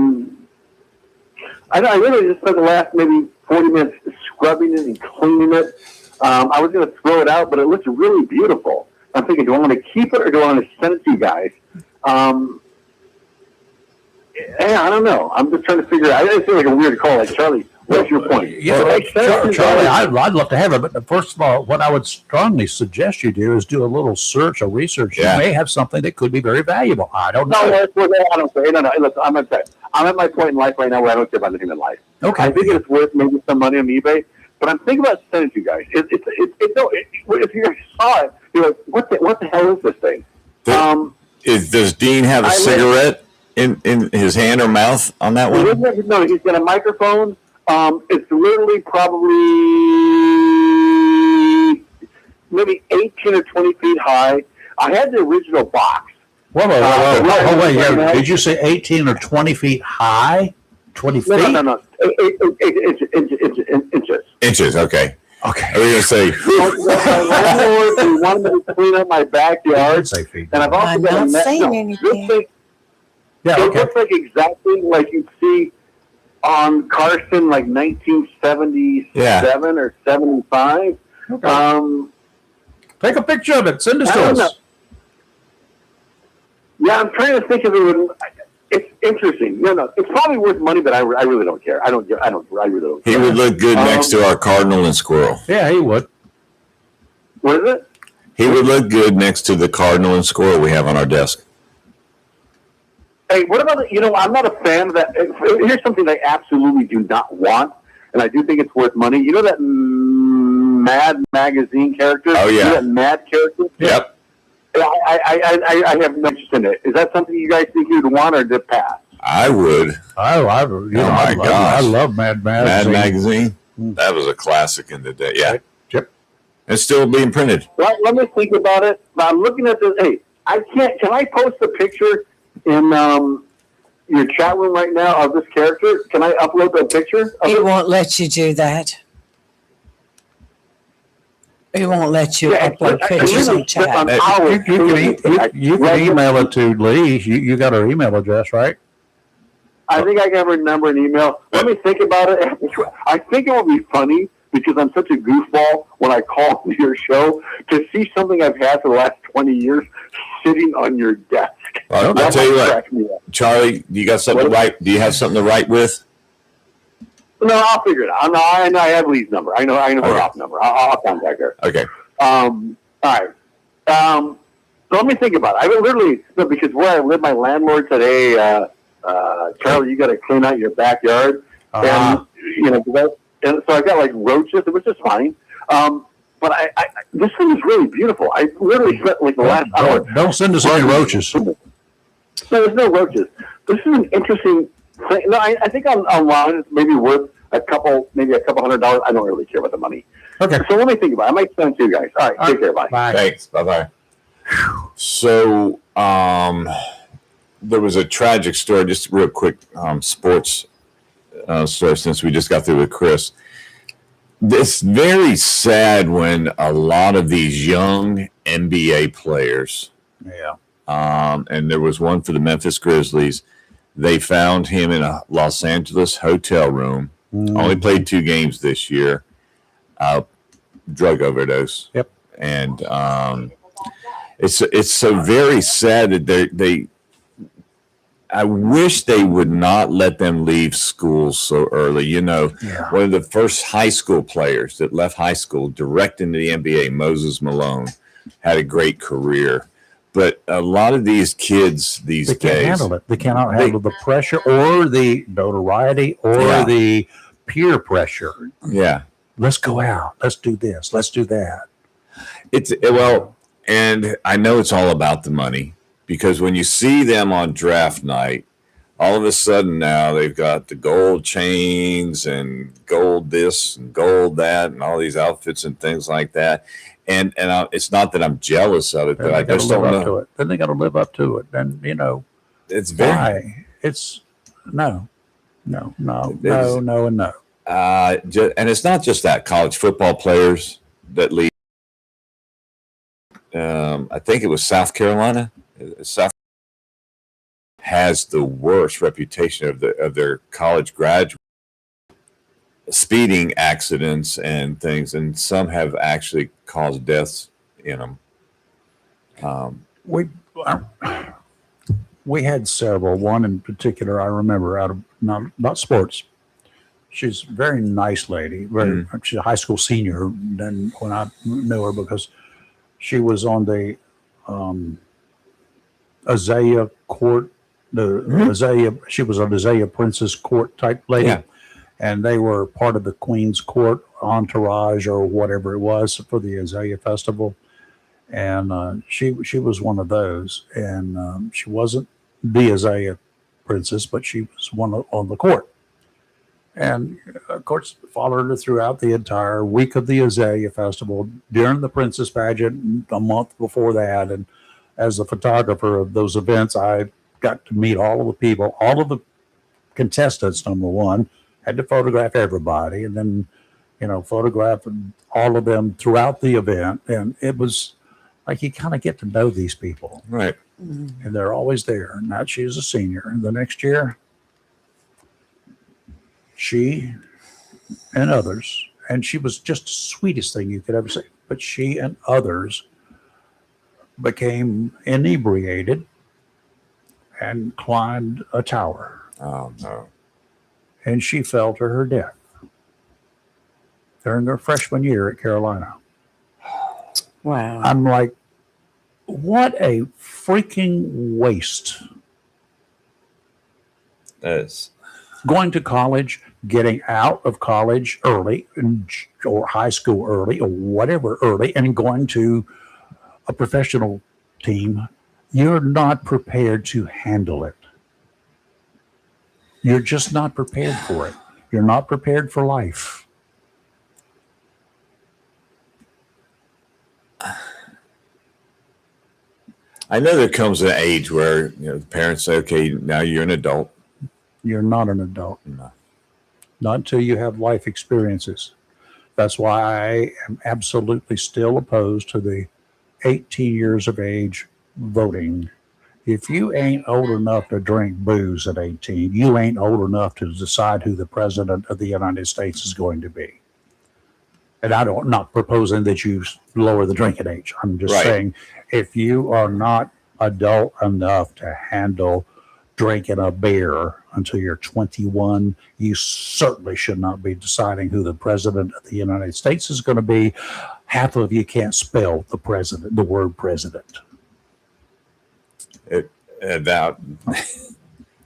[SPEAKER 4] really just spent the last maybe 40 minutes scrubbing it and cleaning it. I was going to throw it out, but it looks really beautiful. I'm thinking, do I want to keep it or do I want to send it to you guys? Yeah, I don't know. I'm just trying to figure out. I feel like a weird call. Like, Charlie, what's your point?
[SPEAKER 2] Yeah, Charlie, I'd love to have it. But first of all, what I would strongly suggest you do is do a little research.
[SPEAKER 1] Yeah.
[SPEAKER 2] You may have something that could be very valuable. I don't
[SPEAKER 4] No,
[SPEAKER 2] know.
[SPEAKER 4] I don't say. No. Listen, I'm at that. I'm at my point in life right now where I don't care about anything in life.
[SPEAKER 2] Okay.
[SPEAKER 4] I think it's worth maybe some money on eBay, but I'm thinking about sending it to you guys. If you guys saw it, you're like, what the hell is this thing?
[SPEAKER 1] Does Dean have a cigarette in his hand or mouth on that one?
[SPEAKER 4] No, he's got a microphone. It's literally probably maybe 18 or 20 feet high. I had the original box.
[SPEAKER 2] Whoa, wait. Yeah, did you say 18 or 20 feet high? 20 feet?
[SPEAKER 4] No. Inches.
[SPEAKER 1] Inches, okay.
[SPEAKER 2] Okay.
[SPEAKER 1] I was going to say,
[SPEAKER 4] My landlord wanted me to clean up my backyard,
[SPEAKER 2] Say feet.
[SPEAKER 4] and I've also
[SPEAKER 3] I'm
[SPEAKER 4] got
[SPEAKER 3] not
[SPEAKER 4] a net.
[SPEAKER 3] saying
[SPEAKER 4] No,
[SPEAKER 3] anything.
[SPEAKER 4] this thing,
[SPEAKER 2] Yeah,
[SPEAKER 4] it
[SPEAKER 2] okay.
[SPEAKER 4] looks like exactly like you'd see on Carson, like 1977 or 75.
[SPEAKER 2] Okay. Take a picture of it. Send it
[SPEAKER 4] I
[SPEAKER 2] to
[SPEAKER 4] don't
[SPEAKER 2] us.
[SPEAKER 4] Yeah, I'm trying to think of it. It's interesting. No, it's probably worth money, but I really don't care. I really don't
[SPEAKER 1] he
[SPEAKER 4] care.
[SPEAKER 1] would look good next to our cardinal and squirrel.
[SPEAKER 2] Yeah, he would.
[SPEAKER 4] What is it?
[SPEAKER 1] He would look good next to the cardinal and squirrel we have on our desk.
[SPEAKER 4] Hey, what about I'm not a fan of that. Here's something I absolutely do not want, and I do think it's worth money. You know that Mad magazine character?
[SPEAKER 1] Oh, yeah.
[SPEAKER 4] You know that Mad character?
[SPEAKER 1] Yep.
[SPEAKER 4] I have no interest in it. Is that something you guys think you'd want or just pass?
[SPEAKER 1] I would.
[SPEAKER 2] I love Mad
[SPEAKER 1] Mad
[SPEAKER 2] Magazine.
[SPEAKER 1] Magazine. That was a classic in the day. Yeah.
[SPEAKER 2] Yep.
[SPEAKER 1] It's still being printed.
[SPEAKER 4] Well, let me think about it. I'm looking at this. Hey, can I post a picture in your chat room right now of this character? Can I upload that picture?
[SPEAKER 3] He won't let you do that. He won't let you upload pictures on chat.
[SPEAKER 2] You can email it to Lee. You got her email address, right?
[SPEAKER 4] I think I have her number and email. Let me think about it. I think it would be funny because I'm such a goofball when I call your show to see something I've had for the last 20 years sitting on your desk.
[SPEAKER 1] I'll tell you what, Charlie, you got something to write? Do you have something to write with?
[SPEAKER 4] No, I'll figure it out. No, I have Lee's number. I know her off number. I'll contact her.
[SPEAKER 1] Okay.
[SPEAKER 4] All right. So let me think about it. I mean, literally, because where I live, my landlord said, "Hey, Charlie, you got to clean out your backyard." And and so I got like roaches. It was just fine. But I this thing is really beautiful. I literally spent like the last hour.
[SPEAKER 2] Don't send us any roaches.
[SPEAKER 4] No, there's no roaches. This is an interesting thing. No, I think online it's maybe worth a couple $100. I don't really care about the money.
[SPEAKER 2] Okay.
[SPEAKER 4] So let me think about it. I might send it to you guys. All right. Take care. Bye.
[SPEAKER 1] Thanks. Bye-bye. So, there was a tragic story, just real quick, sports story, since we just got through with Chris. It's very sad when a lot of these young NBA players, and there was one for the Memphis Grizzlies, they found him in a Los Angeles hotel room, only played 2 games this year, drug overdose.
[SPEAKER 2] Yep.
[SPEAKER 1] And it's so very sad that they I wish they would not let them leave school so early. You know, one of the first high school players that left high school direct into the NBA, Moses Malone, had a great career. But a lot of these kids these days,
[SPEAKER 2] they can't handle it. They cannot handle the pressure or the notoriety or the peer pressure.
[SPEAKER 1] Yeah.
[SPEAKER 2] Let's go out. Let's do this. Let's do that.
[SPEAKER 1] And I know it's all about the money. Because when you see them on draft night, all of a sudden now they've got the gold chains and gold this and gold that and all these outfits and things like that. And it's not that I'm jealous of it, but I just don't know.
[SPEAKER 2] Then they got to live up to it. And, you know,
[SPEAKER 1] it's very.
[SPEAKER 2] It's no. And no.
[SPEAKER 1] And it's not just that. College football players that leave. I think it was South Carolina. South has the worst reputation of their college graduates, speeding accidents and things, and some have actually caused deaths in them.
[SPEAKER 2] We had several. One in particular, I remember out of not sports. She's a very nice lady. She's a high school senior. Then when I knew her, because she was on the Azalea court, Azalea. She was an Azalea Princess court type lady, and they were part of the Queen's Court entourage or whatever it was for the Azalea Festival. And she was one of those, and she wasn't the Azalea Princess, but she was one on the court. And of course, followed her throughout the entire week of the Azalea Festival, during the Princess Pageant, a month before that, and as the photographer of those events, I got to meet all of the people, all of the contestants, number one, had to photograph everybody, and then, photograph all of them throughout the event. And it was like you kind of get to know these people.
[SPEAKER 1] Right.
[SPEAKER 2] And they're always there. Now she's a senior. And the next year, she and others, and she was just the sweetest thing you could ever see, but she and others became inebriated and climbed a tower.
[SPEAKER 1] Oh, no.
[SPEAKER 2] And she fell to her death during her freshman year at Carolina.
[SPEAKER 3] Wow.
[SPEAKER 2] I'm like, what a freaking waste.
[SPEAKER 1] That's
[SPEAKER 2] Going to college, getting out of college early, or high school early, or whatever early, and going to a professional team, you're not prepared to handle it. You're just not prepared for it. You're not prepared for life.
[SPEAKER 1] I know there comes an age where the parents say, "Okay, now you're an adult."
[SPEAKER 2] You're not an adult.
[SPEAKER 1] No.
[SPEAKER 2] Not until you have life experiences. That's why I am absolutely still opposed to the 18 years of age voting. If you ain't old enough to drink booze at 18, you ain't old enough to decide who the president of the United States is going to be. And I'm not proposing that you lower the drinking age. I'm just saying, if you are not adult enough to handle drinking a beer until you're 21, you certainly should not be deciding who the president of the United States is going to be. Half of you can't spell the word president.
[SPEAKER 1] That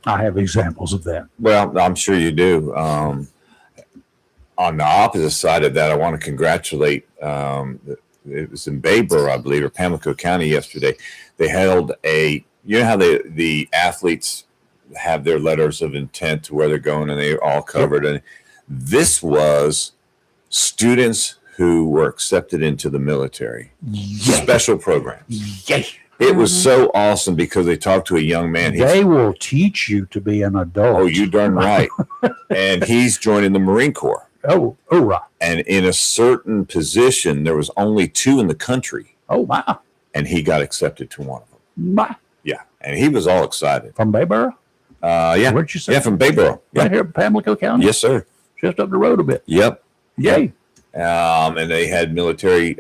[SPEAKER 2] I have examples of that.
[SPEAKER 1] Well, I'm sure you do. On the opposite side of that, I want to congratulate. It was in Bayboro, I believe, or Pamlico County yesterday. They held you know how the athletes have their letters of intent to where they're going, and they're all covered. And this was students who were accepted into the military, special programs. It was so awesome because they talked to a young man.
[SPEAKER 2] They will teach you to be an adult.
[SPEAKER 1] Oh, you darn right. And he's joining the Marine Corps.
[SPEAKER 2] Oh, right.
[SPEAKER 1] And in a certain position, there was only 2 in the country.
[SPEAKER 2] Oh, wow.
[SPEAKER 1] And he got accepted to one of them.
[SPEAKER 2] My.
[SPEAKER 1] Yeah. And he was all excited.
[SPEAKER 2] From Bayboro?
[SPEAKER 1] Yeah.
[SPEAKER 2] Where'd you say?
[SPEAKER 1] Yeah, from Bayboro.
[SPEAKER 2] Right here in Pamlico County?
[SPEAKER 1] Yes, sir.
[SPEAKER 2] Just up the road a bit.
[SPEAKER 1] Yep.
[SPEAKER 2] Yay.
[SPEAKER 1] and they had military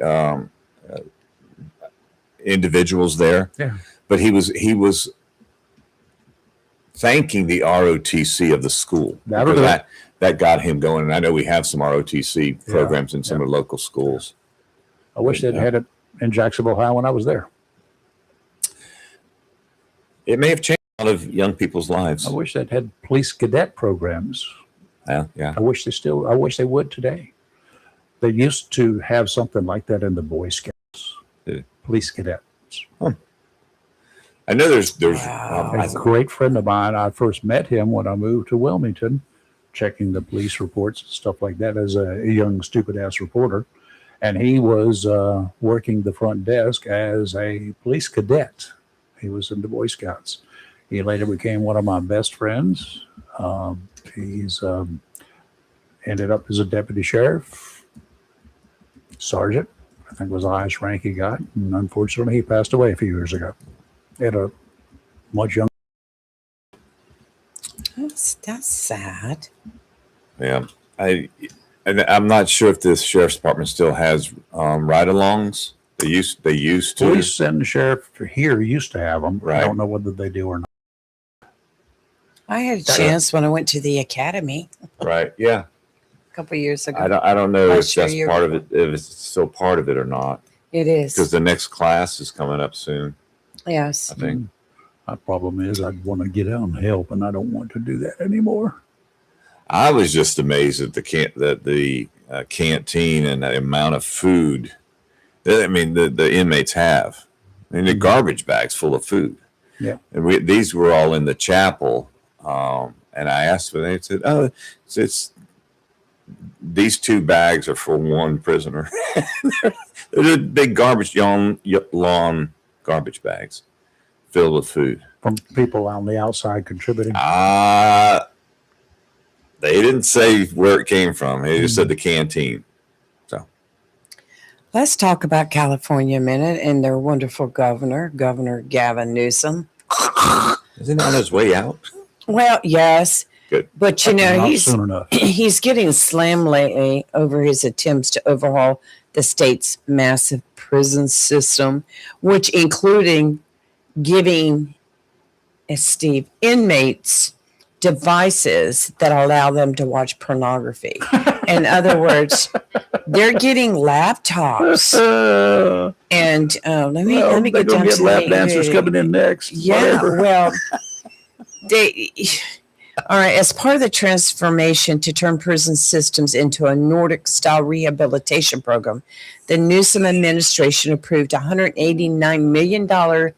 [SPEAKER 1] individuals there.
[SPEAKER 2] Yeah.
[SPEAKER 1] But he was thanking the ROTC of the school. That got him going. And I know we have some ROTC programs in some of the local schools.
[SPEAKER 2] I wish they'd had it in Jacksonville, Ohio when I was there.
[SPEAKER 1] It may have changed a lot of young people's lives.
[SPEAKER 2] I wish they'd had police cadet programs.
[SPEAKER 1] Yeah.
[SPEAKER 2] I wish they would today. They used to have something like that in the Boy Scouts. Police cadets.
[SPEAKER 1] I know there's
[SPEAKER 2] A great friend of mine, I first met him when I moved to Wilmington, checking the police reports and stuff like that as a young, stupid-ass reporter. And he was working the front desk as a police cadet. He was in the Boy Scouts. He later became one of my best friends. He's ended up as a deputy sheriff, sergeant, I think was the highest rank he got. And unfortunately, he passed away a few years ago at a much younger.
[SPEAKER 3] That's sad.
[SPEAKER 1] Yeah. I'm not sure if the sheriff's department still has ride-alongs. They used to.
[SPEAKER 2] Police and the sheriff here used to have them.
[SPEAKER 1] Right.
[SPEAKER 2] I don't know whether they do or not.
[SPEAKER 3] I had a chance when I went to the academy
[SPEAKER 1] Right. Yeah.
[SPEAKER 3] a couple of years ago.
[SPEAKER 1] I don't know
[SPEAKER 3] Last
[SPEAKER 1] if that's
[SPEAKER 3] year.
[SPEAKER 1] part of it, if it's still part of it or not.
[SPEAKER 3] It is.
[SPEAKER 1] Because the next class is coming up soon,
[SPEAKER 3] Yes.
[SPEAKER 1] I think.
[SPEAKER 2] My problem is I'd want to get out and help, and I don't want to do that anymore.
[SPEAKER 1] I was just amazed at the canteen and the amount of food that the inmates have. I mean, the garbage bags full of food.
[SPEAKER 2] Yeah.
[SPEAKER 1] And these were all in the chapel. And I asked them, they said, "Oh, it's these 2 bags are for 1 prisoner." They're big lawn garbage bags filled with food.
[SPEAKER 2] From people on the outside contributing.
[SPEAKER 1] They didn't say where it came from. They just said the canteen.
[SPEAKER 3] Let's talk about California a minute and their wonderful governor, Governor Gavin Newsom.
[SPEAKER 1] Isn't he on his way out?
[SPEAKER 3] Well, yes.
[SPEAKER 1] Good.
[SPEAKER 3] But,
[SPEAKER 2] Not soon enough.
[SPEAKER 3] he's getting slammed lately over his attempts to overhaul the state's massive prison system, which including giving, Steve, inmates devices that allow them to watch pornography. In other words, they're getting laptops. And let me
[SPEAKER 2] they're
[SPEAKER 3] get
[SPEAKER 2] gonna
[SPEAKER 3] down
[SPEAKER 2] get
[SPEAKER 3] to
[SPEAKER 2] lap
[SPEAKER 3] the-
[SPEAKER 2] dancers coming in next.
[SPEAKER 3] Yeah,
[SPEAKER 2] Whatever.
[SPEAKER 3] well, all right. As part of the transformation to turn prison systems into a Nordic-style rehabilitation program, the Newsom administration approved $189 million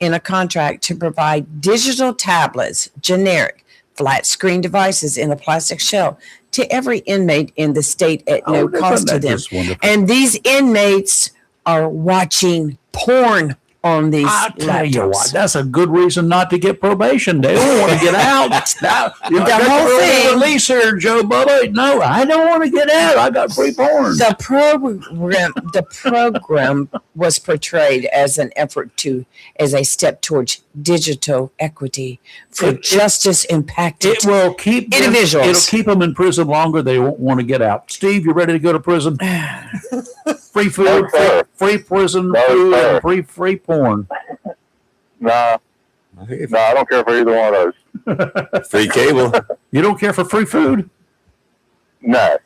[SPEAKER 3] in a contract to provide digital tablets, generic flat-screen devices in a plastic shell, to every inmate in the state at no cost to them. And these inmates are watching porn on these
[SPEAKER 2] I'll tell you what,
[SPEAKER 3] laptops.
[SPEAKER 2] that's a good reason not to get probation. They don't want to get out. Now,
[SPEAKER 3] The whole thing.
[SPEAKER 2] Release here, Joe Bubba. No, I don't want to get out. I got free porn.
[SPEAKER 3] The program was portrayed as an effort as a step towards digital equity for justice impacted.
[SPEAKER 2] It will keep
[SPEAKER 3] Individuals.
[SPEAKER 2] It'll keep them in prison longer. They won't want to get out. Steve, you ready to go to prison? Free food,
[SPEAKER 4] No, sir.
[SPEAKER 2] free prison
[SPEAKER 4] No,
[SPEAKER 2] food,
[SPEAKER 4] sir.
[SPEAKER 2] and free porn.
[SPEAKER 4] Nah, I don't care for either one of those.
[SPEAKER 1] Free cable.
[SPEAKER 2] You don't care for free food?
[SPEAKER 4] No,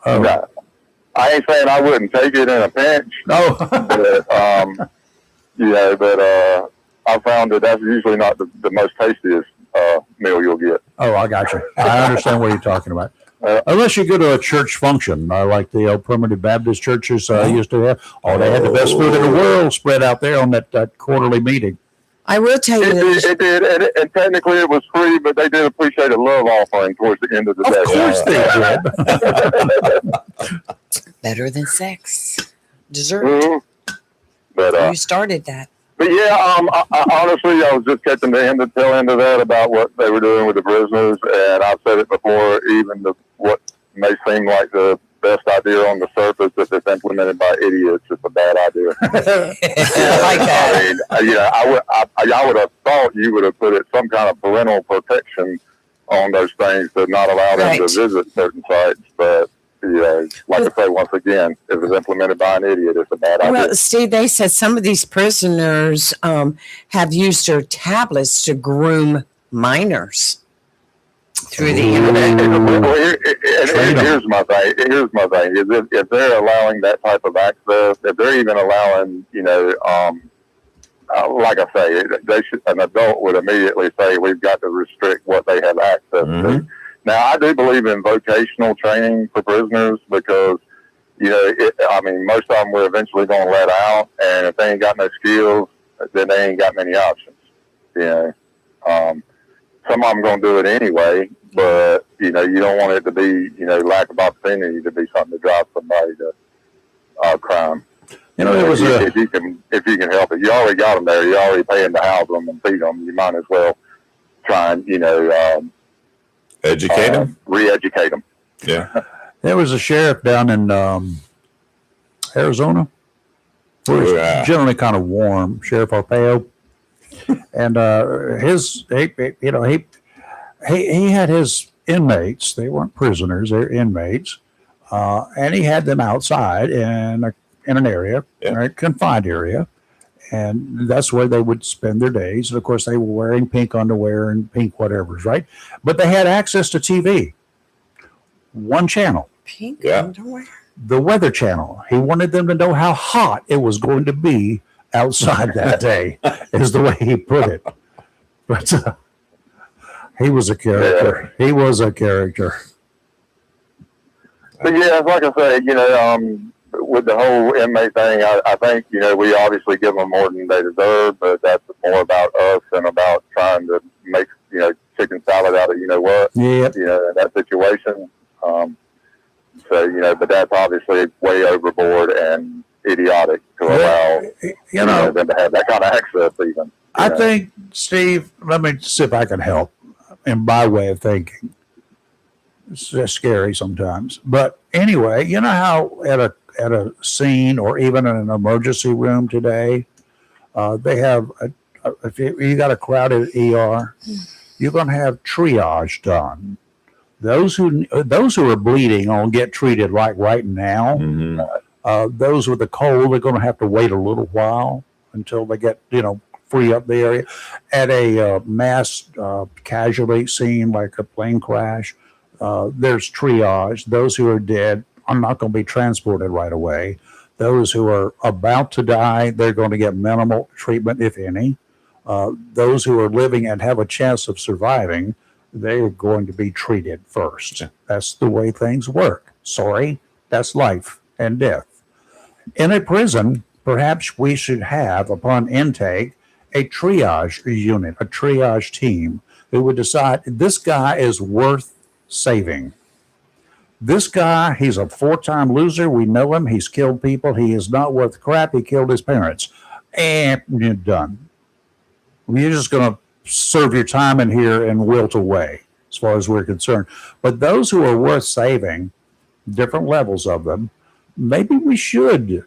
[SPEAKER 2] Oh.
[SPEAKER 4] no. I ain't saying I wouldn't take it in a pinch,
[SPEAKER 2] No.
[SPEAKER 4] but I found that that's usually not the most tastiest meal you'll get.
[SPEAKER 2] Oh, I got you. I understand what you're talking about. Unless you go to a church function, like the old primitive Baptist churches used to have. Oh, they had the best food in the world spread out there on that quarterly meeting.
[SPEAKER 3] I will tell you that
[SPEAKER 4] It did, and technically it was free, but they did appreciate a love offering towards the end of the day.
[SPEAKER 2] Of course they did.
[SPEAKER 3] better than sex. Dessert.
[SPEAKER 4] Mhm. But
[SPEAKER 3] You started that.
[SPEAKER 4] But yeah, I honestly, I was just catching the tail end of that about what they were doing with the prisoners, and I've said it before. Even what may seem like the best idea on the surface, if it's implemented by idiots, it's a bad idea.
[SPEAKER 3] I like that.
[SPEAKER 4] I mean, I would have thought you would have put it some kind of parental protection on those things to not allow them
[SPEAKER 3] Right.
[SPEAKER 4] to visit certain sites, but
[SPEAKER 8] like I say, once again, if it's implemented by an idiot, it's a bad idea.
[SPEAKER 3] Well, Steve, they said some of these prisoners have used their tablets to groom minors through the internet.
[SPEAKER 8] Here's my thing. Is if they're allowing that type of access, if they're even allowing, like I say, an adult would immediately say we've got to restrict what they have access to. Now, I do believe in vocational training for prisoners because, most of them we're eventually going to let out, and if they ain't got no skills, then they ain't got many options. Some of them going to do it anyway, but, you don't want it to be, lack of opportunity to be something to drive somebody to crime. If you can help it, you already got them there. You're already paying to house them and feed them. You might as well try and,
[SPEAKER 1] educate them,
[SPEAKER 8] re-educate them.
[SPEAKER 1] Yeah.
[SPEAKER 2] There was a sheriff down in Arizona, where it's generally kind of warm, Sheriff Arpaio, and he had his inmates. They weren't prisoners; they're inmates, and he had them outside in an area, a confined area, and that's where they would spend their days. And of course, they were wearing pink underwear and pink whatevers, right? But they had access to TV, one channel.
[SPEAKER 3] Pink underwear?
[SPEAKER 2] The Weather Channel. He wanted them to know how hot it was going to be outside that day, is the way he put it. But he was a character. He was a character.
[SPEAKER 8] But yeah, like I say, with the whole inmate thing, I think, we obviously give them more than they deserve, but that's more about us and about trying to make, chicken salad out of what, in that situation. But that's obviously way overboard and idiotic to allow them to have that kind of access even.
[SPEAKER 2] I think, Steve, let me see if I can help in my way of thinking. It's just scary sometimes. But anyway, you know how at a scene or even in an emergency room today, they have, if you got a crowded ER, you're going to have triage done. Those who are bleeding will get treated like right now. Those with the cold are going to have to wait a little while until they get, free up the area. At a mass casualty scene like a plane crash, there's triage. Those who are dead are not going to be transported right away. Those who are about to die, they're going to get minimal treatment, if any. Those who are living and have a chance of surviving, they're going to be treated first. That's the way things work. Sorry, that's life and death. In a prison, perhaps we should have, upon intake, a triage unit, a triage team who would decide this guy is worth saving. This guy, he's a 4-time loser. We know him. He's killed people. He is not worth crap. He killed his parents. And you're done. You're just going to serve your time in here and wilt away, as far as we're concerned. But those who are worth saving, different levels of them, maybe we should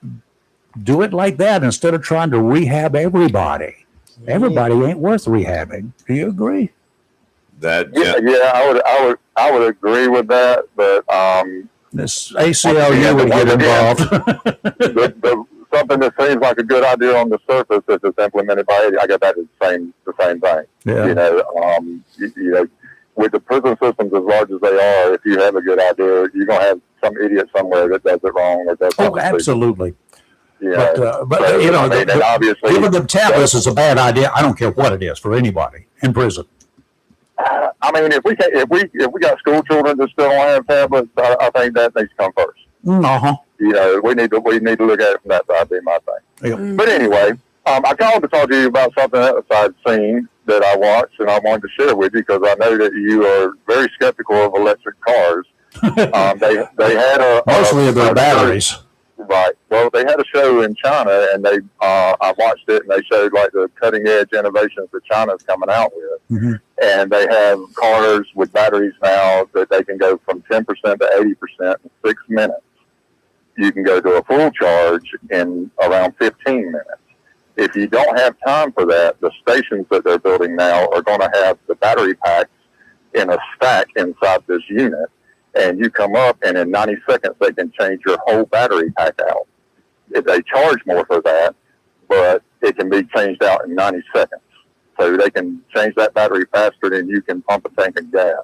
[SPEAKER 2] do it like that instead of trying to rehab everybody. Everybody ain't worth rehabbing. Do you agree?
[SPEAKER 8] I would agree with that, but
[SPEAKER 2] this ACLU would get involved.
[SPEAKER 8] Something that seems like a good idea on the surface, if it's implemented by it, I guess that is the same thing.
[SPEAKER 2] Yeah.
[SPEAKER 8] With the prison systems as large as they are, if you have a good idea, you're gonna have some idiot somewhere that does it wrong or does something.
[SPEAKER 2] Absolutely.
[SPEAKER 8] Yeah.
[SPEAKER 2] But
[SPEAKER 8] obviously,
[SPEAKER 2] giving them tablets is a bad idea. I don't care what it is for anybody in prison.
[SPEAKER 8] I mean, if we got school children that still don't have tablets, I think that needs to come first. We need to look at it from that side. Be my thing.
[SPEAKER 2] Yep.
[SPEAKER 8] But anyway, I called to talk to you about something outside scene that I watched, and I wanted to share with you because I know that you are very skeptical of electric cars. They had
[SPEAKER 2] mostly of their batteries.
[SPEAKER 8] Right. Well, they had a show in China, and I watched it, and they showed like the cutting edge innovations that China's coming out with.
[SPEAKER 2] Mm-hmm.
[SPEAKER 8] And they have cars with batteries now that they can go from 10% to 80% in 6 minutes. You can go to a full charge in around 15 minutes. If you don't have time for that, the stations that they're building now are going to have the battery packs in a stack inside this unit. and you come up, and in 90 seconds they can change your whole battery pack out. If they charge more for that, but it can be changed out in 90 seconds. So they can change that battery faster than you can pump a tank of gas.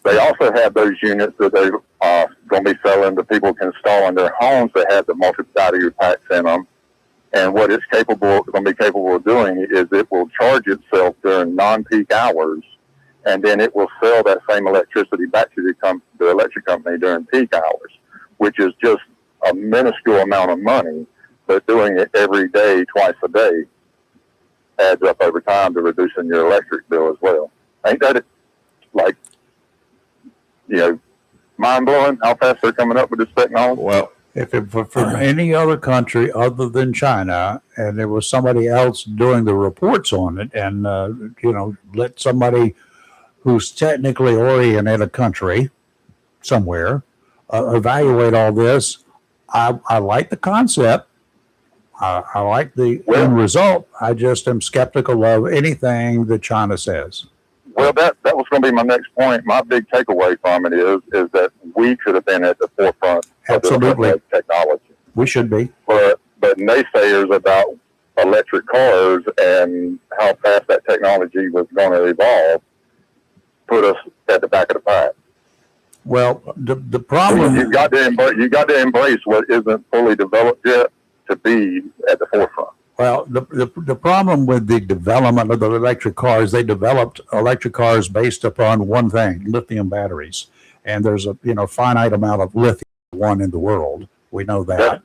[SPEAKER 8] They also have those units that they're going to be selling that people can install in their homes that have the multi-battery packs in them. And what it's going to be capable of doing is it will charge itself during non-peak hours, and then it will sell that same electricity back to the electric company during peak hours, which is just a minuscule amount of money, but doing it every day, twice a day, adds up over time to reducing your electric bill as well. Ain't that mind-blowing how fast they're coming up with this technology?
[SPEAKER 1] Well,
[SPEAKER 2] If it were from any other country other than China, and there was somebody else doing the reports on it, and let somebody who's technically oriented a country somewhere evaluate all this, I like the concept. I like the end result. I just am skeptical of anything that China says.
[SPEAKER 8] Well, that was going to be my next point. My big takeaway from it is that we should have been at the forefront
[SPEAKER 2] Absolutely.
[SPEAKER 8] of this technology.
[SPEAKER 2] We should be.
[SPEAKER 8] But naysayers about electric cars and how fast that technology was going to evolve put us at the back of the pack.
[SPEAKER 2] Well, the problem
[SPEAKER 8] You got to embrace what isn't fully developed yet to be at the forefront.
[SPEAKER 2] Well, the problem with the development of the electric cars, they developed electric cars based upon one thing: lithium batteries. And there's a finite amount of lithium in the world. We know that.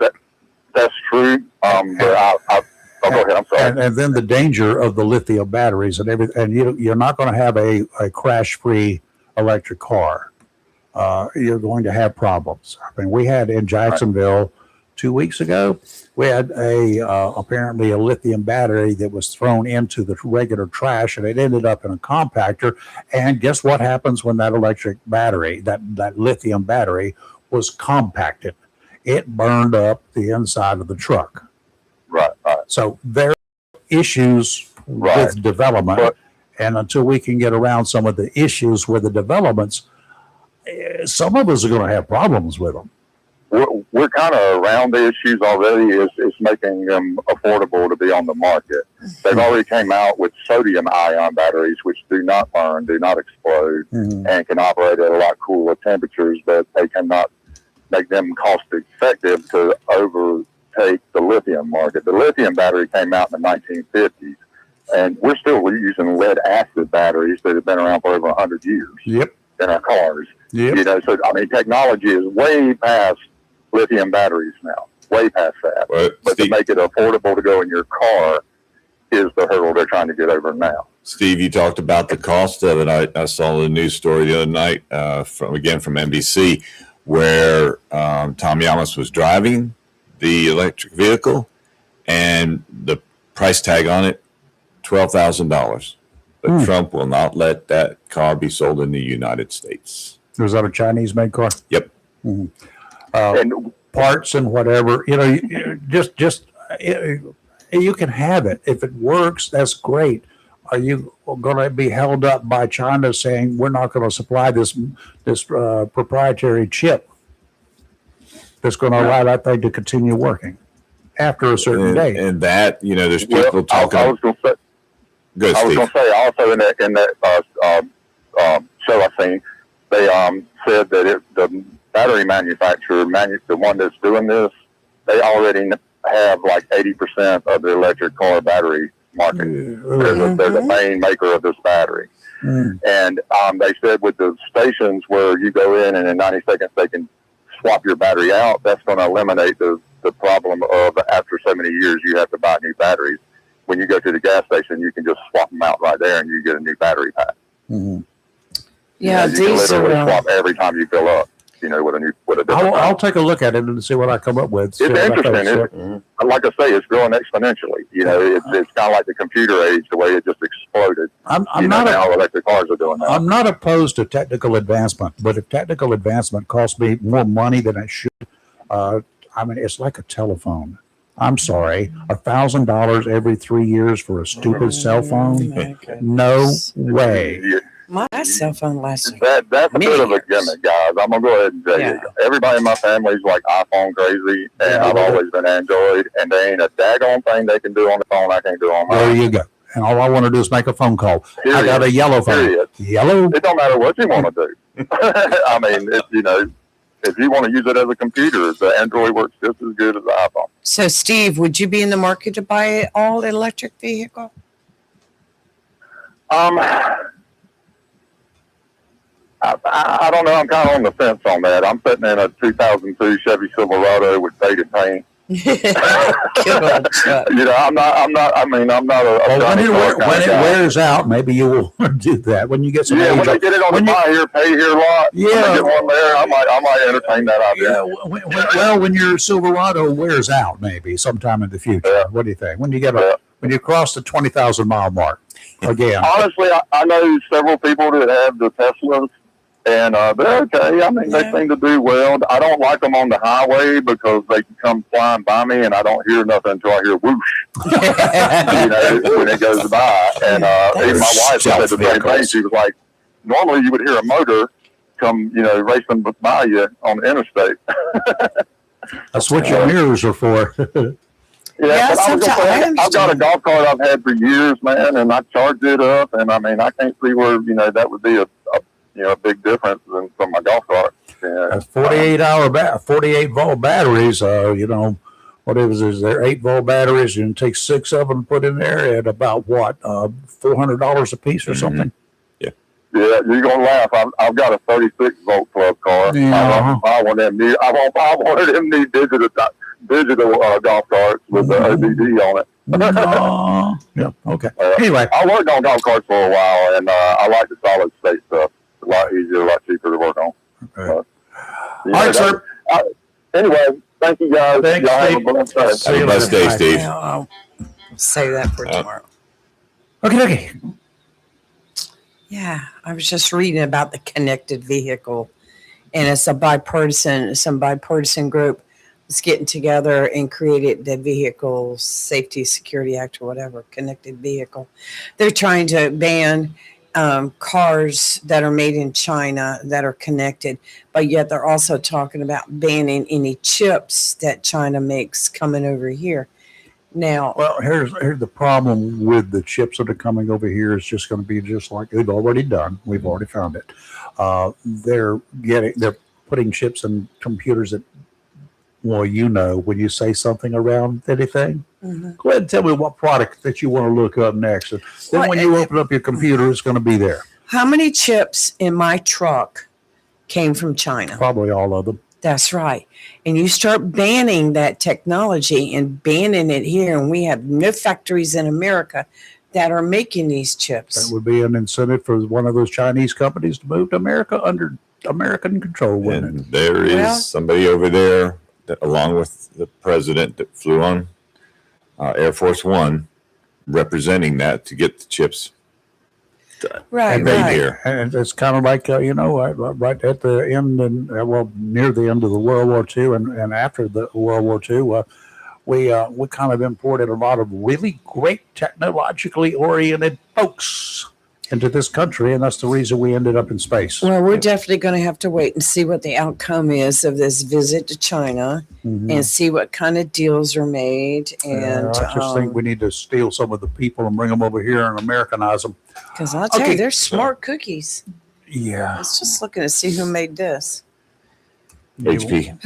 [SPEAKER 8] That's true. But go ahead. I'm sorry.
[SPEAKER 2] And then the danger of the lithium batteries and everything. And you're not going to have a crash-free electric car. You're going to have problems. I mean, we had in Jacksonville 2 weeks ago, we had apparently a lithium battery that was thrown into the regular trash, and it ended up in a compactor. And guess what happens when that electric battery, that lithium battery, was compacted? It burned up the inside of the truck.
[SPEAKER 8] Right.
[SPEAKER 2] So there are issues with development, and until we can get around some of the issues with the developments, some of us are going to have problems with them.
[SPEAKER 8] We're kind of around the issues already. It's making them affordable to be on the market. They've already came out with sodium-ion batteries, which do not burn, do not explode, and can operate at a lot cooler temperatures, but they cannot make them cost-effective to overtake the lithium market. The lithium battery came out in the 1950s, and we're still using lead-acid batteries that have been around for over 100 years in our cars.
[SPEAKER 2] Yep.
[SPEAKER 8] So, I mean, technology is way past lithium batteries now, way past that. But to make it affordable to go in your car is the hurdle they're trying to get over now.
[SPEAKER 1] Steve, you talked about the cost of it. I saw the news story the other night from NBC where Tom Yamas was driving the electric vehicle and the price tag on it, $12,000. But Trump will not let that car be sold in the United States.
[SPEAKER 2] Was that a Chinese-made car?
[SPEAKER 1] Yep.
[SPEAKER 8] And
[SPEAKER 2] parts and whatever, you can have it. If it works, that's great. Are you going to be held up by China saying we're not going to supply this proprietary chip that's going to allow that thing to continue working after a certain date?
[SPEAKER 1] And that, there's people talking.
[SPEAKER 8] I was going to say, also in that show I seen, they said that the battery manufacturer, the one that's doing this, they already have like 80% of the electric car battery market. They're the main maker of this battery. And they said with the stations where you go in and in 90 seconds they can swap your battery out, that's going to eliminate the problem of after so many years you have to buy new batteries. When you go to the gas station, you can just swap them out right there and you get a new battery pack.
[SPEAKER 3] Yeah,
[SPEAKER 8] you can literally swap every time you fill up. With a different
[SPEAKER 2] I'll take a look at it and see what I come up with.
[SPEAKER 8] It's interesting. Like I say, it's growing exponentially. It's kind of like the computer age, the way it just exploded.
[SPEAKER 2] I'm
[SPEAKER 8] not how electric cars are doing that.
[SPEAKER 2] I'm not opposed to technical advancement, but if technical advancement costs me more money than it should, it's like a telephone. I'm sorry, $1,000 every 3 years for a stupid cell phone? No way.
[SPEAKER 3] My cell phone lasts.
[SPEAKER 8] That's a
[SPEAKER 3] Many
[SPEAKER 8] bit of a
[SPEAKER 3] years.
[SPEAKER 8] gimmick, guys. I'm gonna go ahead and tell you. Everybody in my family's like iPhone crazy, and I've always been Android, and there ain't a daggone thing they can do on the phone I can't do on mine.
[SPEAKER 2] There you go. And all I want to do is make a phone call. I got a yellow phone.
[SPEAKER 8] Period.
[SPEAKER 2] Yellow.
[SPEAKER 8] It don't matter what you want to do. I mean, if you want to use it as a computer, the Android works just as good as the iPhone.
[SPEAKER 3] So, Steve, would you be in the market to buy an all electric vehicle?
[SPEAKER 8] I don't know. I'm kind of on the fence on that. I'm sitting in a 2002 Chevy Silverado with faded paint.
[SPEAKER 3] Good old Chuck.
[SPEAKER 8] I'm not. I mean, I'm not a.
[SPEAKER 2] Well, when it wears out, maybe you will do that. When you get some
[SPEAKER 8] when they get it on the buy here, pay here lot.
[SPEAKER 2] Yeah.
[SPEAKER 8] When they get one there, I might entertain that idea.
[SPEAKER 2] Yeah, when your Silverado wears out, maybe sometime in the future.
[SPEAKER 8] Yeah.
[SPEAKER 2] What do you think? When you cross the 20,000 mile mark again?
[SPEAKER 8] Honestly, I know several people that have the Teslas, and they're okay. I mean, they seem to do well. I don't like them on the highway because they can come flying by me, and I don't hear nothing until I hear whoosh. When it goes by. And even my wife said the same thing. She was like, normally you would hear a motor come, racing by you on the interstate.
[SPEAKER 2] That's what your mirrors are for.
[SPEAKER 3] Yeah,
[SPEAKER 8] but I've got a golf cart I've had for years, man, and I charged it up, and I mean, I can't see where that would be a big difference from my golf cart. Yeah.
[SPEAKER 2] 48 volt batteries. What is there? 8 volt batteries, and take 6 of them, put in there at about what, $400 a piece or something.
[SPEAKER 8] Yeah, you're gonna laugh. I've got a 36 volt club car.
[SPEAKER 2] Yeah.
[SPEAKER 8] I want them new. I wanted them new digital golf carts with the OBD on it.
[SPEAKER 2] Yeah. Okay. Anyway,
[SPEAKER 8] I worked on golf carts for a while, and I like the solid state stuff. It's a lot easier, a lot cheaper to work on.
[SPEAKER 2] Okay. All right, sir.
[SPEAKER 8] Anyway, thank you guys.
[SPEAKER 2] Thanks,
[SPEAKER 8] y'all have a
[SPEAKER 2] Steve.
[SPEAKER 8] blessed day.
[SPEAKER 1] Have a blessed day, Steve.
[SPEAKER 3] I'll save that for tomorrow.
[SPEAKER 2] Okay.
[SPEAKER 3] Yeah, I was just reading about the connected vehicle, and it's some bipartisan group was getting together and created the Vehicle Safety Security Act or whatever, connected vehicle. They're trying to ban cars that are made in China that are connected, but yet they're also talking about banning any chips that China makes coming over here. Now,
[SPEAKER 2] Well, here's the problem with the chips that are coming over here. It's just going to be just like they've already done. We've already found it. They're putting chips in computers that, well, when you say something around anything, go ahead and tell me what product that you want to look up next. And then when you open up your computer, it's going to be there.
[SPEAKER 3] how many chips in my truck came from China?
[SPEAKER 2] Probably all of them.
[SPEAKER 3] That's right. And you start banning that technology and banning it here, and we have no factories in America that are making these chips.
[SPEAKER 2] That would be an incentive for one of those Chinese companies to move to America under American control, wouldn't
[SPEAKER 1] And
[SPEAKER 2] it?
[SPEAKER 1] there is somebody over there that, along with the president, that flew on Air Force One, representing that to get the chips
[SPEAKER 3] Right,
[SPEAKER 1] made
[SPEAKER 3] right.
[SPEAKER 1] here.
[SPEAKER 2] And it's kind of like, right at the end, near the end of the World War II and after the World War II, we kind of imported a lot of really great technologically oriented folks into this country, and that's the reason we ended up in space.
[SPEAKER 3] Well, we're definitely going to have to wait and see what the outcome is of this visit to China and see what kind of deals are made. And
[SPEAKER 2] I just think we need to steal some of the people and bring them over here and Americanize them.
[SPEAKER 3] because I'll tell you, they're smart cookies.
[SPEAKER 2] Yeah.
[SPEAKER 3] Let's just looking to see who made this.
[SPEAKER 1] HP.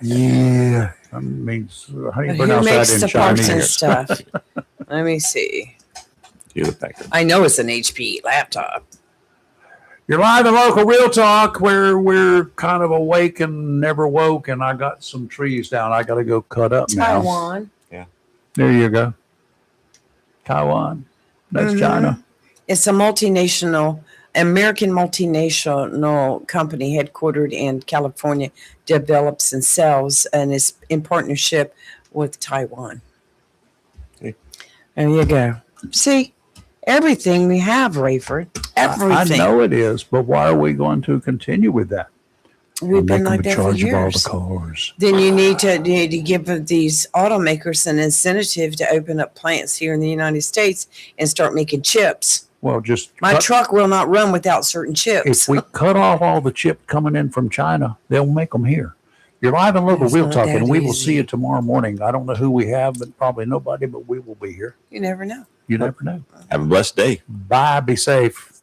[SPEAKER 2] Yeah. I mean, how do you
[SPEAKER 3] But who
[SPEAKER 2] pronounce
[SPEAKER 3] makes
[SPEAKER 2] that
[SPEAKER 3] the
[SPEAKER 2] in
[SPEAKER 3] parts and
[SPEAKER 2] Chinese?
[SPEAKER 3] stuff? Let me see.
[SPEAKER 1] Hewlett Packard.
[SPEAKER 3] I know it's an HP laptop.
[SPEAKER 2] You're live in local real talk where we're kind of awake and never woke, and I got some trees down. I got to go cut up now.
[SPEAKER 3] Taiwan.
[SPEAKER 2] There you go. Taiwan. That's China.
[SPEAKER 3] It's a American multinational company headquartered in California, develops and sells, and is in partnership with Taiwan.
[SPEAKER 1] Okay.
[SPEAKER 3] There you go. See, everything we have, Rayford. Everything.
[SPEAKER 2] I know it is, but why are we going to continue with that?
[SPEAKER 3] We've been
[SPEAKER 2] Make them
[SPEAKER 3] like
[SPEAKER 2] in
[SPEAKER 3] that for
[SPEAKER 2] charge of all the
[SPEAKER 3] years.
[SPEAKER 2] cars.
[SPEAKER 3] Then you need to give these automakers an incentive to open up plants here in the United States and start making chips.
[SPEAKER 2] Well, just
[SPEAKER 3] My truck will not run without certain chips.
[SPEAKER 2] if we cut off all the chip coming in from China, they'll make them here. You're live and local
[SPEAKER 3] It's
[SPEAKER 2] Real
[SPEAKER 3] not
[SPEAKER 2] Talk,
[SPEAKER 3] that
[SPEAKER 2] and we will
[SPEAKER 3] easy.
[SPEAKER 2] see you tomorrow morning. I don't know who we have, but probably nobody, but we will be here.
[SPEAKER 3] You never know.
[SPEAKER 2] You never know.
[SPEAKER 1] Have a blessed day.
[SPEAKER 2] Bye. Be safe.